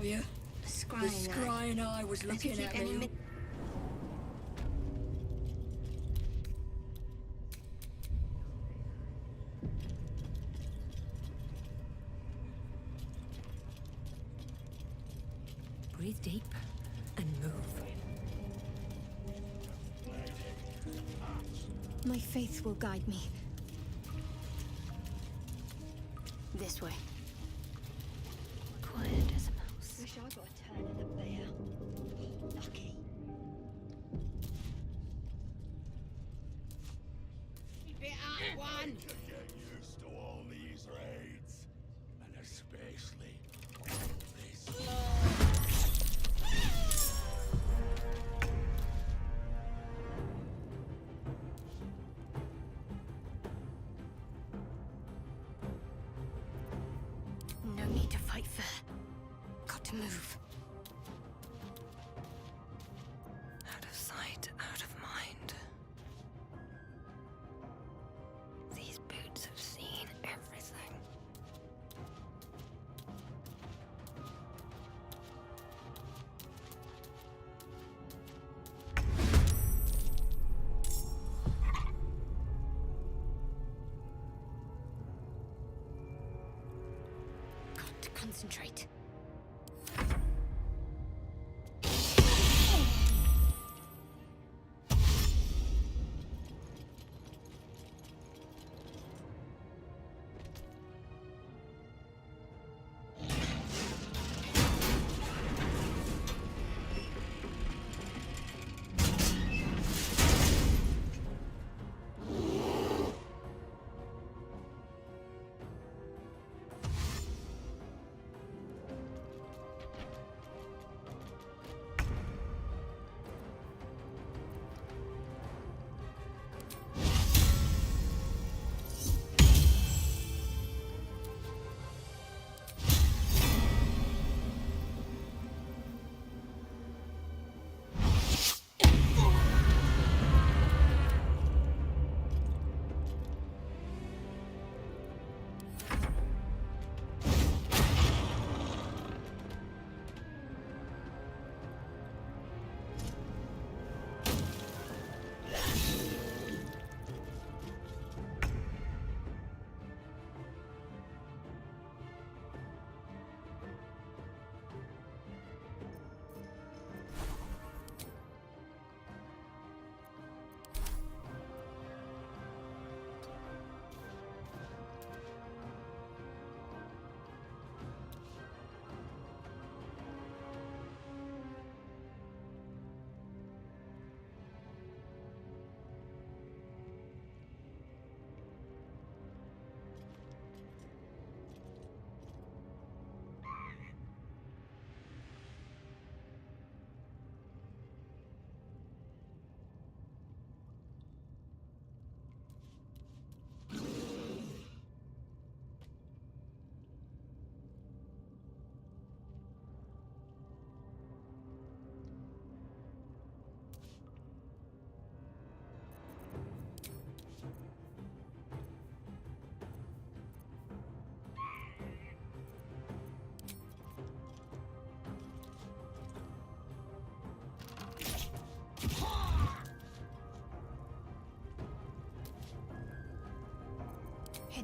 yeah? The scrying eye was looking at me. Breathe deep and move. My faith will guide me. This way. Quiet as a mouse. Wish I got a turn of the bear. Lucky. Keep it up, one! To get used to all these raids, and especially this. No need to fight fair. Got to move. Out of sight, out of mind. These boots have seen everything. Got to concentrate.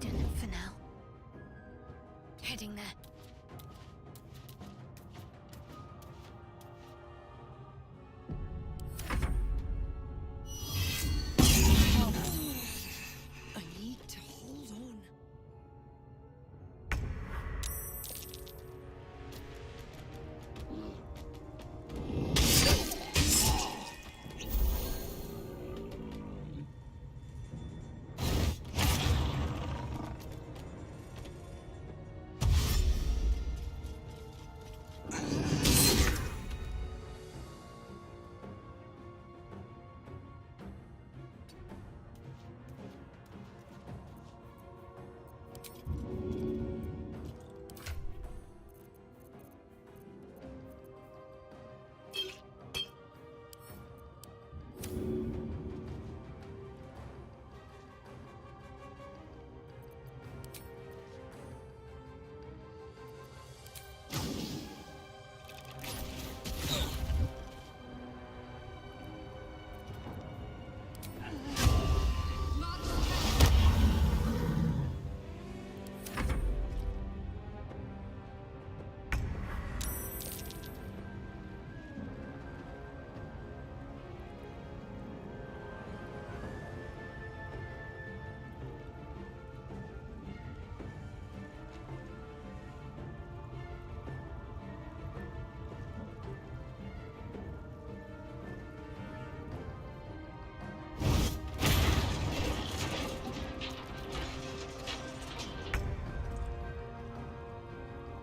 hidden for now. Heading there. I need to hold on.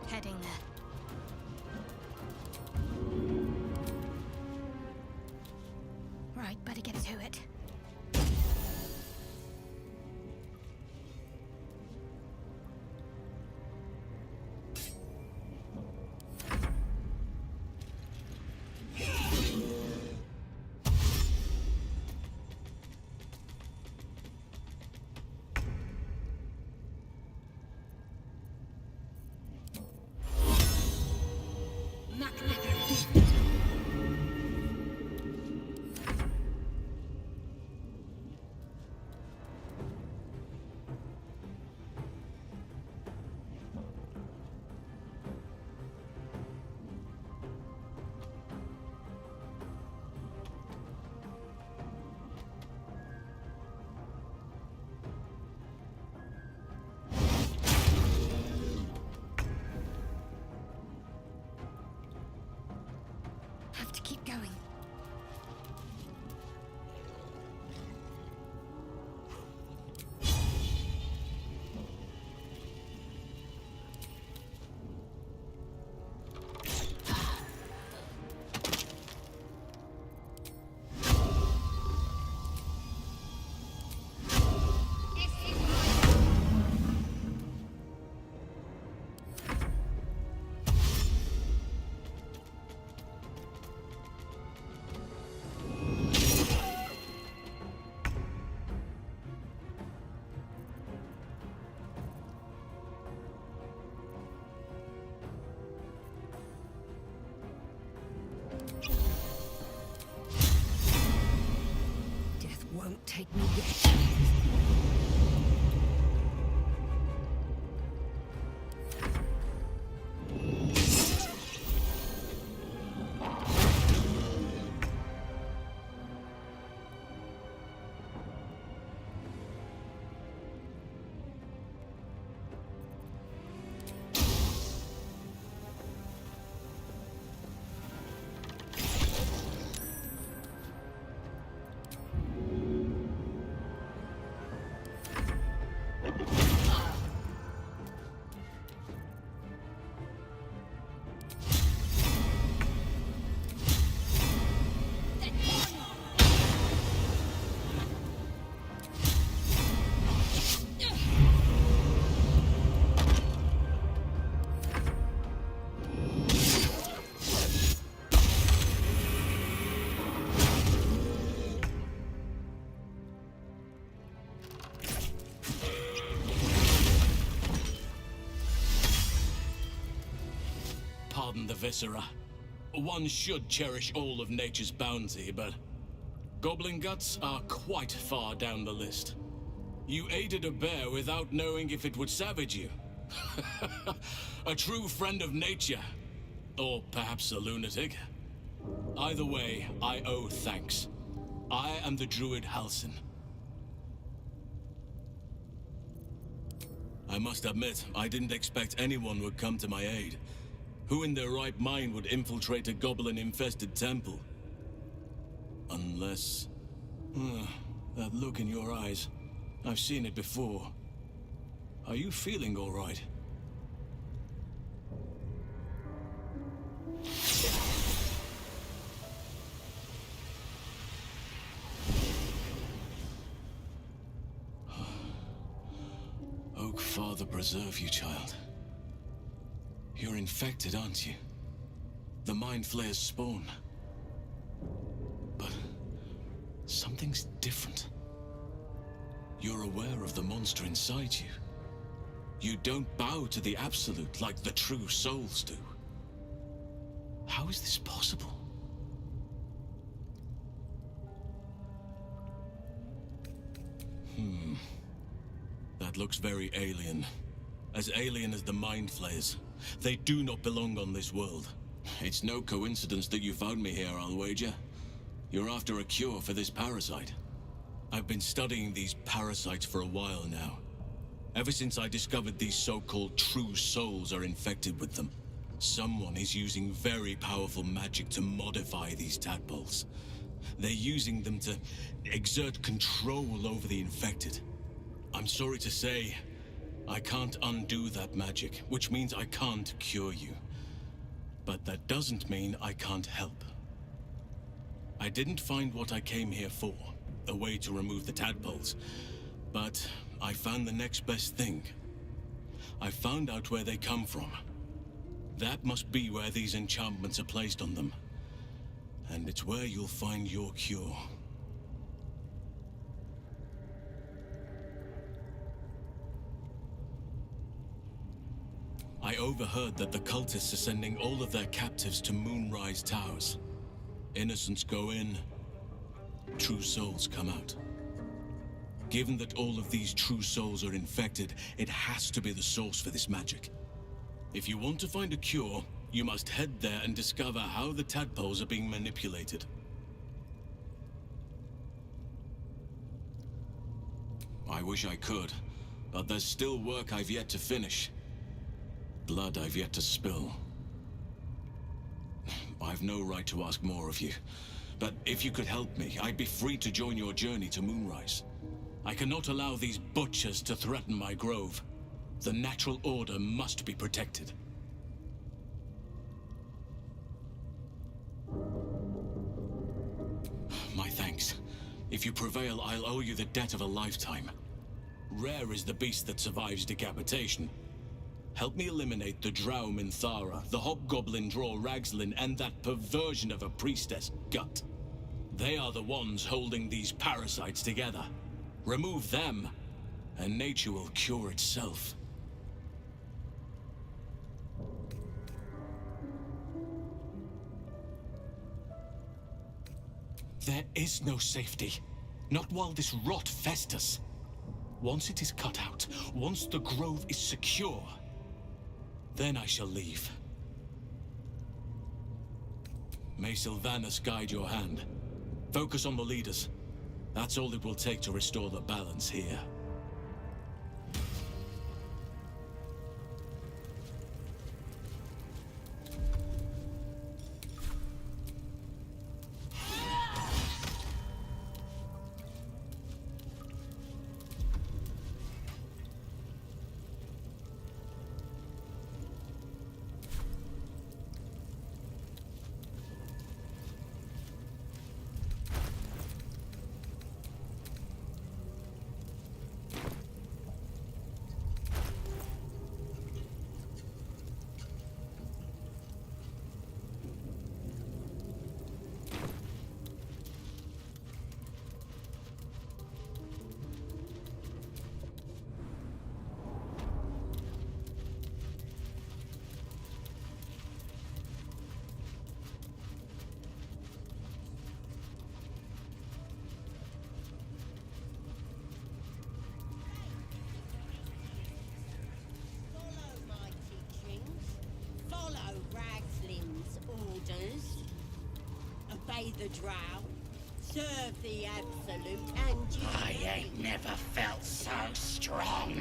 Heading there. Right, better get to it. Have to keep going. Death won't take me yet. Pardon the viscera. One should cherish all of nature's bounty, but goblin guts are quite far down the list. You aided a bear without knowing if it would savage you. A true friend of nature. Or perhaps a lunatic. Either way, I owe thanks. I am the druid Halsin. I must admit, I didn't expect anyone would come to my aid. Who in their right mind would infiltrate a goblin-infested temple? Unless... that look in your eyes. I've seen it before. Are you feeling all right? Oak Father preserve you, child. You're infected, aren't you? The Mind Flayer's spawn. But something's different. You're aware of the monster inside you. You don't bow to the Absolute like the true souls do. How is this possible? That looks very alien. As alien as the Mind Flayers. They do not belong on this world. It's no coincidence that you found me here, I'll wager. You're after a cure for this parasite. I've been studying these parasites for a while now. Ever since I discovered these so-called true souls are infected with them. Someone is using very powerful magic to modify these tadpoles. They're using them to exert control over the infected. I'm sorry to say, I can't undo that magic, which means I can't cure you. But that doesn't mean I can't help. I didn't find what I came here for, a way to remove the tadpoles, but I found the next best thing. I found out where they come from. That must be where these enchantments are placed on them. And it's where you'll find your cure. I overheard that the cultists are sending all of their captives to Moonrise Towers. Innocents go in, true souls come out. Given that all of these true souls are infected, it has to be the source for this magic. If you want to find a cure, you must head there and discover how the tadpoles are being manipulated. I wish I could, but there's still work I've yet to finish. Blood I've yet to spill. I've no right to ask more of you, but if you could help me, I'd be free to join your journey to Moonrise. I cannot allow these butchers to threaten my grove. The natural order must be protected. My thanks. If you prevail, I'll owe you the debt of a lifetime. Rare is the beast that survives decapitation. Help me eliminate the Drow Minthara, the Hobgoblin Draw Ragslin, and that perversion of a priestess, Gut. They are the ones holding these parasites together. Remove them, and nature will cure itself. There is no safety. Not while this rot festers. Once it is cut out, once the grove is secure, then I shall leave. May Sylvanus guide your hand. Focus on the leaders. That's all it will take to restore the balance here. the drow. Serve the absolute and you... I ain't never felt so strong.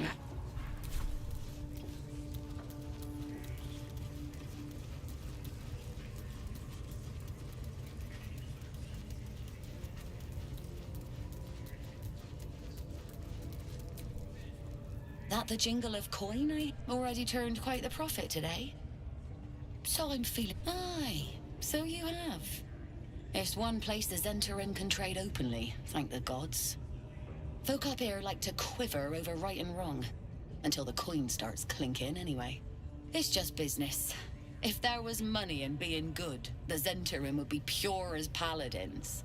That the jingle of coin? I already turned quite the profit today. So I'm feeling... Aye, so you have. There's one place the Zentarim can trade openly, thank the gods. Folk up here like to quiver over right and wrong. Until the coin starts clinking, anyway. It's just business. If there was money in being good, the Zentarim would be pure as paladins.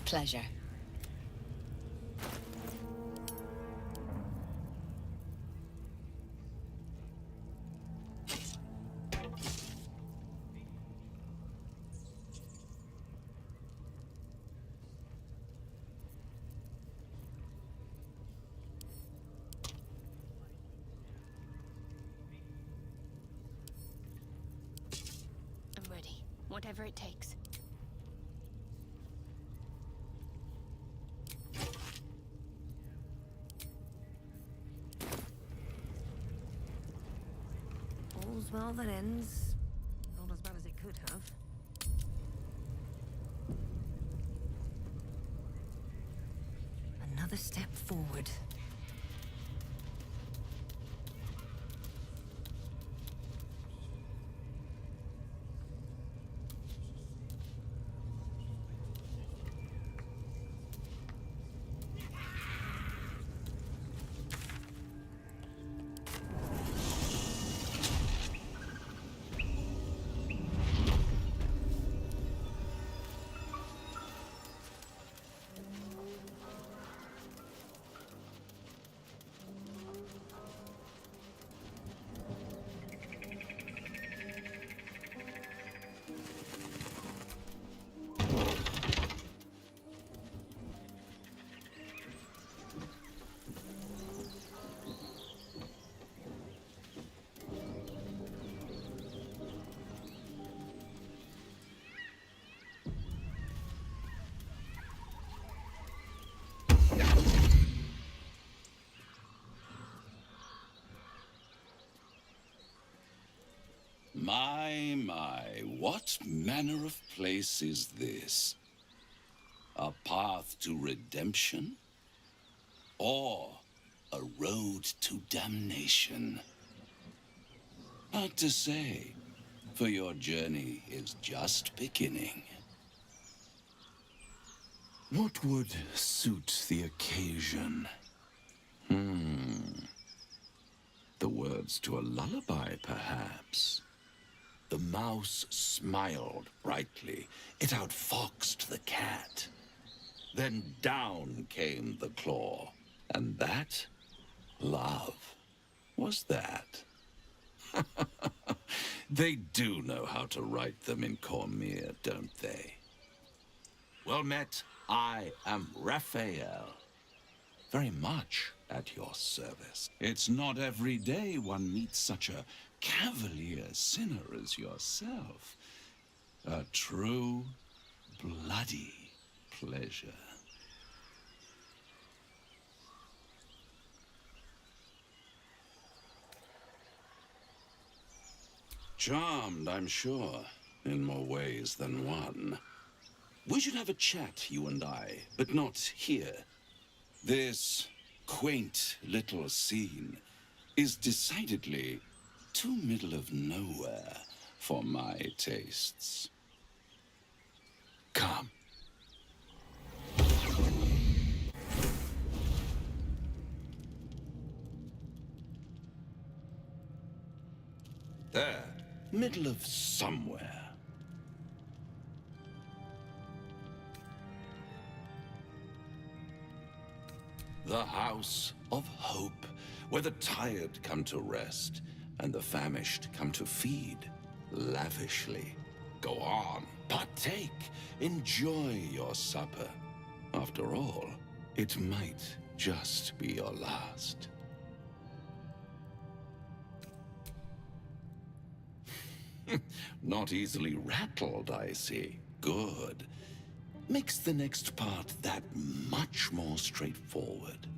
Pleasure. I'm ready. Whatever it takes. All's well that ends. Not as bad as it could have. Another step forward. My, what manner of place is this? A path to redemption? Or a road to damnation? Hard to say, for your journey is just beginning. What would suit the occasion? The words to a lullaby, perhaps. The mouse smiled brightly. It outfoxed the cat. Then down came the claw. And that, love, was that. They do know how to write them in Cormyr, don't they? Well met. I am Raphael. Very much at your service. It's not every day one meets such a cavalier sinner as yourself. A true, bloody pleasure. Charmed, I'm sure, in more ways than one. We should have a chat, you and I, but not here. This quaint little scene is decidedly too middle of nowhere for my tastes. Come. There, middle of somewhere. The House of Hope, where the tired come to rest and the famished come to feed lavishly. Go on, partake, enjoy your supper. After all, it might just be your last. Not easily rattled, I see. Good. Makes the next part that much more straightforward.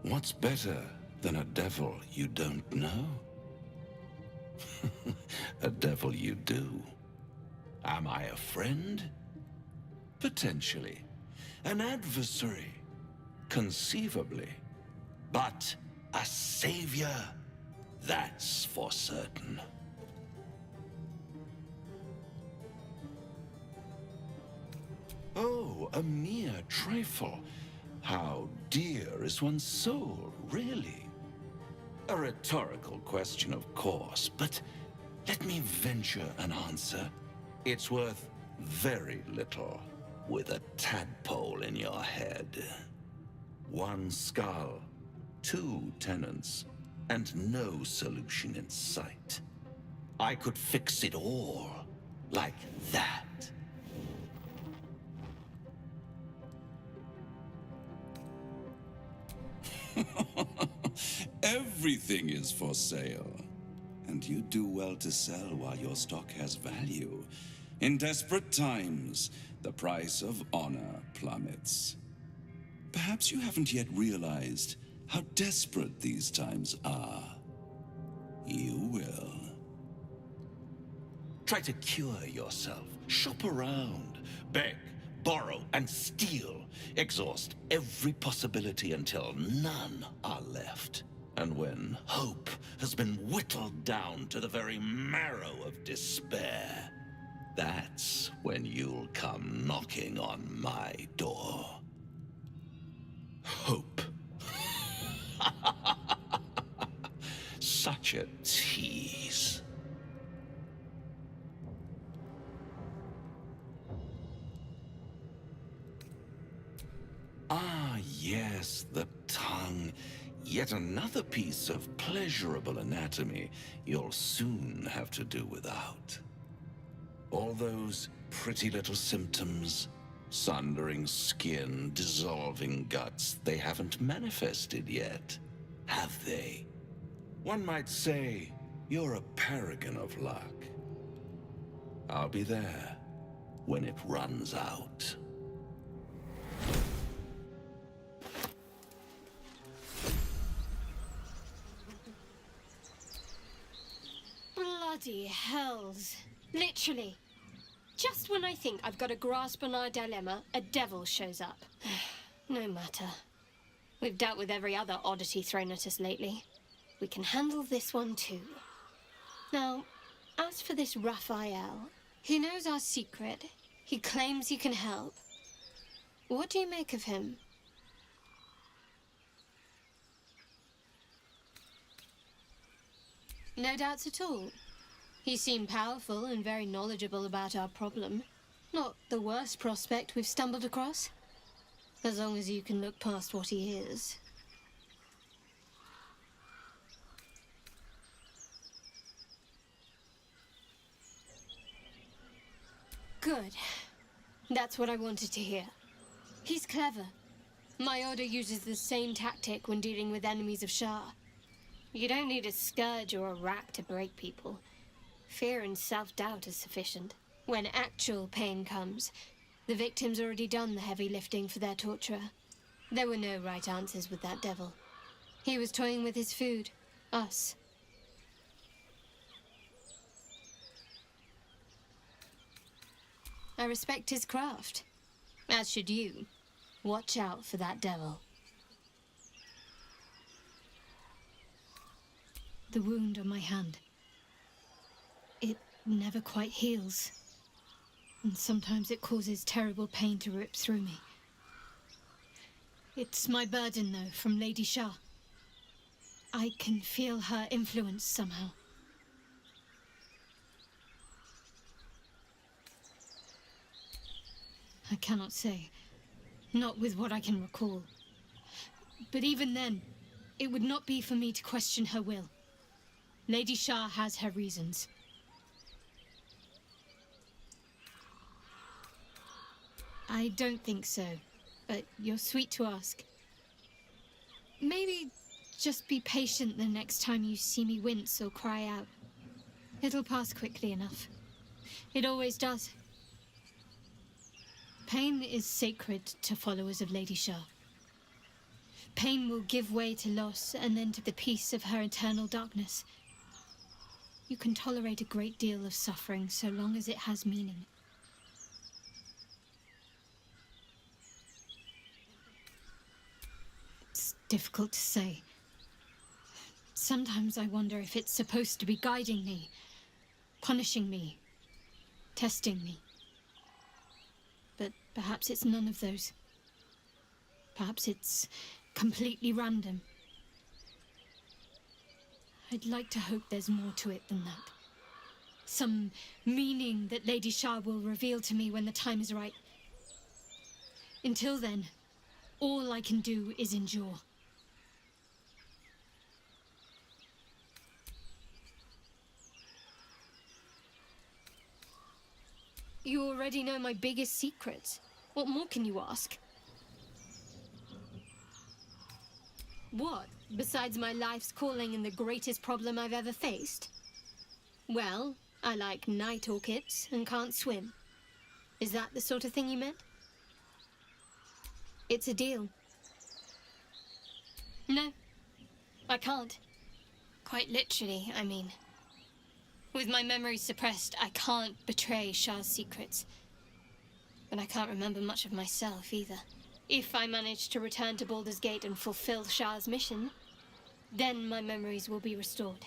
What's better than a devil you don't know? A devil you do. Am I a friend? Potentially. An adversary? Conceivably. But a savior? That's for certain. Oh, a mere trifle. How dear is one's soul, really? A rhetorical question, of course, but let me venture an answer. It's worth very little with a tadpole in your head. One skull, 2 tenants, and no solution in sight. I could fix it all, like that. Everything is for sale. And you do well to sell while your stock has value. In desperate times, the price of honor plummets. Perhaps you haven't yet realized how desperate these times are. You will. Try to cure yourself. Shop around. Beg, borrow, and steal. Exhaust every possibility until none are left. And when hope has been whittled down to the very marrow of despair, that's when you'll come knocking on my door. Hope. Such a tease. Ah, yes, the tongue. Yet another piece of pleasurable anatomy you'll soon have to do without. All those pretty little symptoms, sundering skin, dissolving guts, they haven't manifested yet, have they? One might say you're a paragon of luck. I'll be there when it runs out. Bloody hells. Literally. Just when I think I've got a grasp on our dilemma, a devil shows up. No matter. We've dealt with every other oddity thrown at us lately. We can handle this one too. Now, as for this Raphael, he knows our secret. He claims he can help. What do you make of him? No doubts at all. He seemed powerful and very knowledgeable about our problem. Not the worst prospect we've stumbled across. As long as you can look past what he is. Good. That's what I wanted to hear. He's clever. My order uses the same tactic when dealing with enemies of Shah. You don't need a scourge or a rack to break people. Fear and self-doubt is sufficient. When actual pain comes, the victim's already done the heavy lifting for their torturer. There were no right answers with that devil. He was toying with his food. Us. I respect his craft. As should you. Watch out for that devil. The wound on my hand. It never quite heals. And sometimes it causes terrible pain to rip through me. It's my burden, though, from Lady Shah. I can feel her influence somehow. I cannot say. Not with what I can recall. But even then, it would not be for me to question her will. Lady Shah has her reasons. I don't think so, but you're sweet to ask. Maybe just be patient the next time you see me wince or cry out. It'll pass quickly enough. It always does. Pain is sacred to followers of Lady Shah. Pain will give way to loss and then to the peace of her eternal darkness. You can tolerate a great deal of suffering so long as it has meaning. It's difficult to say. Sometimes I wonder if it's supposed to be guiding me, punishing me, testing me. But perhaps it's none of those. Perhaps it's completely random. I'd like to hope there's more to it than that. Some meaning that Lady Shah will reveal to me when the time is right. Until then, all I can do is endure. You already know my biggest secrets. What more can you ask? What, besides my life's calling and the greatest problem I've ever faced? Well, I like night orchids and can't swim. Is that the sort of thing you meant? It's a deal. No, I can't. Quite literally, I mean. With my memory suppressed, I can't betray Shah's secrets. But I can't remember much of myself, either. If I manage to return to Baldur's Gate and fulfill Shah's mission, then my memories will be restored.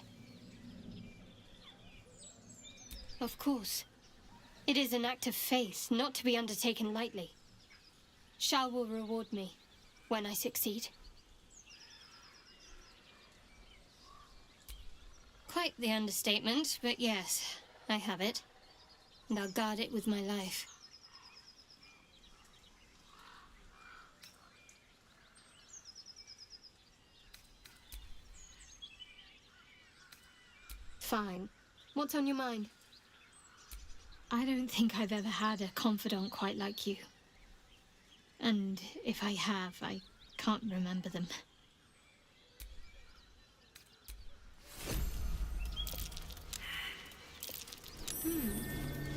Of course. It is an act of faith, not to be undertaken lightly. Shah will reward me when I succeed. Quite the understatement, but yes, I have it. And I'll guard it with my life. Fine. What's on your mind? I don't think I've ever had a confidant quite like you. And if I have, I can't remember them.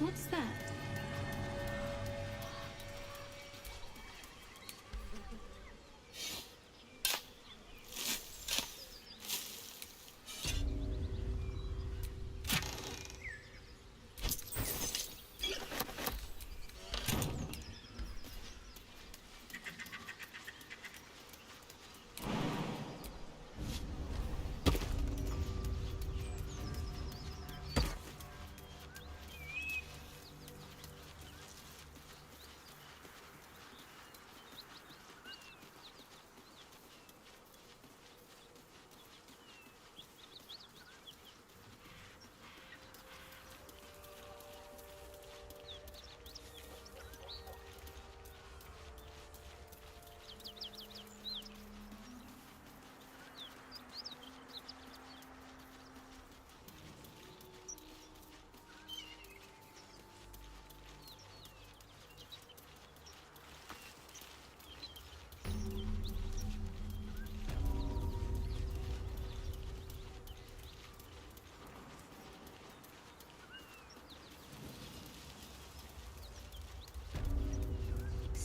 What's that?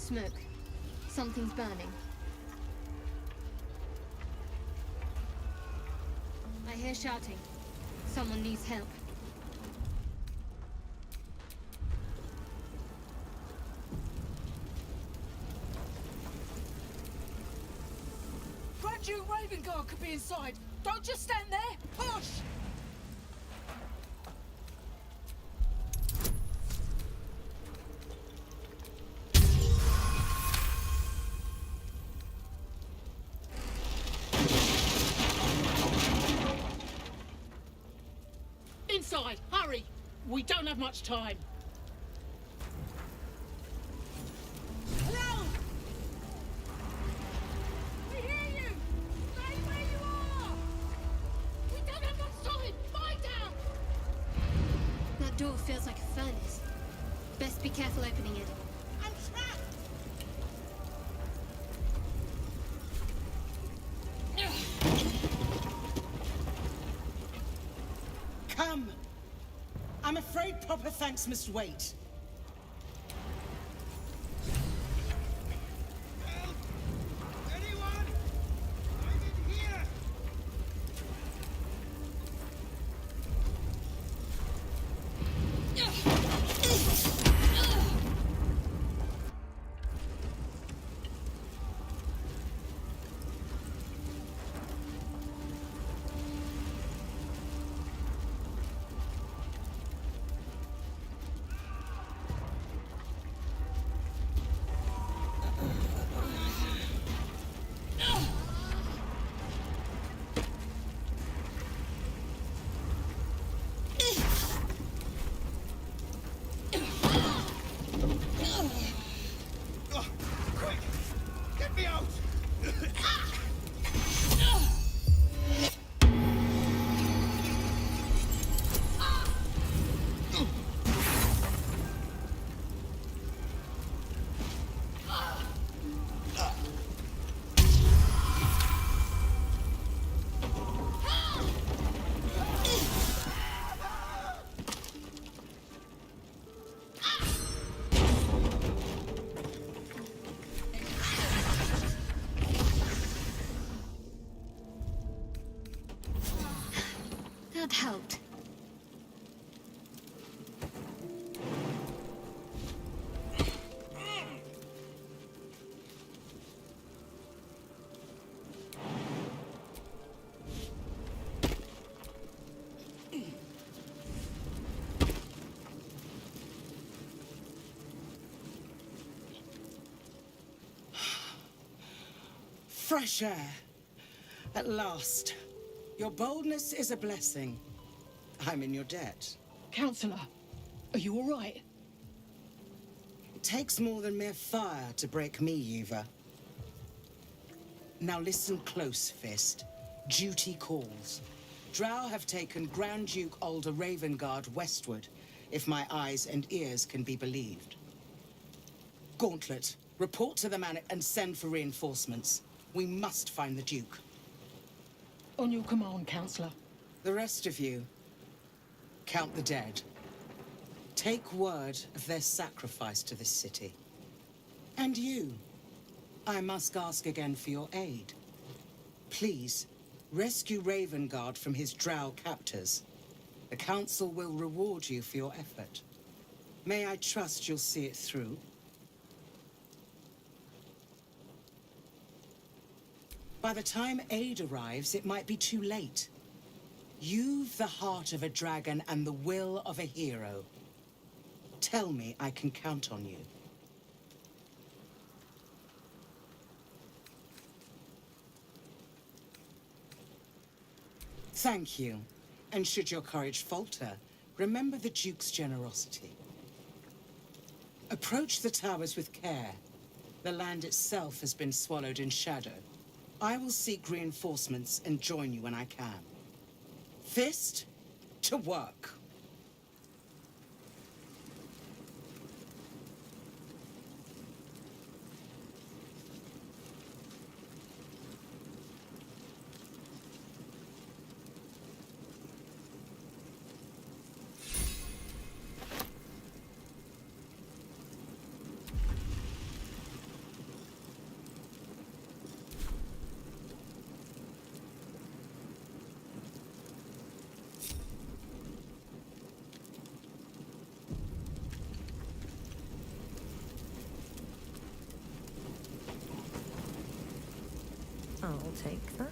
smoke. Something's burning. I hear shouting. Someone needs help. Grand Duke Ravengard could be inside. Don't just stand there. Push! Inside! Hurry! We don't have much time. Hello! We hear you! Stay where you are! We don't have much time! Lie down! That door feels like a furnace. Best be careful opening it. I'm trapped! Come! I'm afraid proper thanks must wait. Anyone? I'm in here! Quick! Get me out! That helped. Fresh air. At last. Your boldness is a blessing. I'm in your debt. Counselor, are you all right? It takes more than mere fire to break me, Yuva. Now listen close, Fist. Duty calls. Drow have taken Grand Duke Alder Ravengard westward, if my eyes and ears can be believed. Gauntlet, report to the man and send for reinforcements. We must find the Duke. On your command, Counselor. The rest of you, count the dead. Take word of their sacrifice to this city. And you, I must ask again for your aid. Please, rescue Ravengard from his drow captors. The Council will reward you for your effort. May I trust you'll see it through? By the time aid arrives, it might be too late. You've the heart of a dragon and the will of a hero. Tell me I can count on you. Thank you. And should your courage falter, remember the Duke's generosity. Approach the towers with care. The land itself has been swallowed in shadow. I will seek reinforcements and join you when I can. Fist, to work. take that.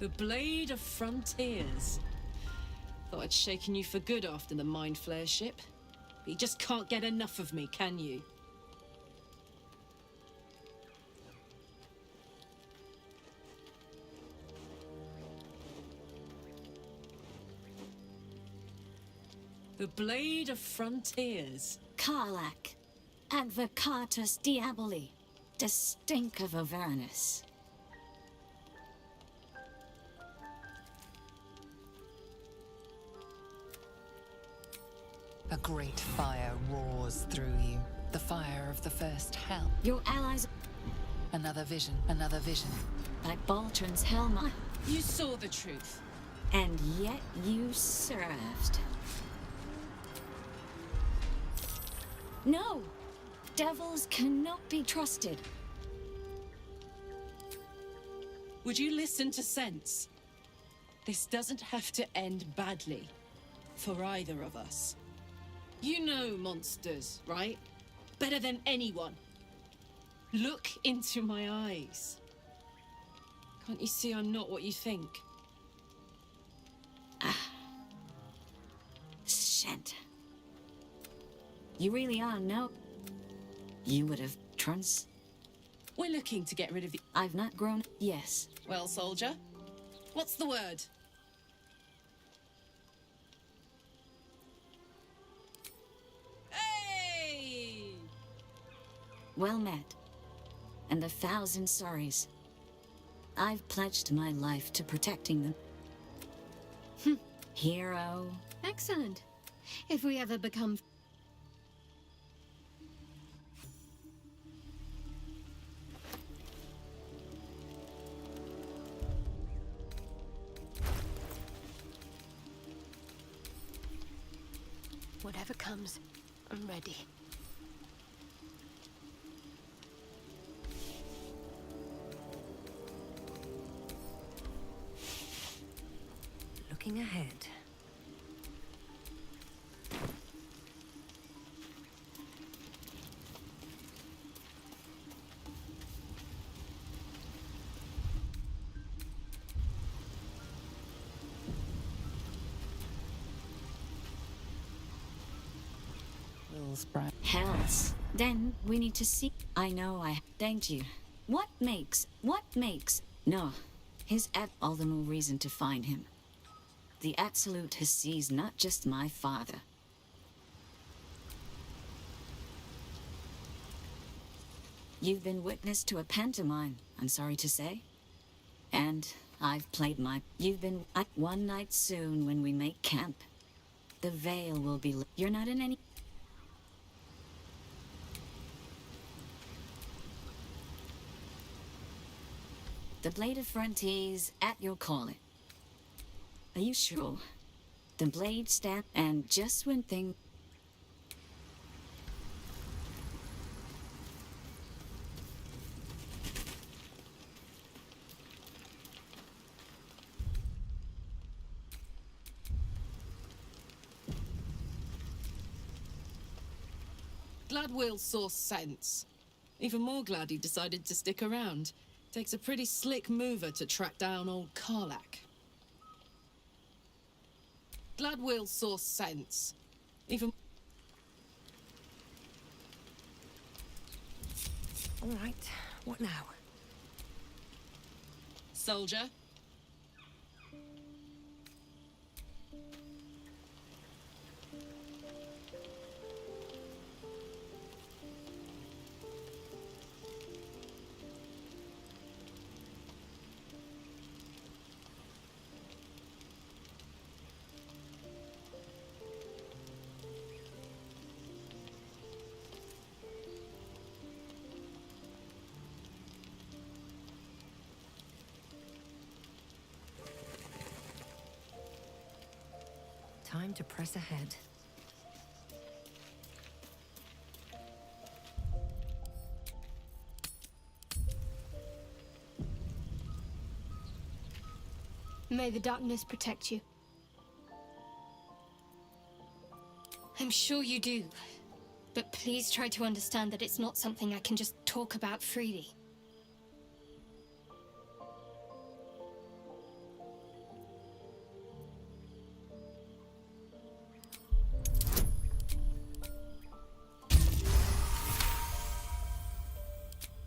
The Blade of Frontiers. Thought I'd shaken you for good after the Mind Flayer ship. But you just can't get enough of me, can you? The Blade of Frontiers. Karlak. Advocatus Diaboli. just a stink of Avernus. A great fire roars through you. The fire of the first hell. Your allies... Another vision, another vision. Like Baltron's Helma. You saw the truth. And yet you served. No! Devils cannot be trusted. Would you listen to sense? This doesn't have to end badly. For either of us. You know monsters, right? Better than anyone. Look into my eyes. Can't you see I'm not what you think? Shit. You really are, no? You would have trans... We're looking to get rid of the... I've not grown... Yes. Well, soldier, what's the word? Hey! Well met. And 1,000 sorries. I've pledged my life to protecting them. Hero. Excellent. If we ever become... Whatever comes, I'm ready. Looking ahead. Hells. Then we need to see... I know I... Thank you. What makes... No. All the more reason to find him. The Absolute has seized not just my father. You've been witness to a pantomime, I'm sorry to say. And I've played my... You've been... One night soon when we make camp. The veil will be... You're not in any... The Blade of Frontiers at your calling. Are you sure? The blade stab and just when thing... Glad Will saw sense. Even more glad he decided to stick around. Takes a pretty slick mover to track down old Karlach. Glad Will saw sense. Even... All right, what now? Soldier? Time to press ahead. May the darkness protect you. I'm sure you do. But please try to understand that it's not something I can just talk about freely.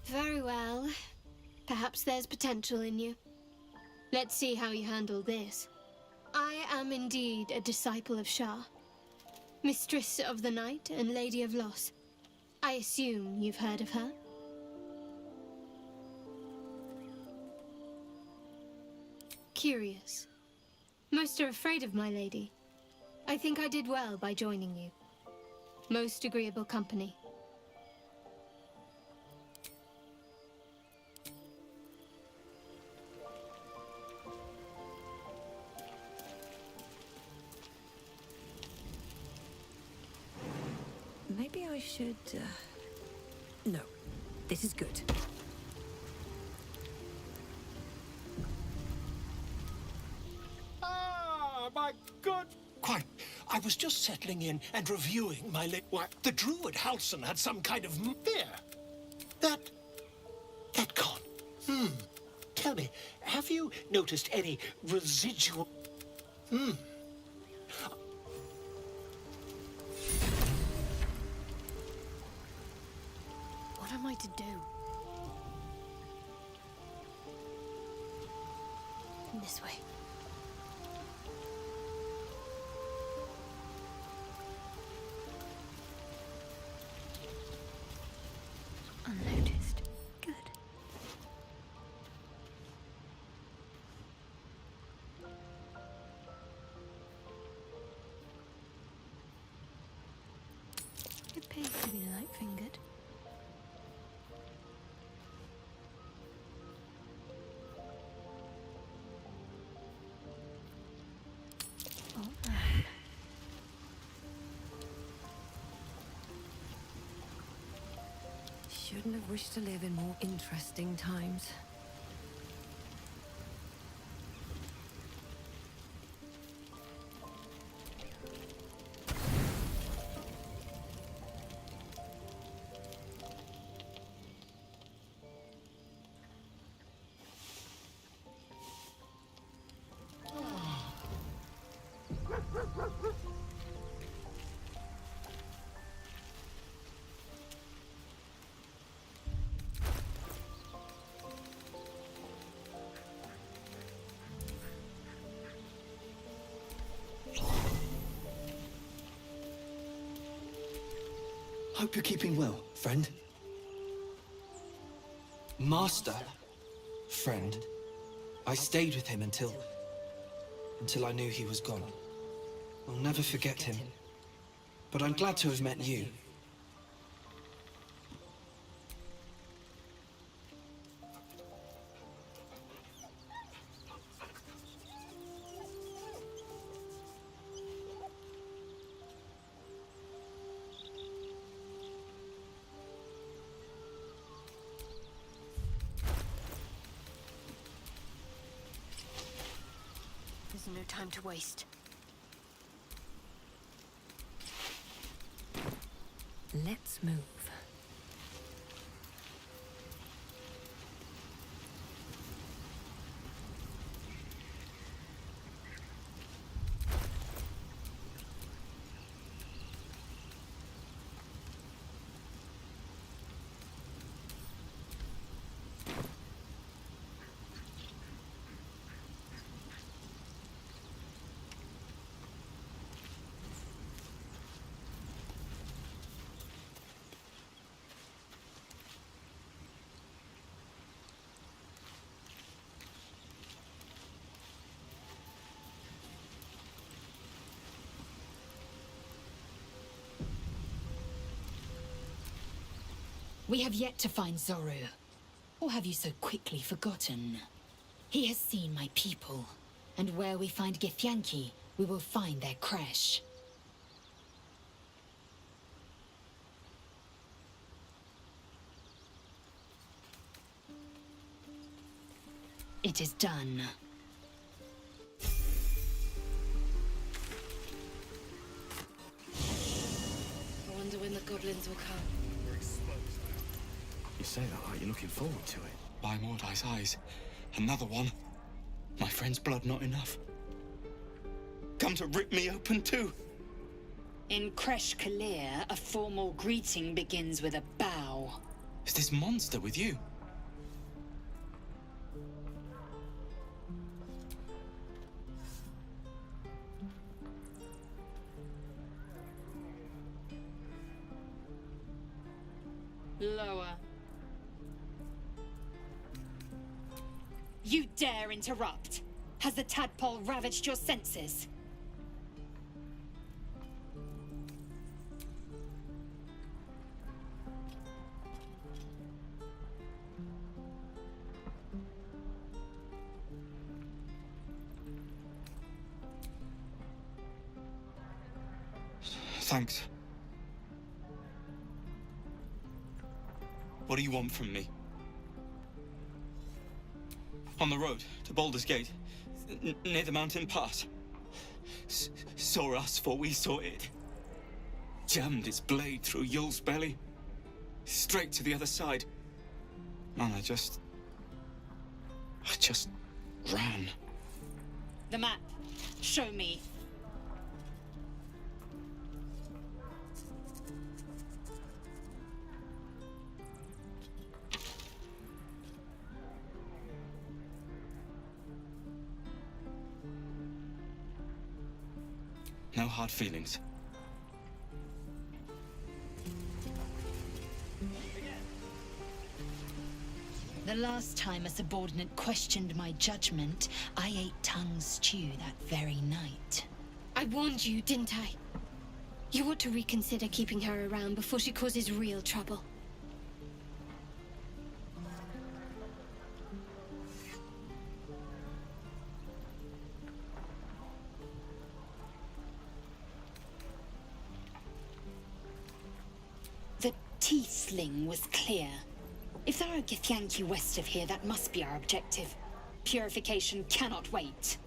Very well. Perhaps there's potential in you. Let's see how you handle this. I am indeed a disciple of Shah, Mistress of the Night and Lady of Loss. I assume you've heard of her? curious. Most are afraid of my lady. I think I did well by joining you. Most agreeable company. Maybe I should... No, this is good. Ah, my good... Quite. I was just settling in and reviewing my the druid Halson had some kind of fear. That con. Tell me, have you noticed any residual... What am I to do? This way. Unnoticed. Good. It pays to be light-fingered. Oh, man. Shouldn't have wished to live in more interesting times. Hope you're keeping well, friend. Master? Friend. I stayed with him until I knew he was gone. I'll never forget him. But I'm glad to have met you. There's no time to waste. Let's move. We have yet to find Zoru. Or have you so quickly forgotten? He has seen my people, and where we find Githyanki, we will find their crash. It is done. I wonder when the goblins will come. You say that like you're looking forward to it. By Mordai's eyes, another one. My friend's blood not enough. Come to rip me open too. In Kresh Kalir, a formal greeting begins with a bow. Is this monster with you? Lower. You dare interrupt? Has the tadpole ravaged your senses? Thanks. What do you want from me? On the road to Baldur's Gate, near the mountain pass, saw us for we saw it. Jammed its blade through Yul's belly, straight to the other side. And I just ran. The map. Show me. No hard feelings. The last time a subordinate questioned my judgment, I ate tongue stew that very night. I warned you, didn't I? You ought to reconsider keeping her around before she causes real trouble. The tiefling was clear. If there are Githyanki west of here, that must be our objective. Purification cannot wait.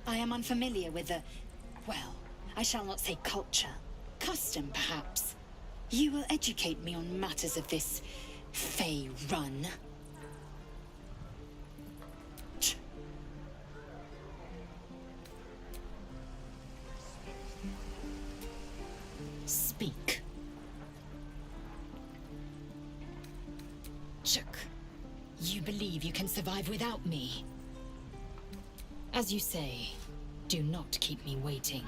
I am unfamiliar with the... well, I shall not say culture. Custom, perhaps. You will educate me on matters of this... Fey run. Speak. Chuck, you believe you can survive without me? As you say, do not keep me waiting.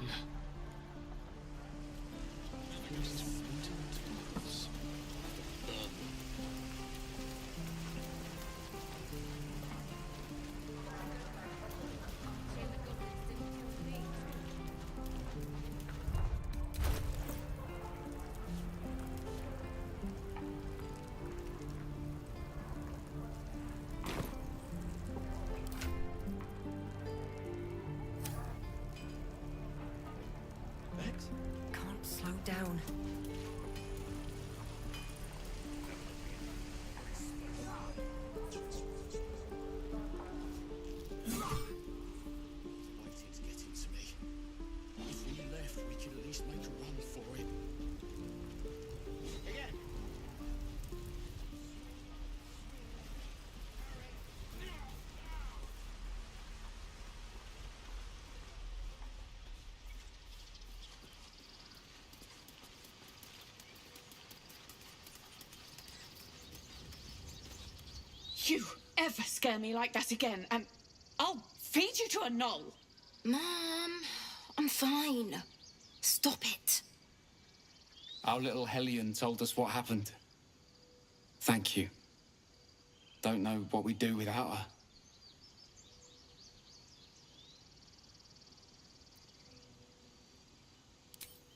Can't slow down. Fighting's getting to me. If we left, we could at least make a run for it. Again. You ever scare me like that again, and I'll feed you to a knoll. Mom, I'm fine. Stop it. Our little Hellion told us what happened. Thank you. Don't know what we'd do without her.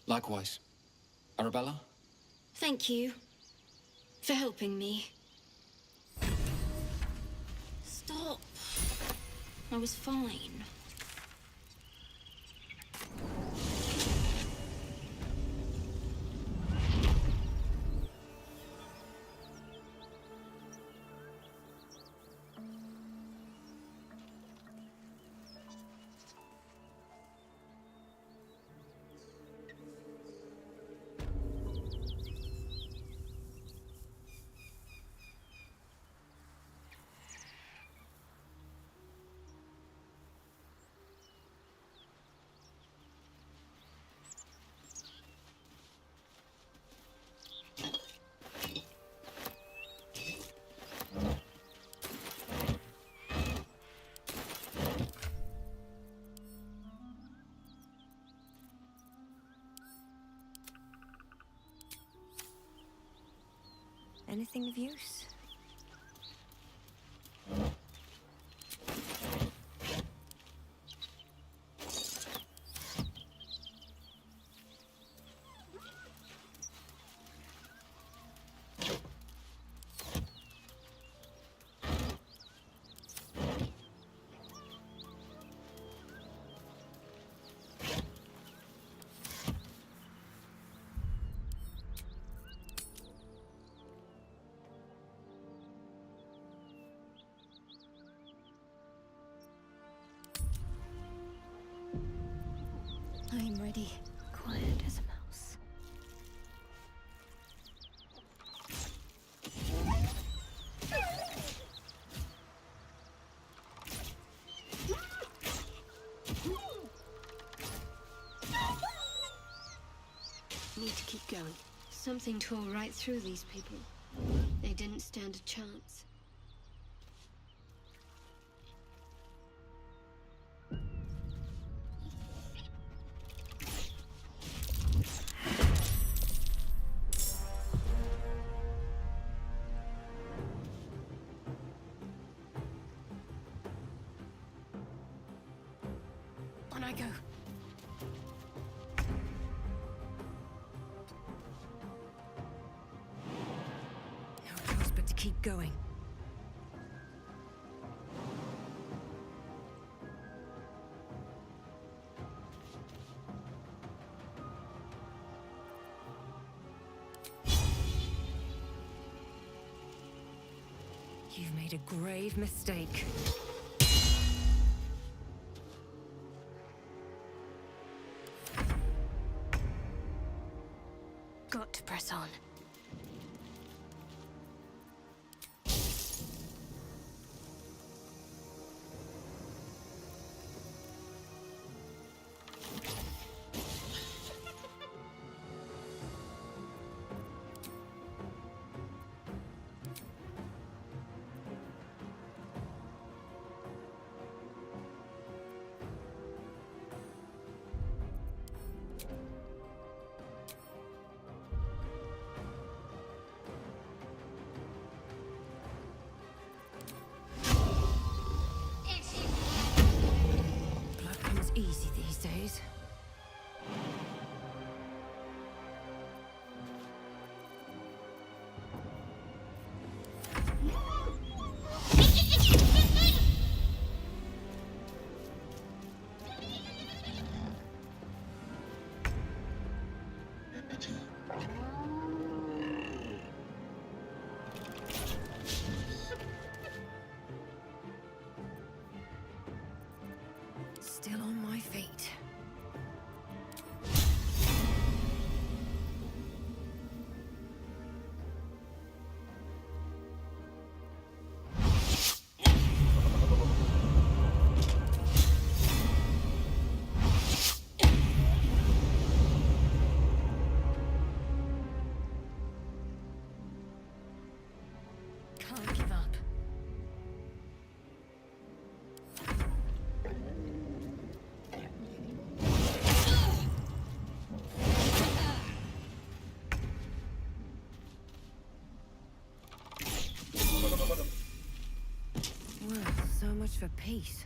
Likewise. Arabella? Thank you for helping me. Stop. I was fine. Anything of use? already quiet as a mouse. Need to keep going. Something tore right through these people. They didn't stand a chance. On I go. No choice but to keep going. You've made a grave mistake. Got to press on. Blood comes easy these days. Still on my feet. Can't give up. Well, so much for peace.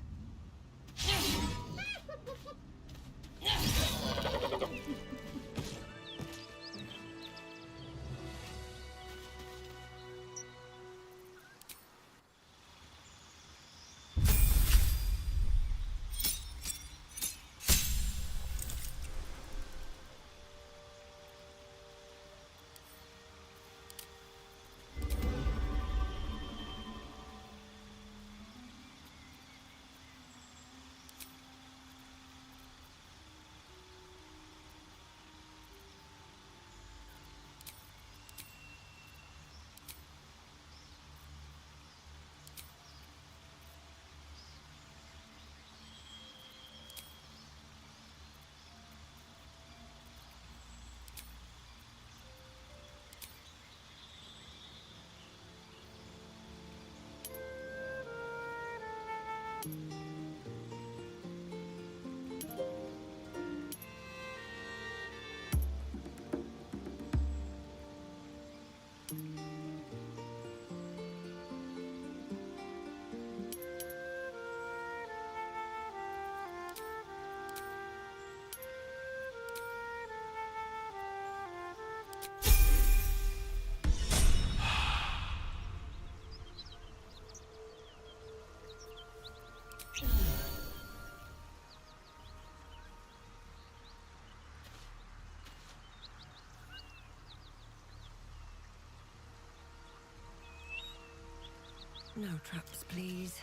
No traps, please.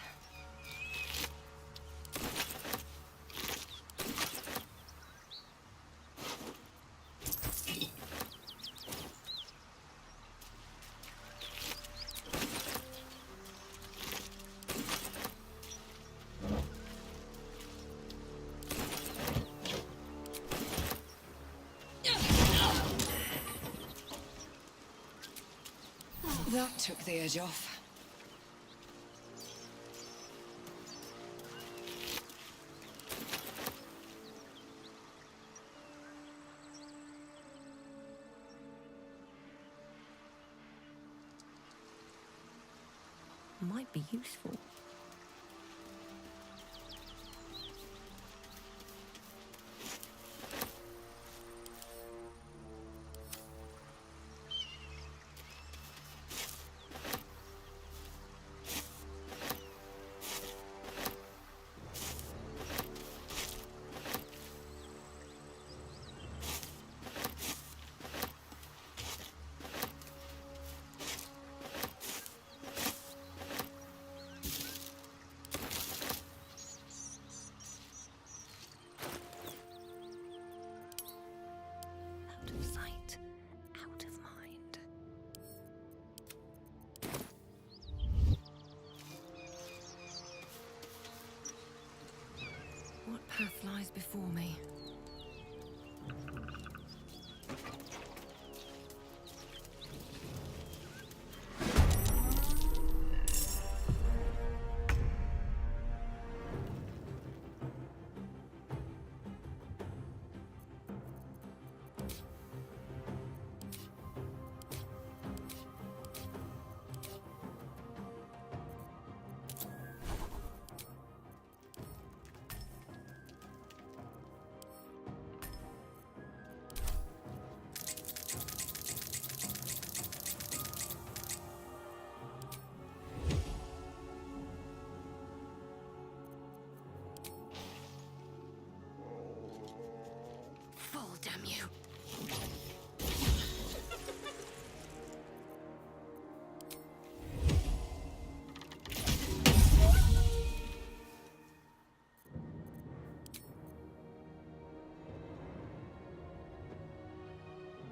That took the edge off. Might be useful. Out of sight, out of mind. What path lies before me? Fall, damn you.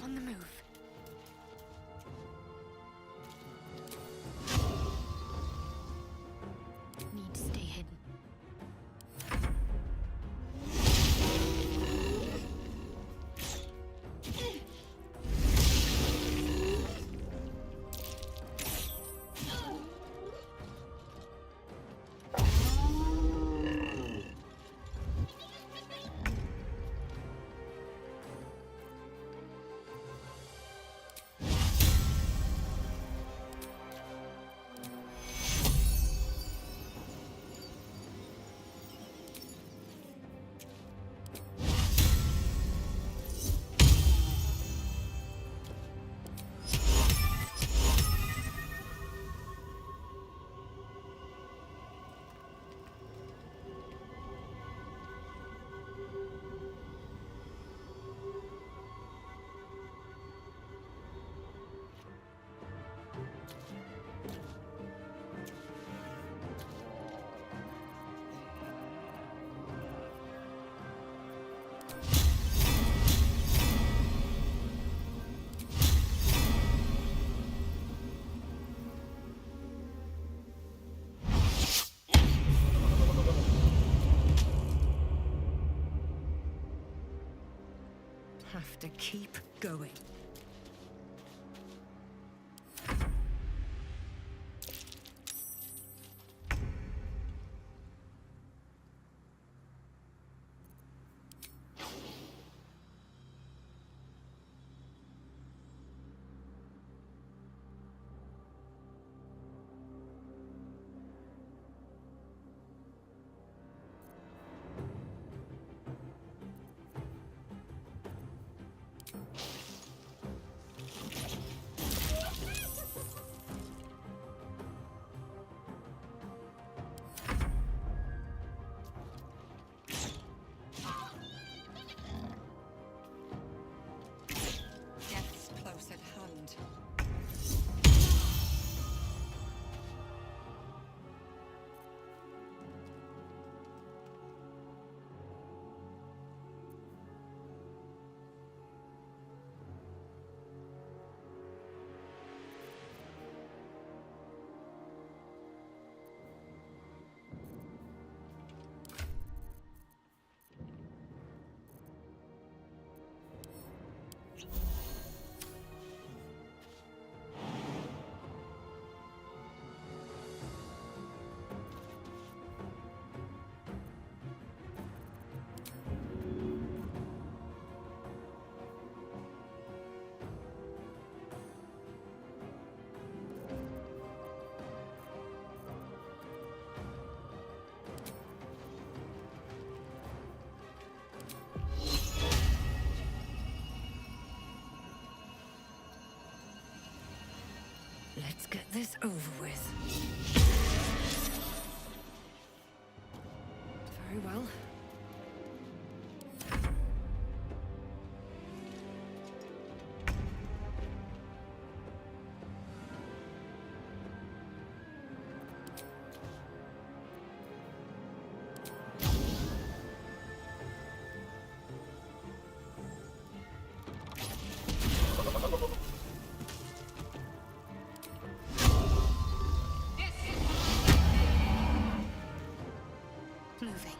On the move. Need to stay hidden. Have to keep going. this over with. Very well. Moving.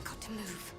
Got to move.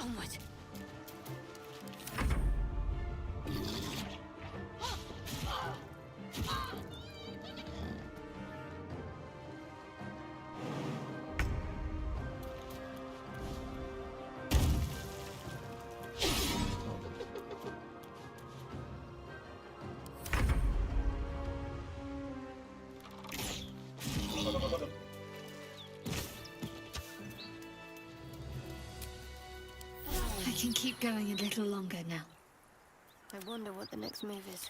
Onward. I can keep going a little longer now. I wonder what the next move is.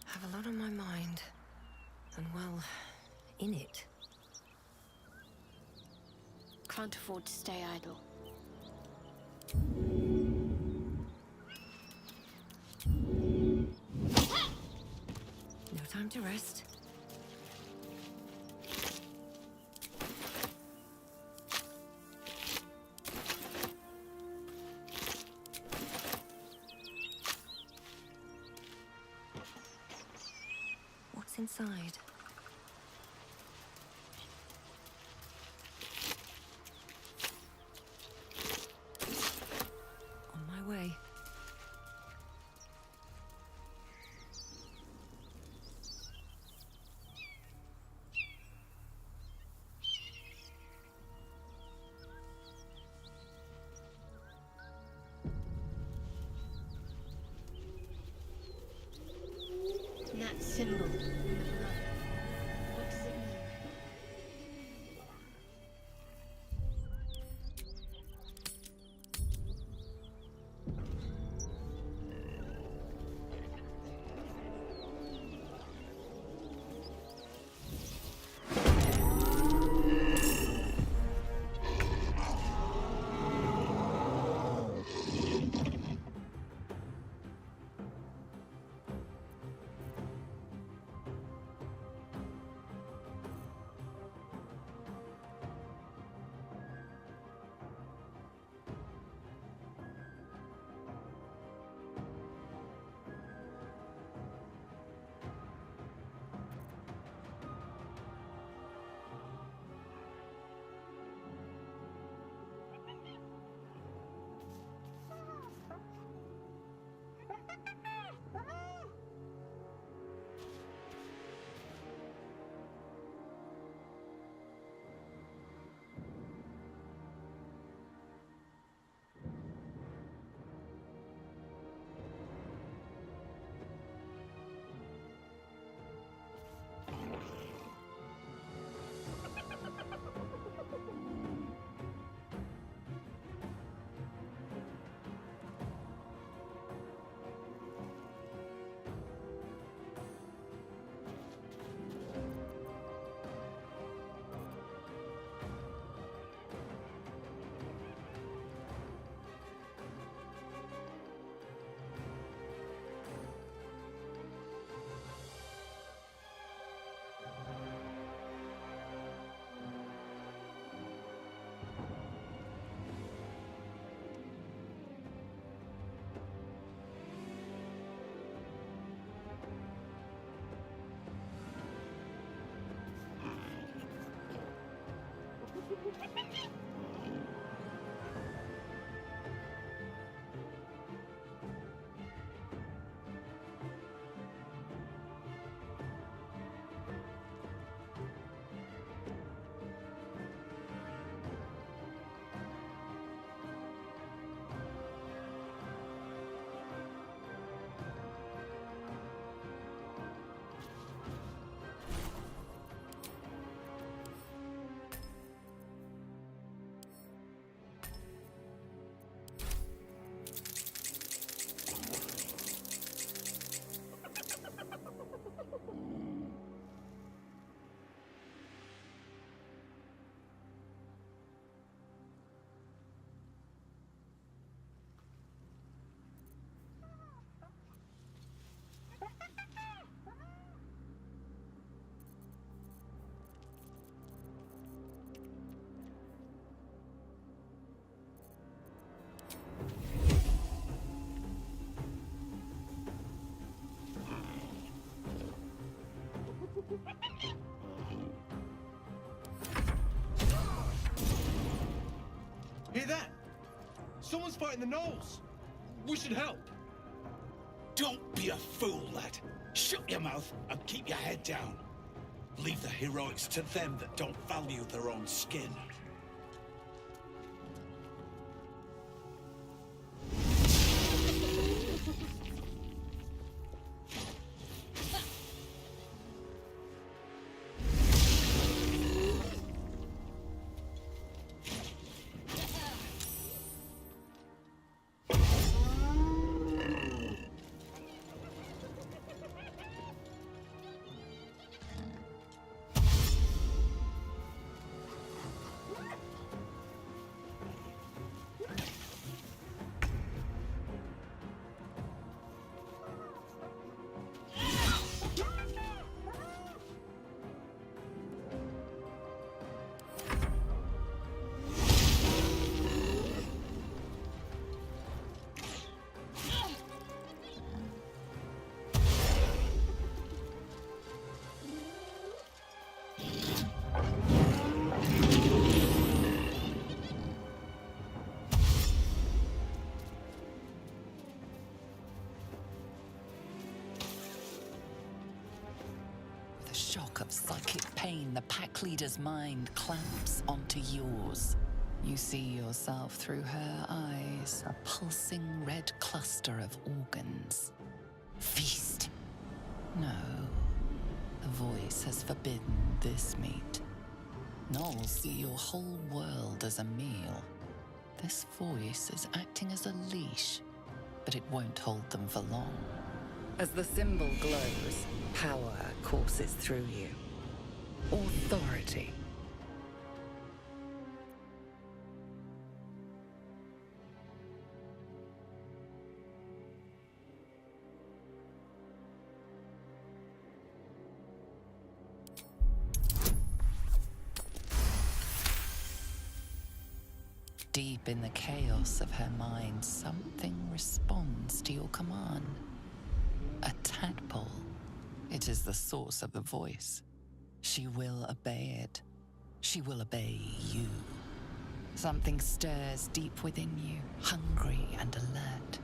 Have a lot on my mind. And well, in it. Can't afford to stay idle. No time to rest. What's inside? that symbol in the blood. What does it mean? Hear that? Someone's fighting the gnolls. We should help. Don't be a fool, lad. Shut your mouth and keep your head down. Leave the heroics to them that don't value their own skin. The shock of psychic pain, the pack leader's mind clamps onto yours. You see yourself through her eyes, a pulsing red cluster of organs. Feast. No, voice has forbidden this meat. Gnolls see your whole world as a meal. This voice is acting as a leash, but it won't hold them for long. As the symbol glows, power courses through you. Authority. Deep in the chaos of her mind, something responds to your command. A tadpole. It is the source of the voice. She will obey it. She will obey you. Something stirs deep within you, hungry and alert.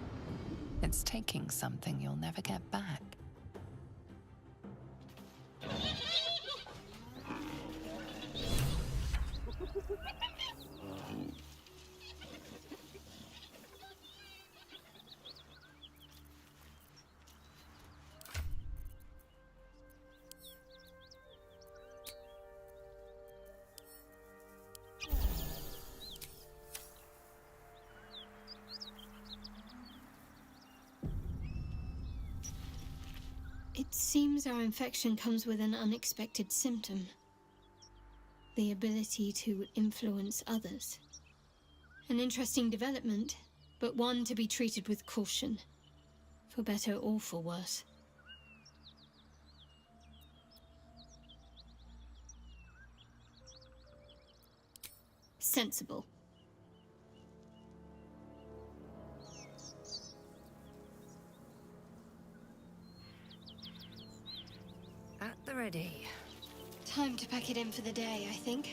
It's taking something you'll never get back. It seems our infection comes with an unexpected symptom. The ability to influence others. An interesting development, but one to be treated with caution. For better or for worse. Sensible. At the ready. Time to pack it in for the day, I think.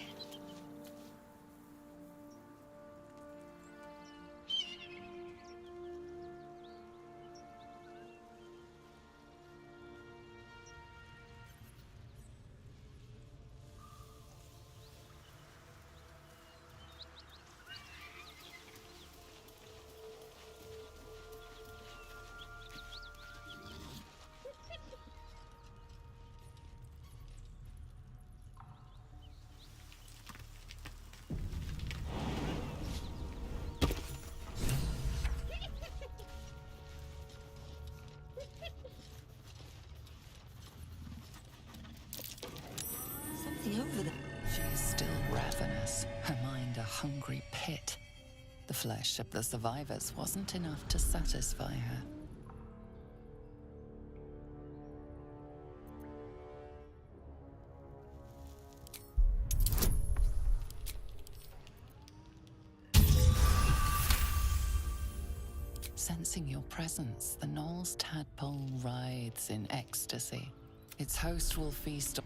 Over there. She is still ravenous, her mind a hungry pit. The flesh of the survivors wasn't enough to satisfy her. Sensing your presence, the Gnoll's tadpole writhes in ecstasy. Its host will feast on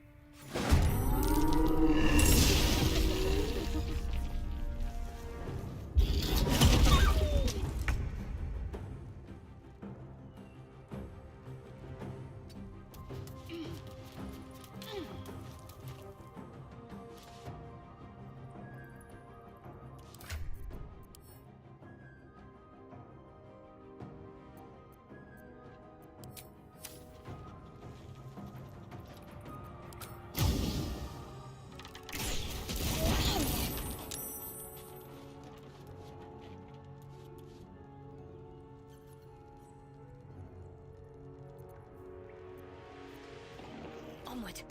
onward.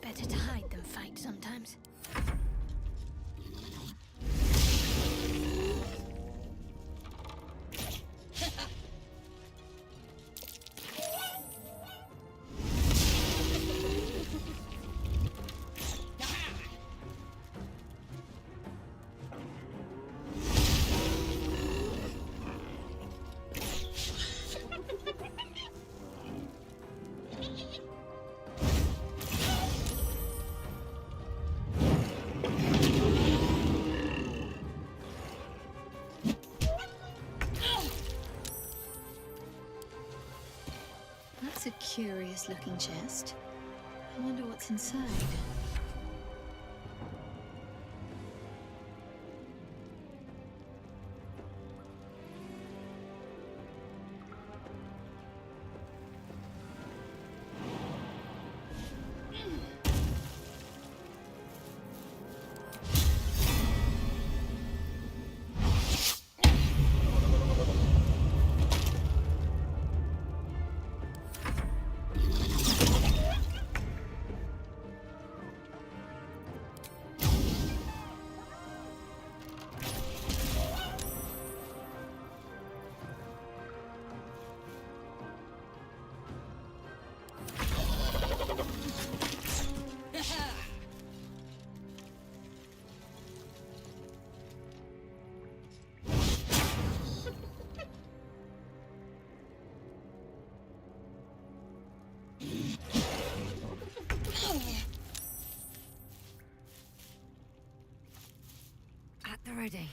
Better to hide than fight sometimes. That's a curious-looking chest. I wonder what's inside. ready.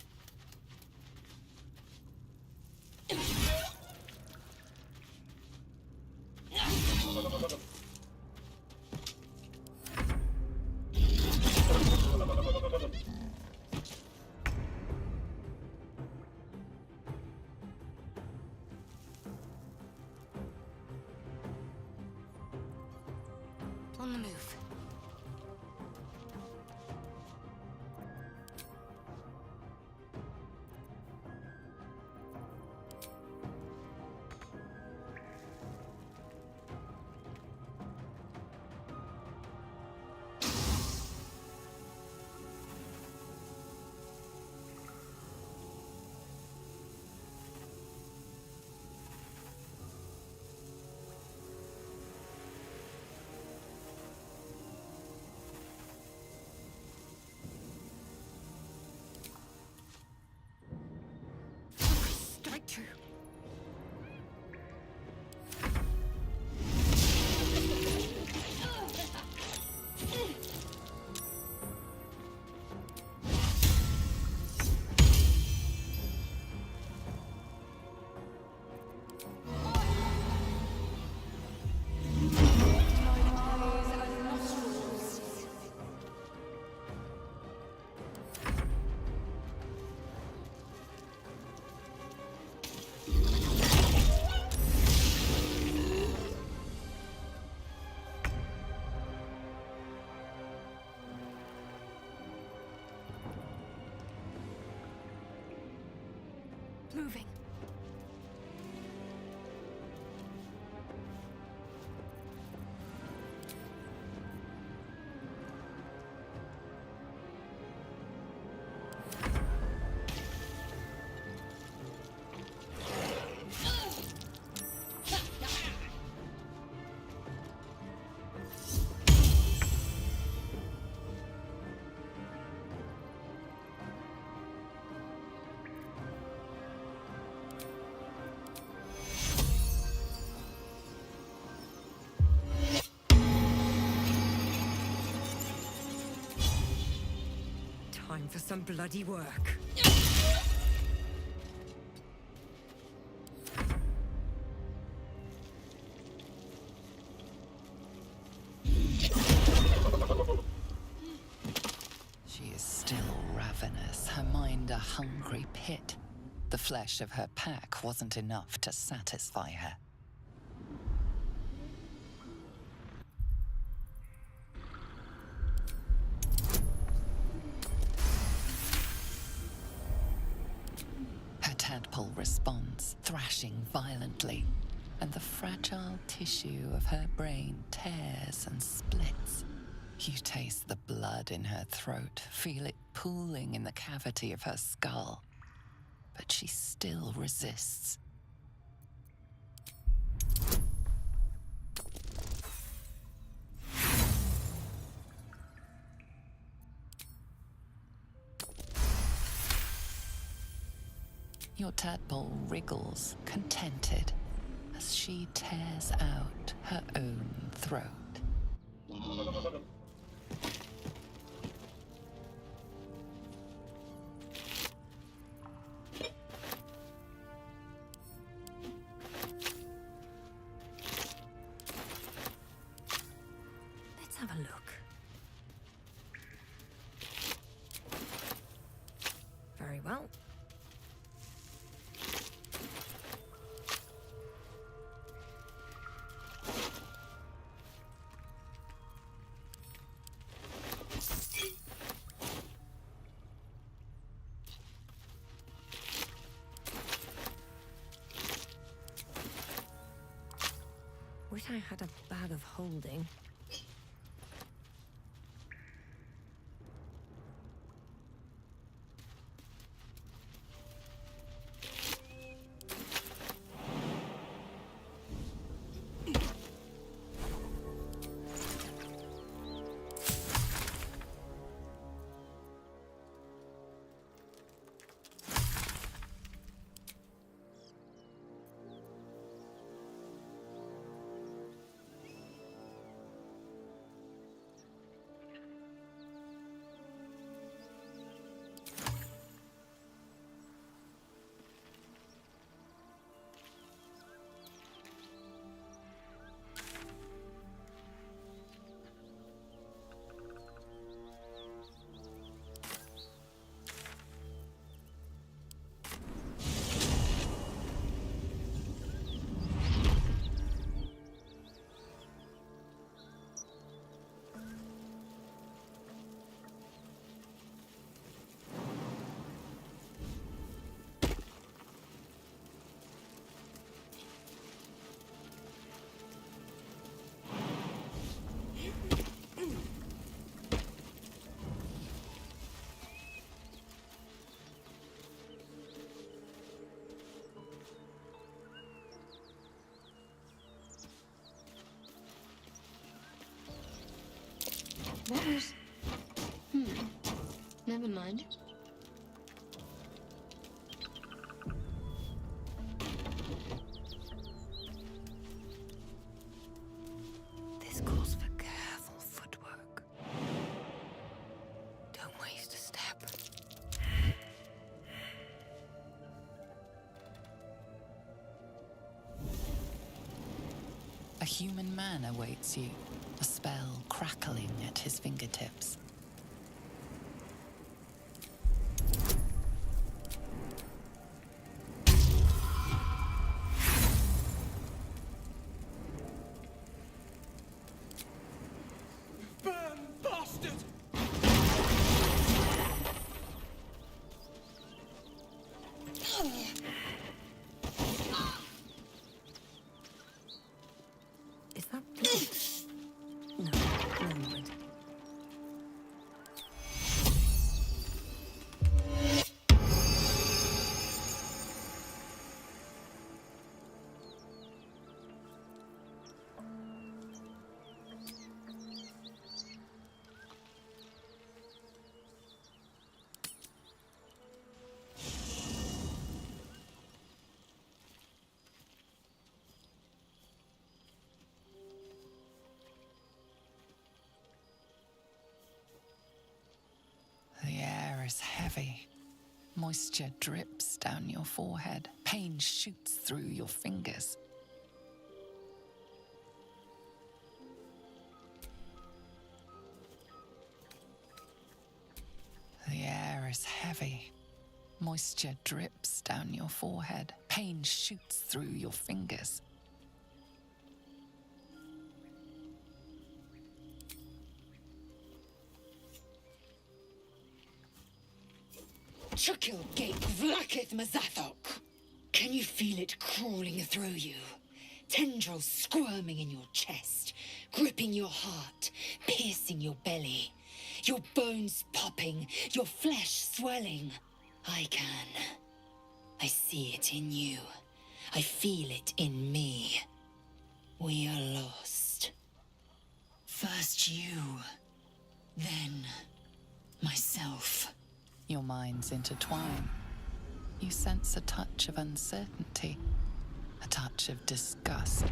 On the move. Strike true. Moving. Time for some bloody work. She is still ravenous, her mind a hungry pit. The flesh of her pack wasn't enough to satisfy her. Her tadpole responds, thrashing violently, and the fragile tissue of her brain tears and splits. You taste the blood in her throat, feel it pooling in the cavity of her skull. But she still resists. Your tadpole wriggles, contented, as she tears out her own throat. Let's have a look. Very well. Wish I had a bag of holding. That was... Never mind. This calls for careful footwork. Don't waste a step. A human man awaits you, a spell crackling at his fingertips. Burn, bastard! Is that blood? No, never mind. The air is heavy. Moisture drips down your forehead. Pain shoots through your fingers. The air is heavy. Moisture drips down your forehead. Pain shoots through your fingers. Chukil gate vlakith Mazathok. Can you feel it crawling through you? Tendrils squirming in your chest, gripping your heart, piercing your belly. Your bones popping, your flesh swelling. I can. I see it in you. I feel it in me. We are lost. First you, then myself. Your minds intertwine. You sense a touch of uncertainty, a touch of disgust.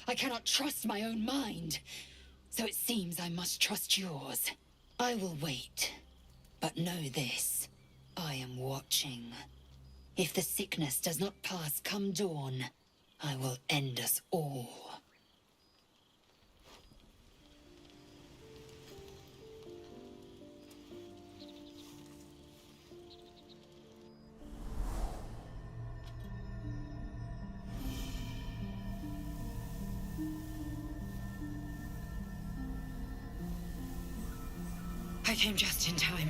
I cannot trust my own mind, so it seems I must trust yours. I will wait, but know this. I am watching. If the sickness does not pass come dawn, I will end us all. I came just in time.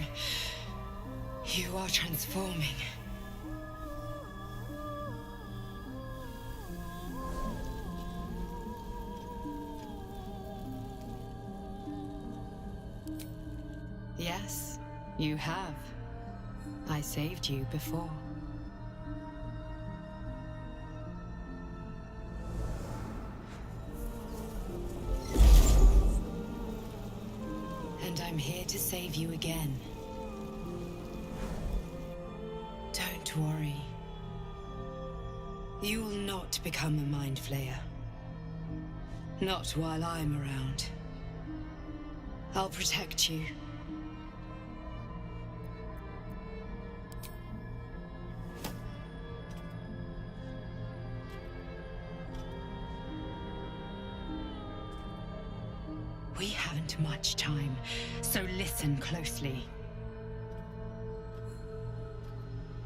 You are transforming. Yes, you have. I saved you before. And I'm here to save you again. Don't worry. You will not become a Mind Flayer. Not while I'm around. I'll protect you. We haven't much time, so listen closely.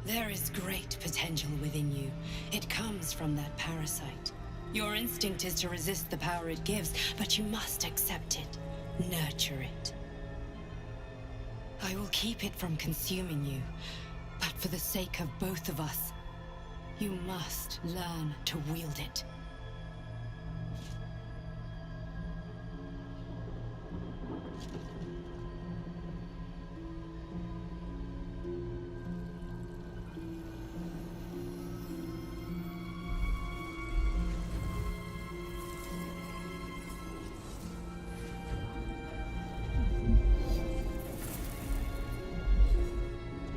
There is great potential within you. It comes from that parasite. Your instinct is to resist the power it gives, but you must accept it. Nurture it. I will keep it from consuming you, but for the sake of both of us, you must learn to wield it.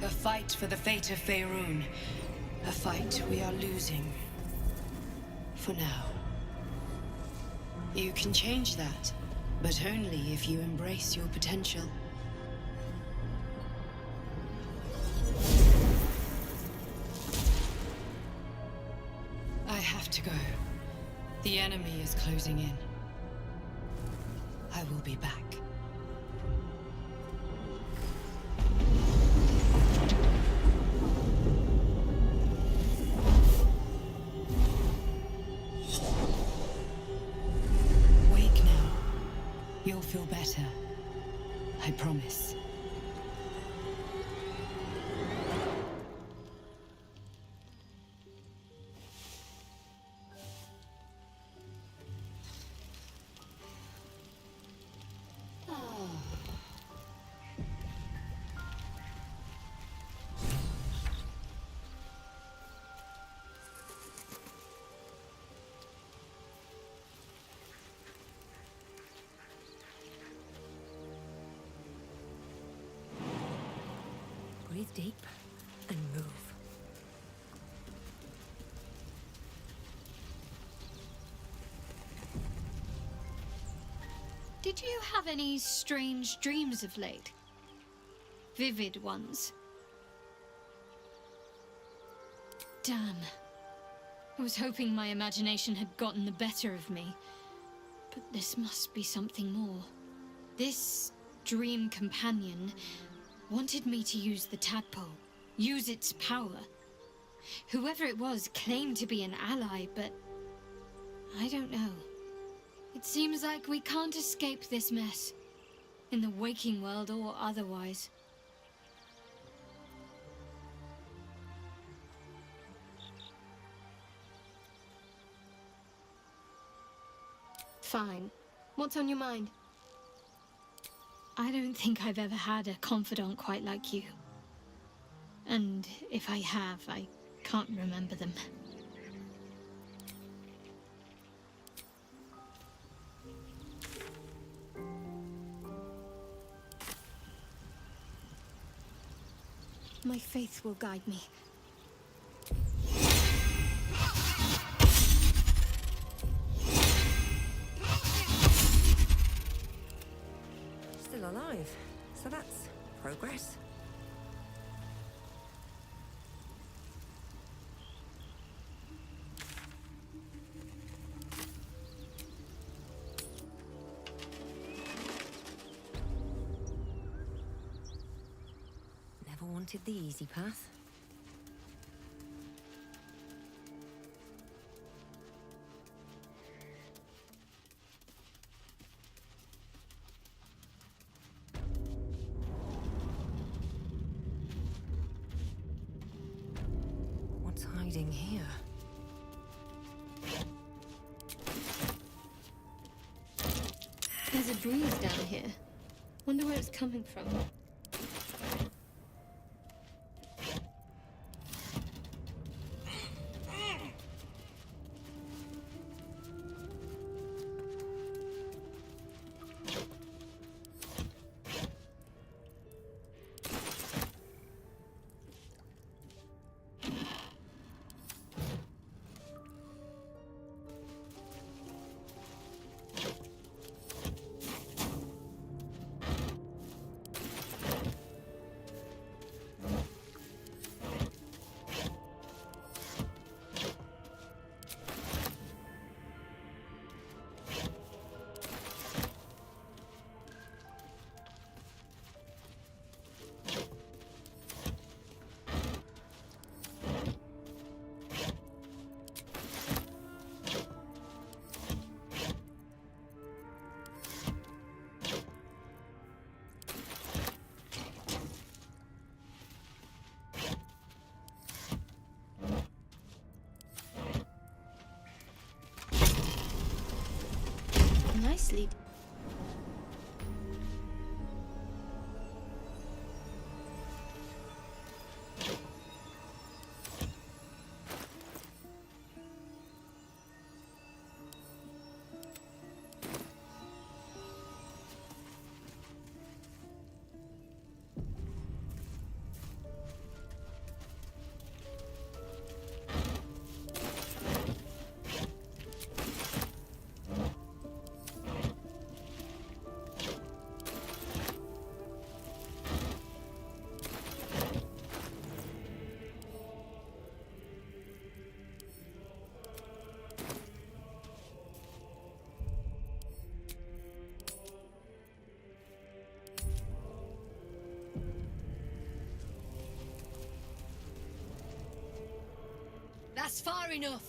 A fight for the fate of Faerun. A fight we are losing. For now. You can change that, but only if you embrace your potential. I have to go. The enemy is closing in. I will be back. You'll feel better. I promise. Breathe deep and move. Did you have any strange dreams of late? Vivid ones? Damn. I was hoping my imagination had gotten the better of me. But this must be something more. This dream companion wanted me to use the tadpole, use its power. Whoever it was claimed to be an ally, but I don't know. It seems like we can't escape this mess, in the waking world or otherwise. Fine. What's on your mind? I don't think I've ever had a confidant quite like you. And if I have, I can't remember them. My faith will guide me. Still alive, so that's progress. Never wanted the easy path. What's hiding here? There's a breeze down here. Wonder where it's coming from. Nicely. That's far enough.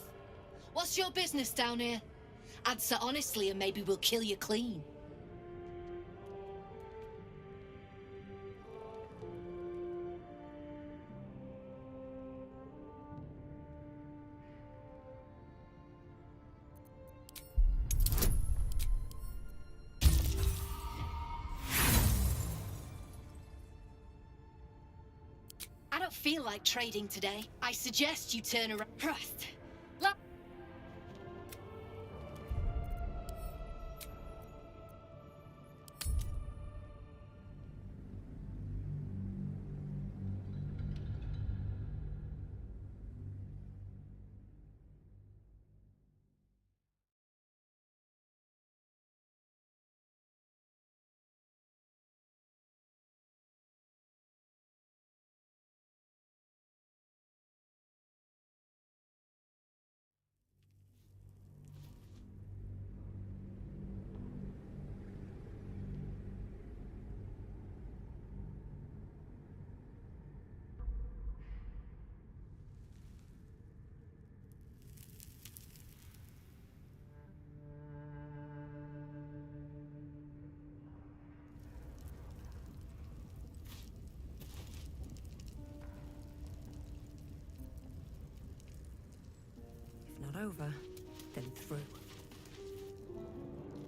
What's your business down here? Answer honestly and maybe we'll kill you clean. I don't feel like trading today. I suggest you turn around. Trust. If not over, then through.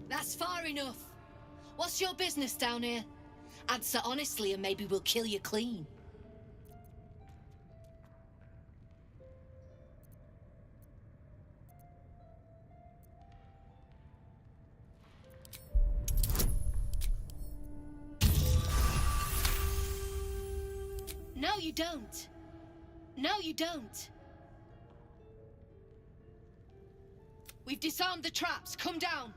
That's far enough. What's your business down here? Answer honestly and maybe we'll kill you clean. No, you don't. No, you don't. We've disarmed the traps. Come down.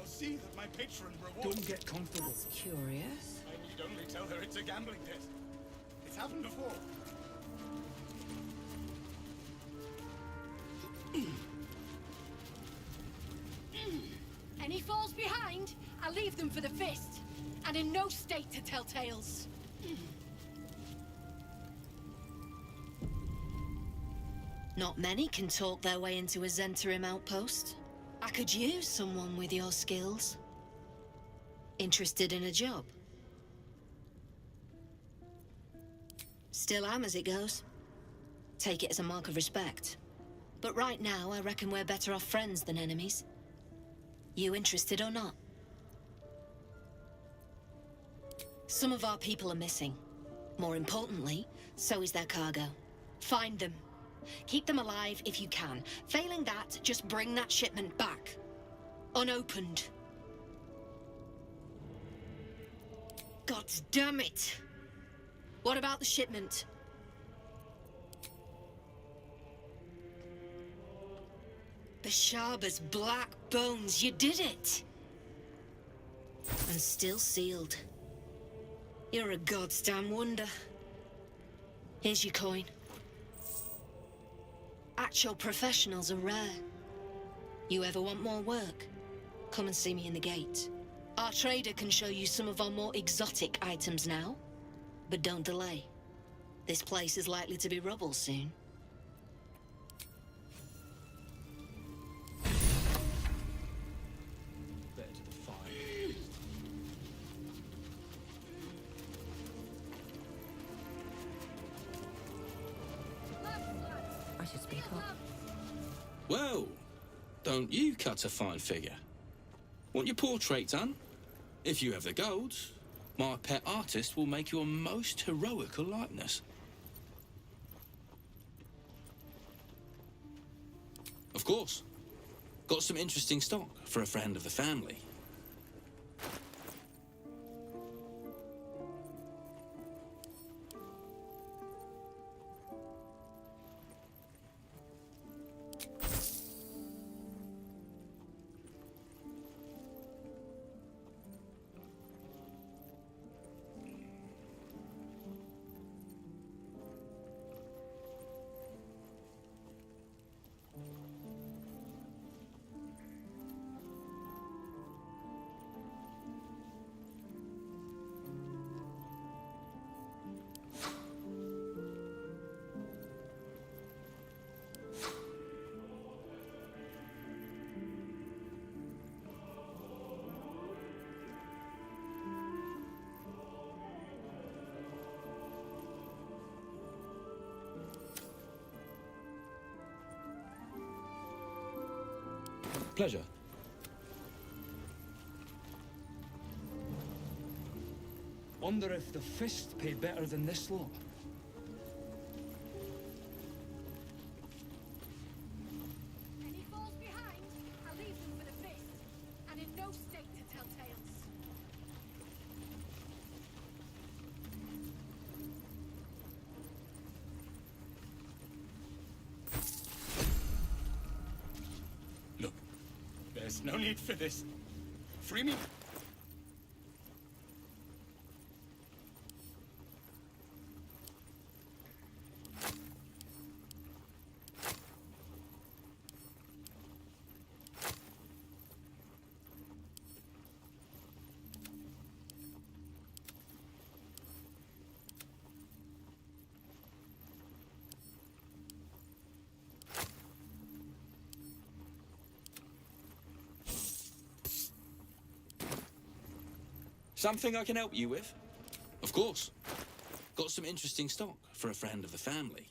See that my patron rewards. Don't get comfortable. That's curious. I need only tell her it's a gambling debt. It's happened before. Any falls behind, I leave them for the fist. And in no state to tell tales. Not many can talk their way into a Zentarim outpost. I could use someone with your skills. Interested in a job? Still am as it goes. Take it as a mark of respect. But right now, I reckon we're better off friends than enemies. You interested or not? Some of our people are missing. More importantly, so is their cargo. Find them. Keep them alive if you can. Failing that, just bring that shipment back. Unopened. God damn it! What about the shipment? Bashaba's black bones, you did it! And still sealed. You're a goddamn wonder. Here's your coin. Actual professionals are rare. You ever want more work? Come and see me in the gate. Our trader can show you some of our more exotic items now. But don't delay. This place is likely to be rubble soon. Better to the fire. I should speak up. Well, don't you cut a fine figure? Want your portrait done? If you have the gold, my pet artist will make you a most heroical likeness. Of course. Got some interesting stock for a friend of the family. Pleasure. Wonder if the fist pay better than this lot. Any falls behind, I leave them for the fist, and in no state to tell tales. Look, there's no need for this. Free me. Something I can help you with? Of course. Got some interesting stock for a friend of the family.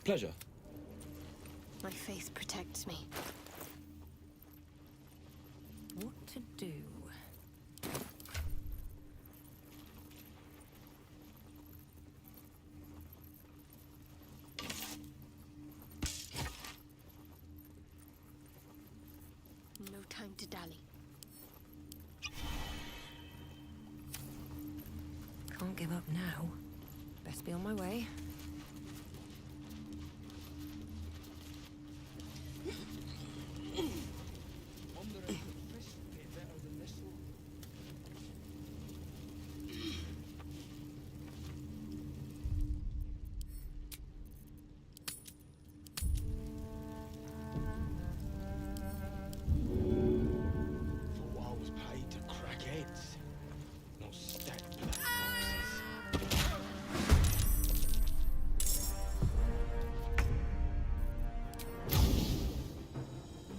Pleasure. My faith protects me. What to do? No time to dally. Can't give up now. Best be on my way.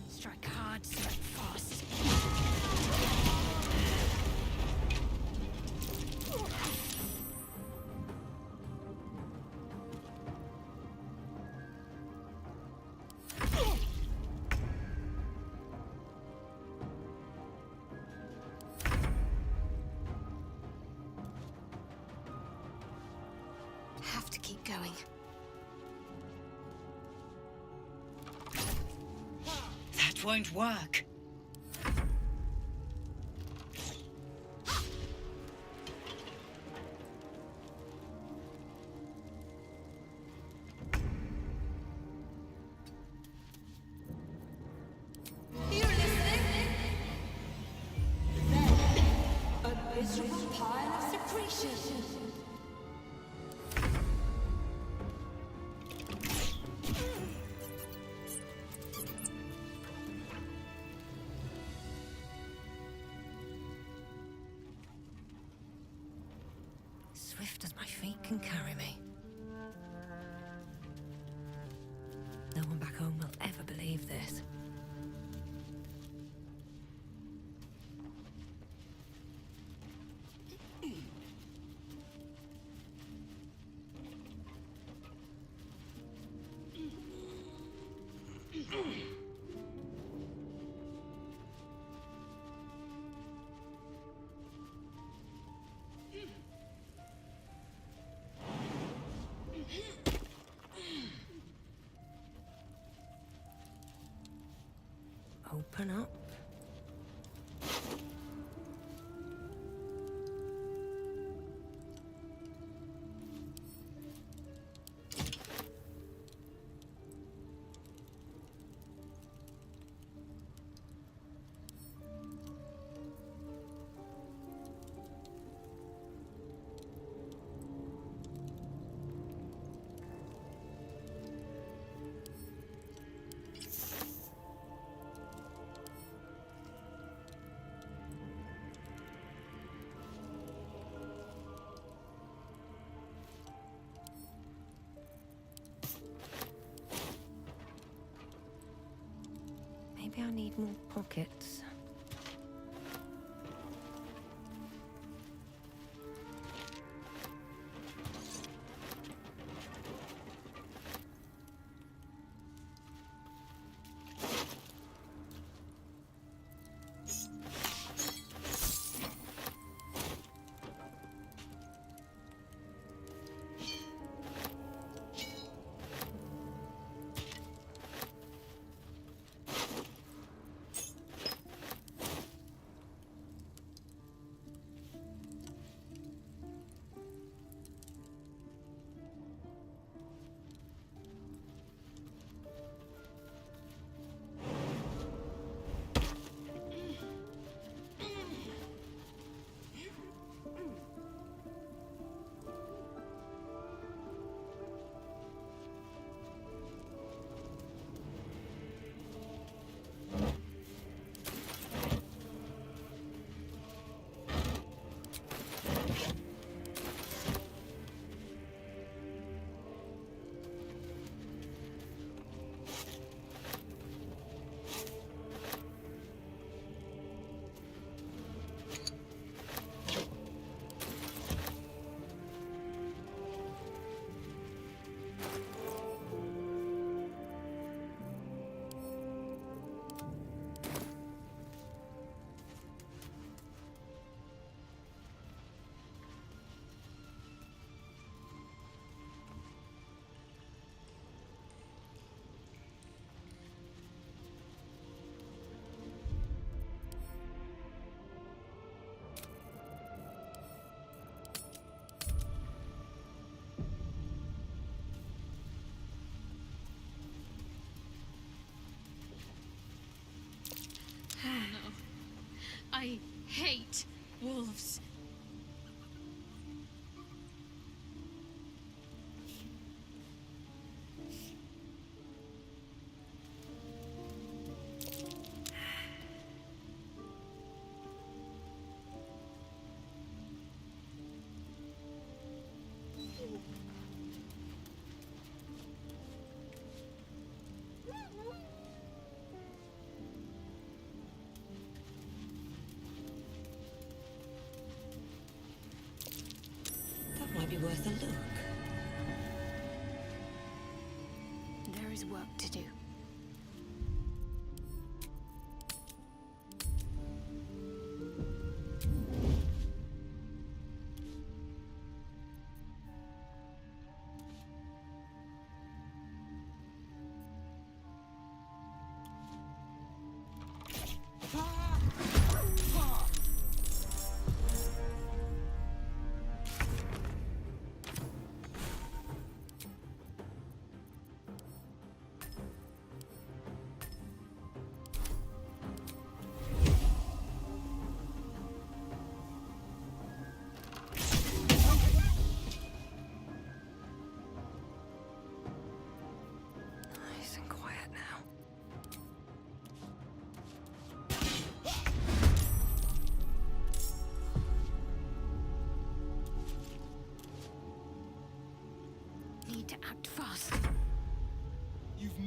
Strike hard, strike fast. Have to keep going. won't work. You listening? A miserable pile of secretion. Swift as my feet can carry me. No one back home will ever believe this. Open up. Maybe I need more pockets. No. I hate wolves. That might be worth a look. There is work to do.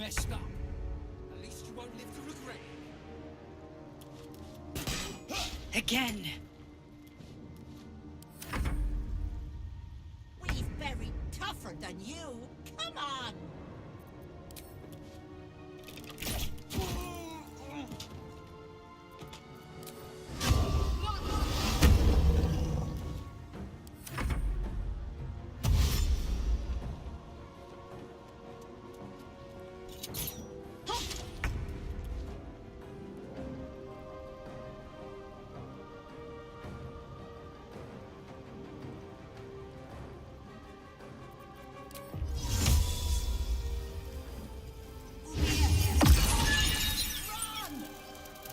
messed up. At least you won't live to regret it. Again. We've buried tougher than you. Come on.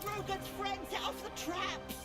Rogan's friends out of the traps!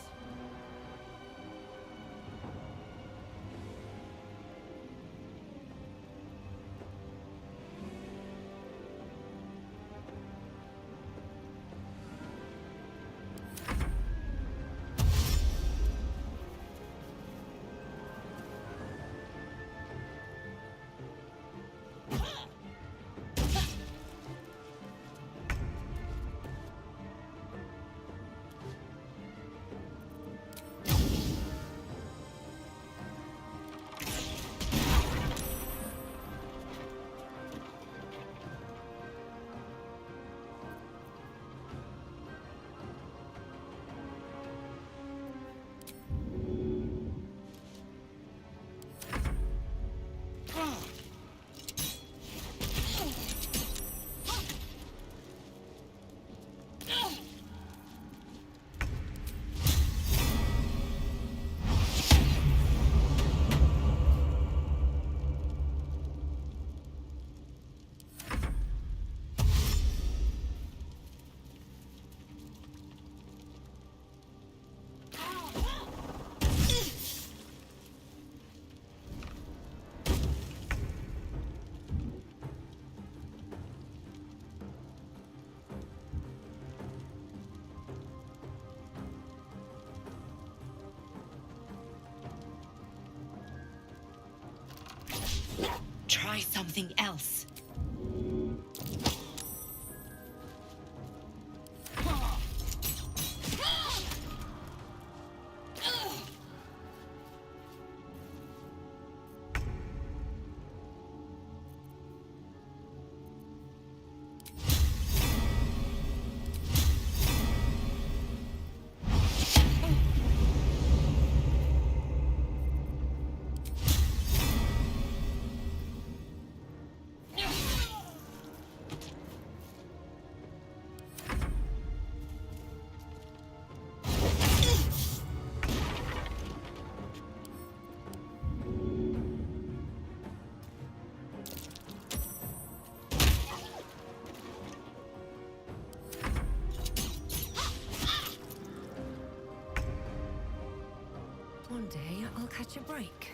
Try something else. One day I'll catch a break.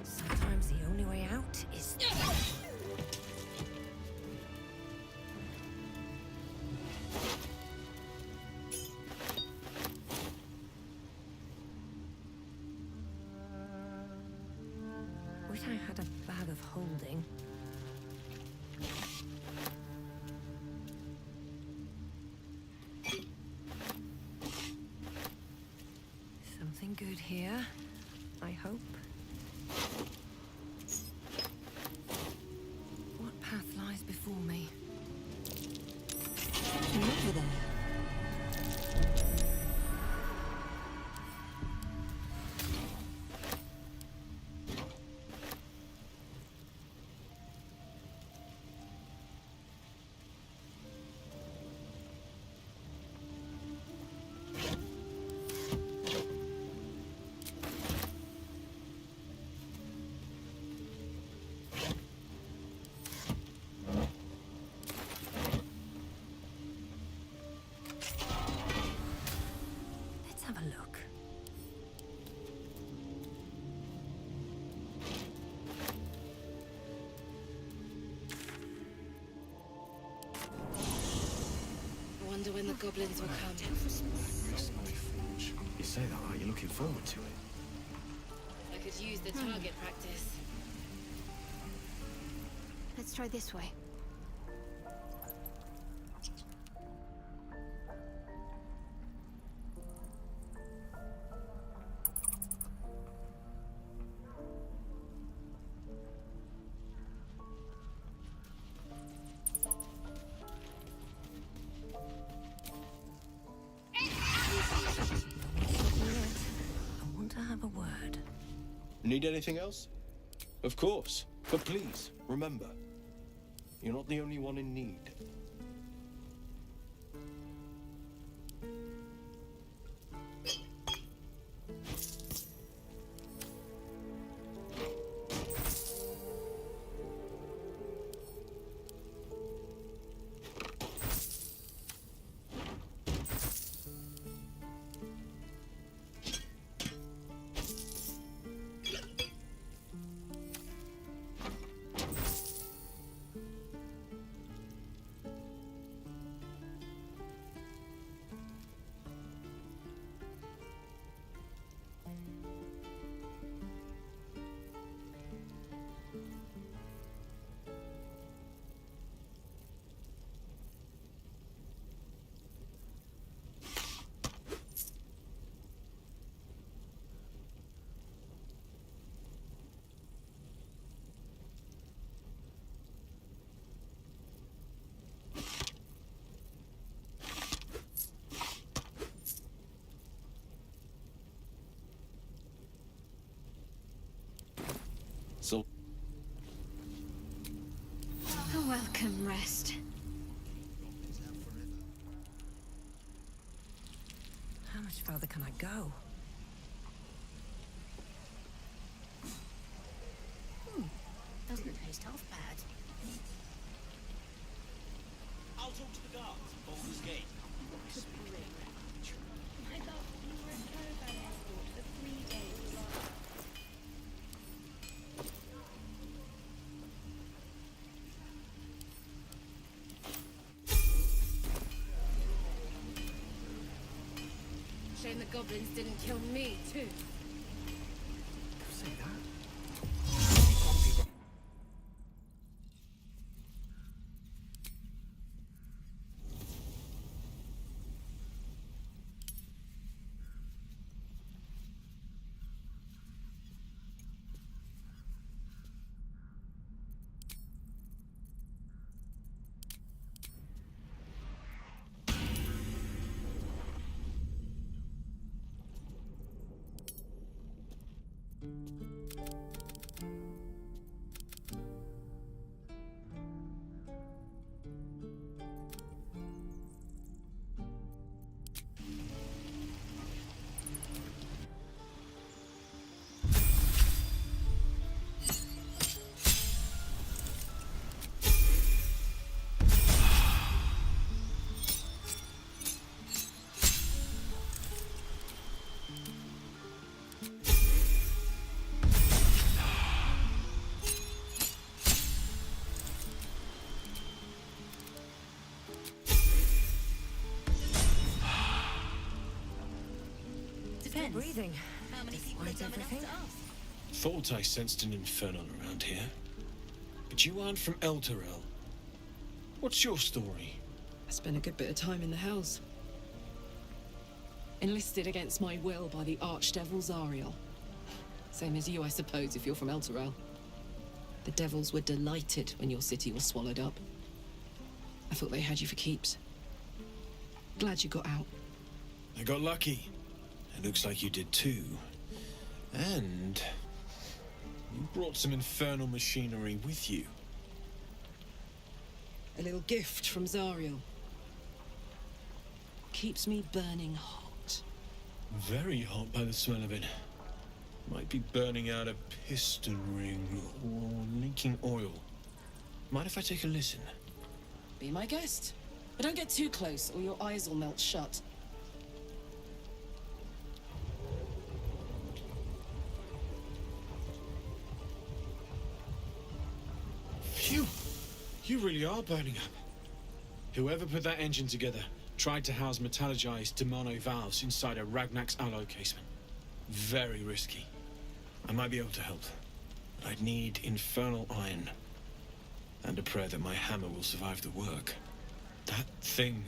Sometimes the only way out is... Wish I had a bag of holding. Something good here, I hope. What path lies before me? Something over there. when the goblins will come. You say that like you're looking forward to it. I could use the target practice. Let's try this way. I want to have a word. Need anything else? Of course. But please, remember, you're not the only one in need. So, A welcome rest. How much further can I go? Doesn't taste half bad. I'll talk to the guards at Baldur's Gate. My love, you were a caravan escort for 3 days. Shame the goblins didn't kill me, too. say that. Breathing. How many people Despite are dumb enough everything. to ask? Thought I sensed an infernal around here. But you aren't from Elturel. What's your story? I spent a good bit of time in the Hells. Enlisted against my will by the Archdevil Zariel. Same as you, I suppose, if you're from Elturel. The devils were delighted when your city was swallowed up. I thought they had you for keeps. Glad you got out. I got lucky. It looks like you did too. And you brought some infernal machinery with you. A little gift from Zariel. Keeps me burning hot. Very hot by the smell of it. Might be burning out a piston ring or leaking oil. Mind if I take a listen? Be my guest. But don't get too close or your eyes will melt shut. Phew! You really are burning up. Whoever put that engine together tried to house metallurgized Demano valves inside a Ragnak's alloy casement. Very risky. I might be able to help, but I'd need infernal iron. And a prayer that my hammer will survive the work. That thing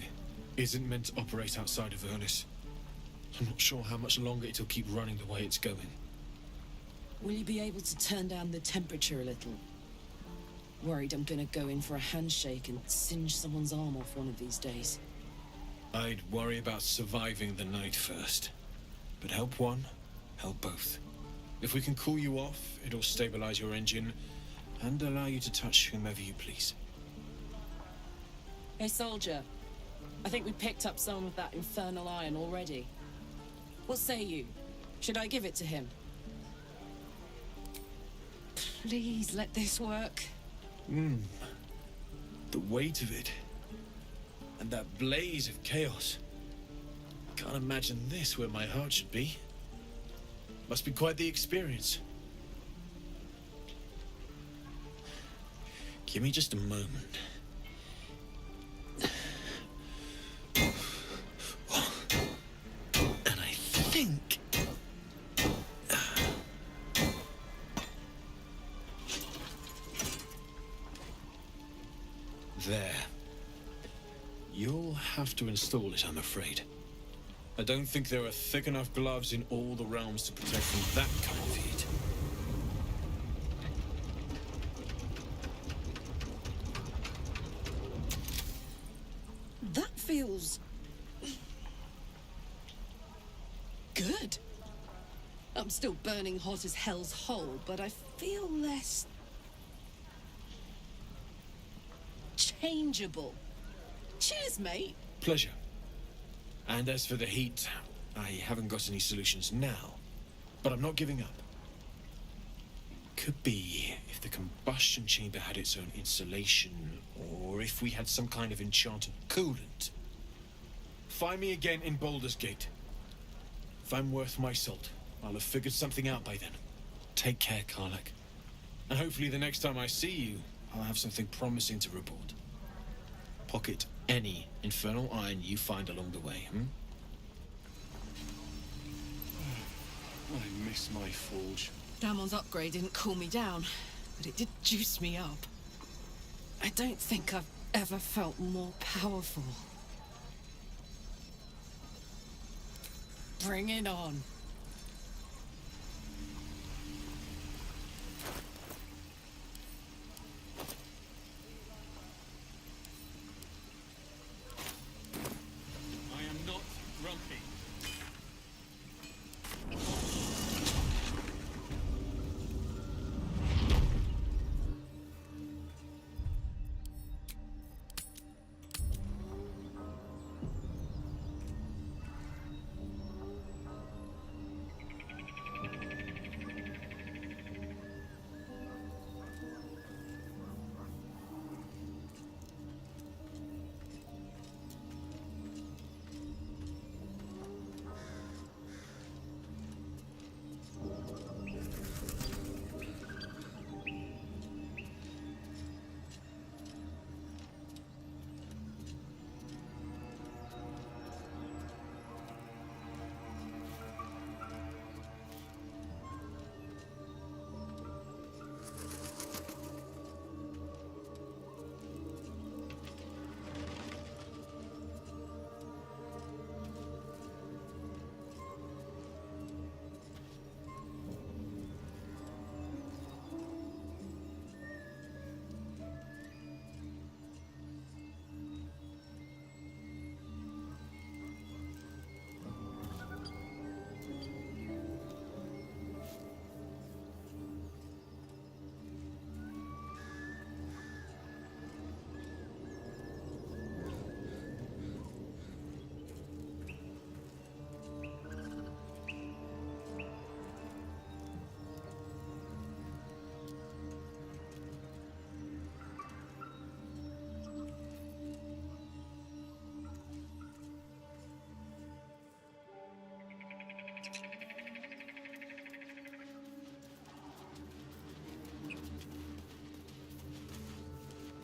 isn't meant to operate outside of Ernest. I'm not sure how much longer it'll keep running the way it's going. Will you be able to turn down the temperature a little? Worried I'm gonna go in for a handshake and singe someone's arm off one of these days. I'd worry about surviving the night first. But help one, help both. If we can cool you off, it'll stabilize your engine and allow you to touch whomever you please. Hey, soldier. I think we picked up some of that infernal iron already. What say you? Should I give it to him? Please let this work. The weight of it. And that blaze of chaos. Can't imagine this where my heart should be. Must be quite the experience. Give me just a moment. And I think... There. You'll have to install it, I'm afraid. I don't think there are thick enough gloves in all the realms to protect from that kind of heat. That feels... good. I'm still burning hot as hell's hole, but I feel less... changeable. Cheers, mate. Pleasure. And as for the heat, I haven't got any solutions now, but I'm not giving up. Could be if the combustion chamber had its own insulation, or if we had some kind of enchanted coolant. Find me again in Baldur's Gate. If I'm worth my salt, I'll have figured something out by then. Take care, Karlach. And hopefully the next time I see you, I'll have something promising to report. Pocket any infernal iron you find along the way, I miss my forge. Damon's upgrade didn't cool me down, but it did juice me up. I don't think I've ever felt more powerful. Bring it on. I am not grumpy.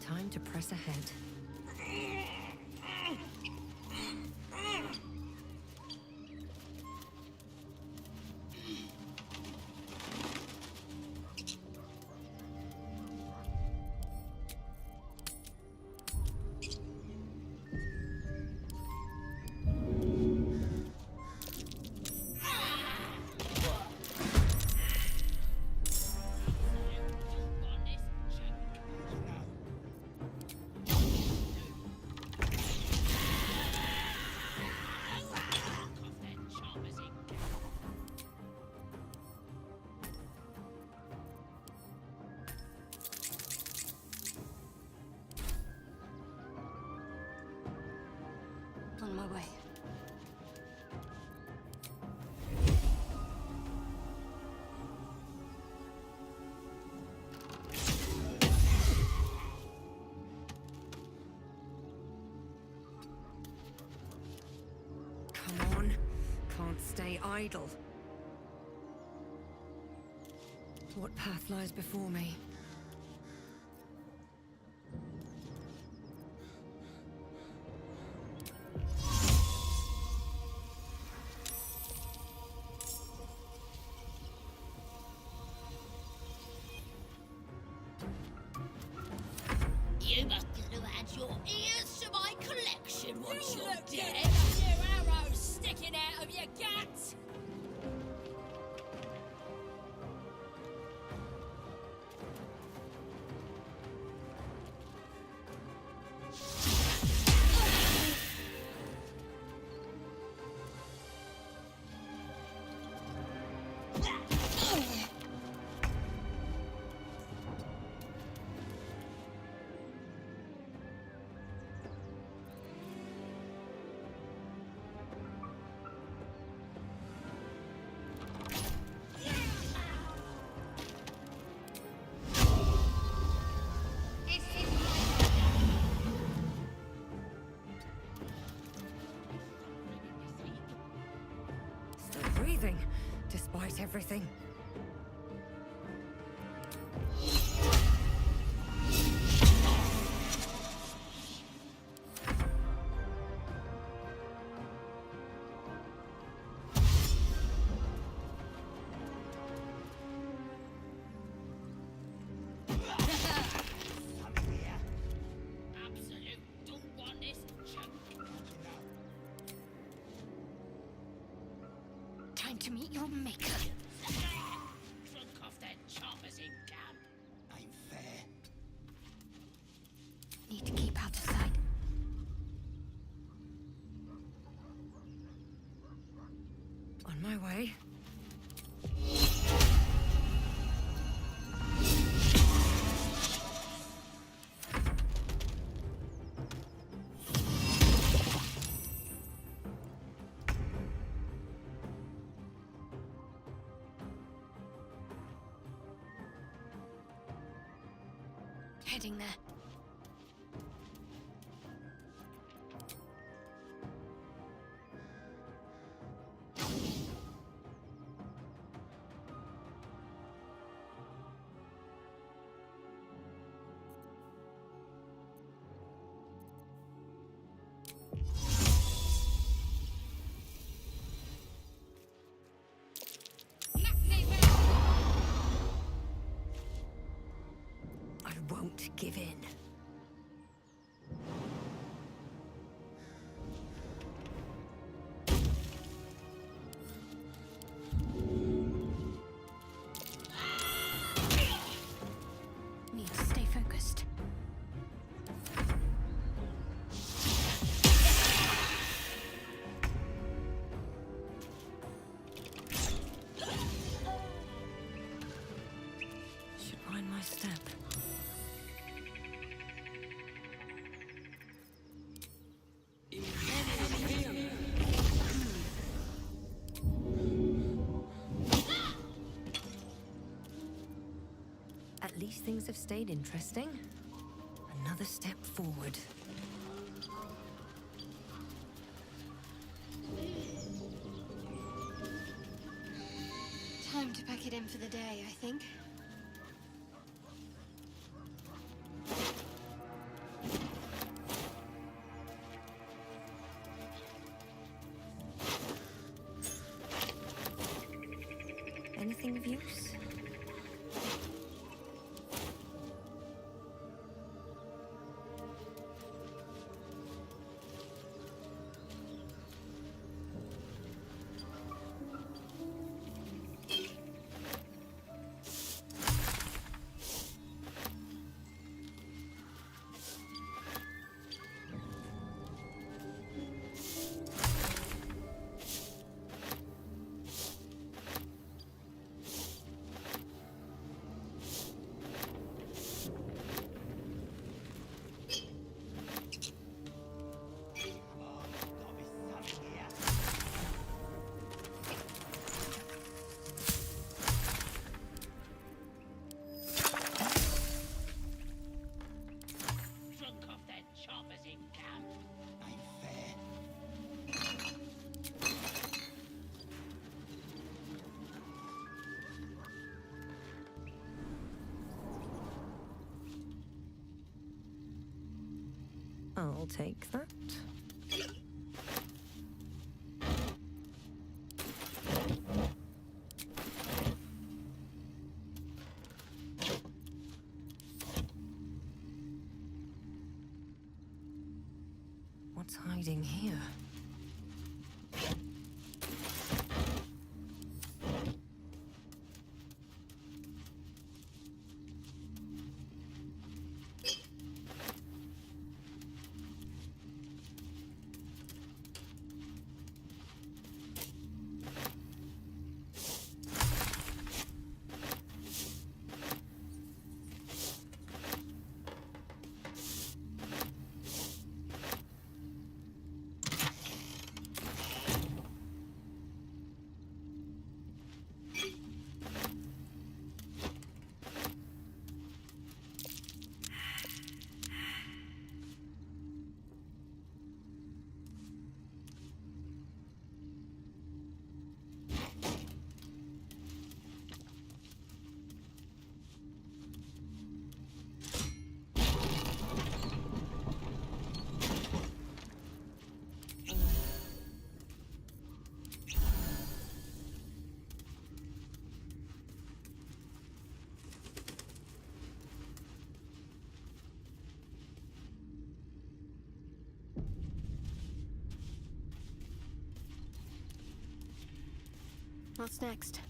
Time to press ahead. way. Come on. Can't stay idle. What path lies before me? You must glue add your ears to my collection once you're dead. New arrows sticking out of your guts. Still breathing, despite everything. Absolute don't want this junk. Time to meet your maker. Drunk off their choppers in camp. I'm fair. Need to keep out of sight. On my way. Heading there. I won't give in. Need to stay focused. Should wind my step. At least things have stayed interesting. Another step forward. Time to pack it in for the day, I think. Anything of use? I'll take that. What's hiding here? What's next?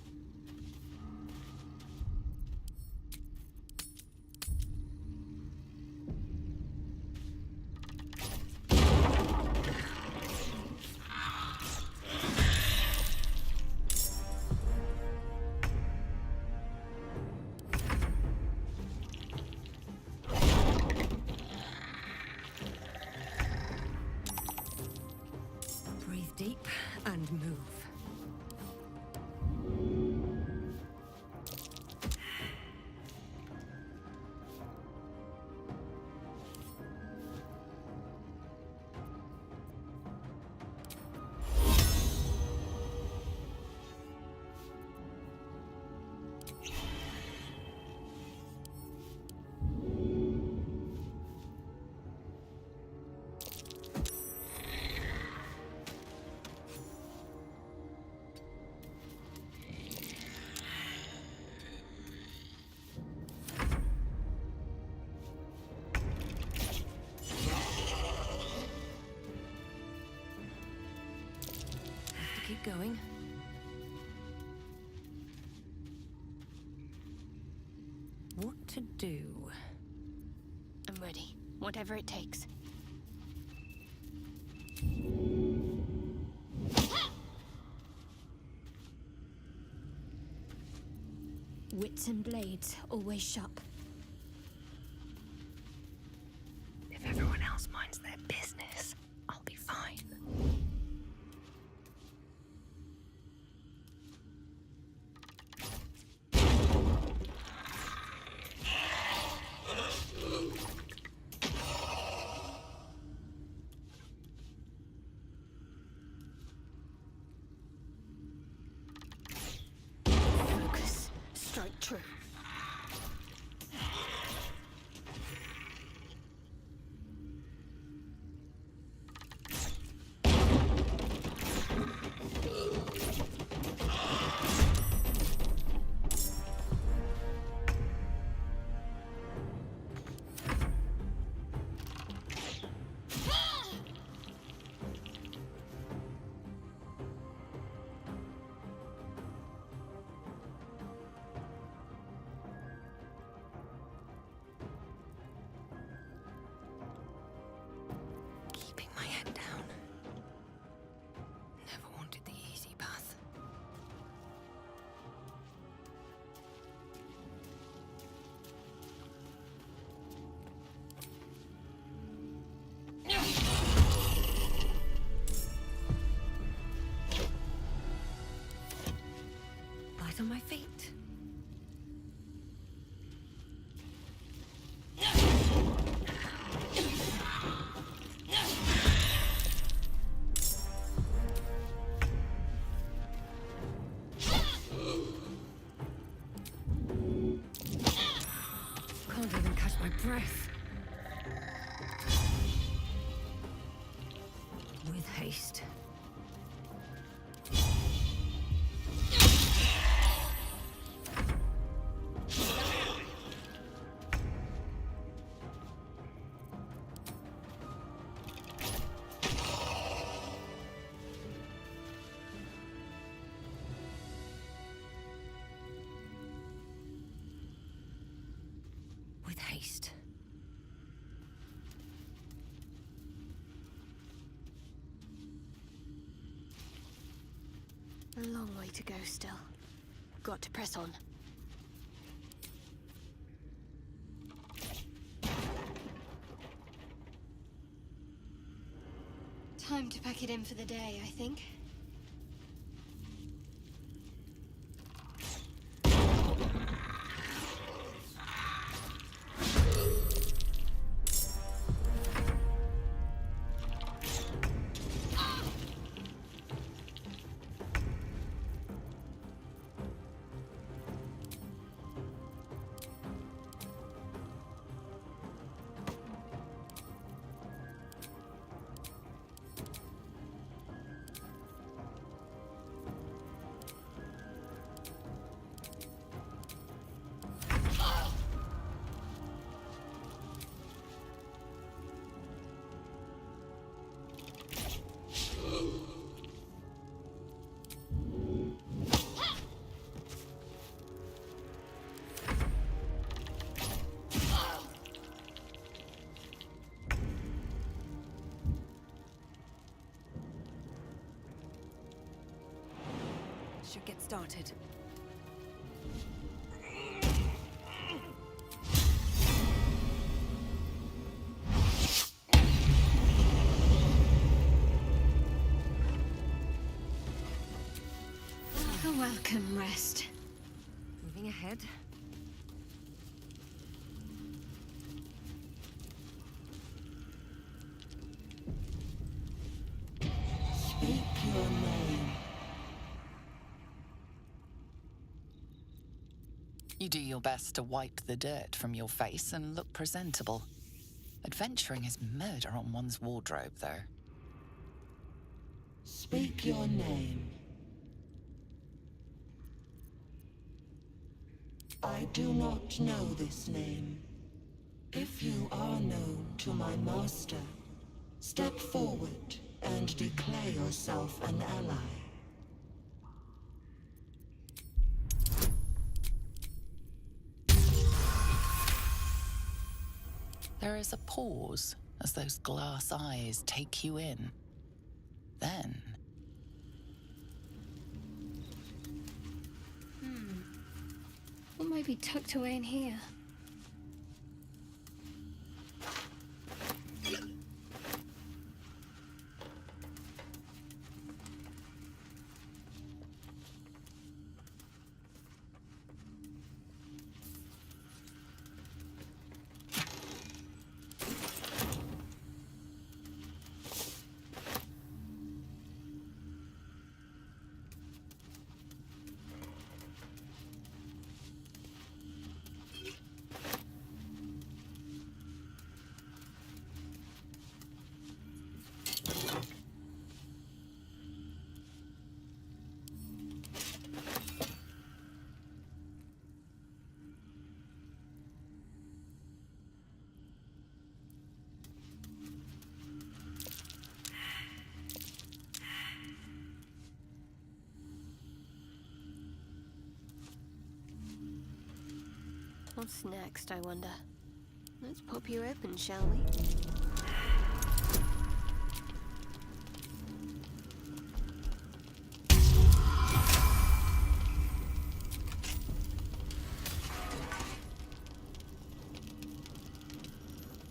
Breathe deep and move. Keep going. What to do? I'm ready. Whatever it takes. Wits and blades, always sharp. If everyone else minds their business, I'll be fine. Focus. Strike true. Keeping my head down. Never wanted the easy path. Light on my feet. Can't even catch my breath. With haste. With haste. A long way to go still. Got to press on. Time to pack it in for the day, I think. Should get started. A welcome rest. Moving ahead. Speak your name. You do your best to wipe the dirt from your face and look presentable. Adventuring is murder on one's wardrobe, though. Speak your name. I do not know this name. If you are known to my master, step forward and declare yourself an ally. There is a pause as those glass eyes take you in. Then... What might be tucked away in here? What's next, I wonder? Let's pop you open, shall we?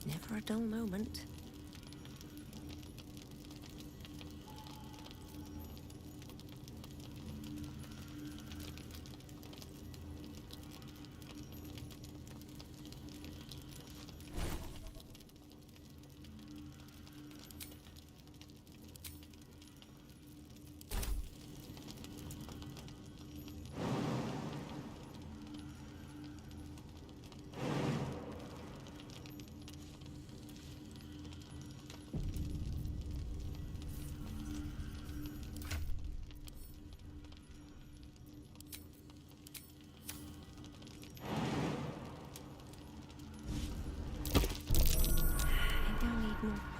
Never a dull moment.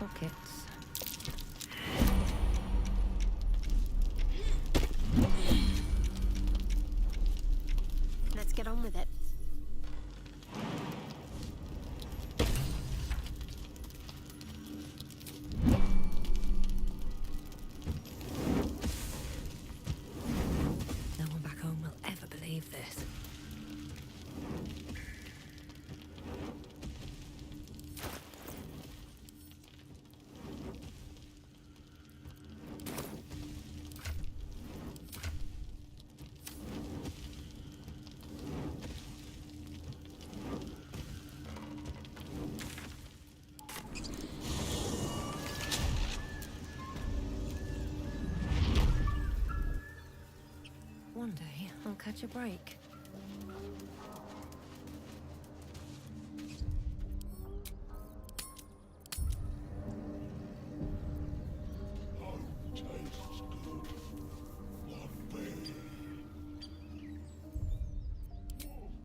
pockets. Let's get on with it. No one back home will ever believe this. One day, I'll catch a break.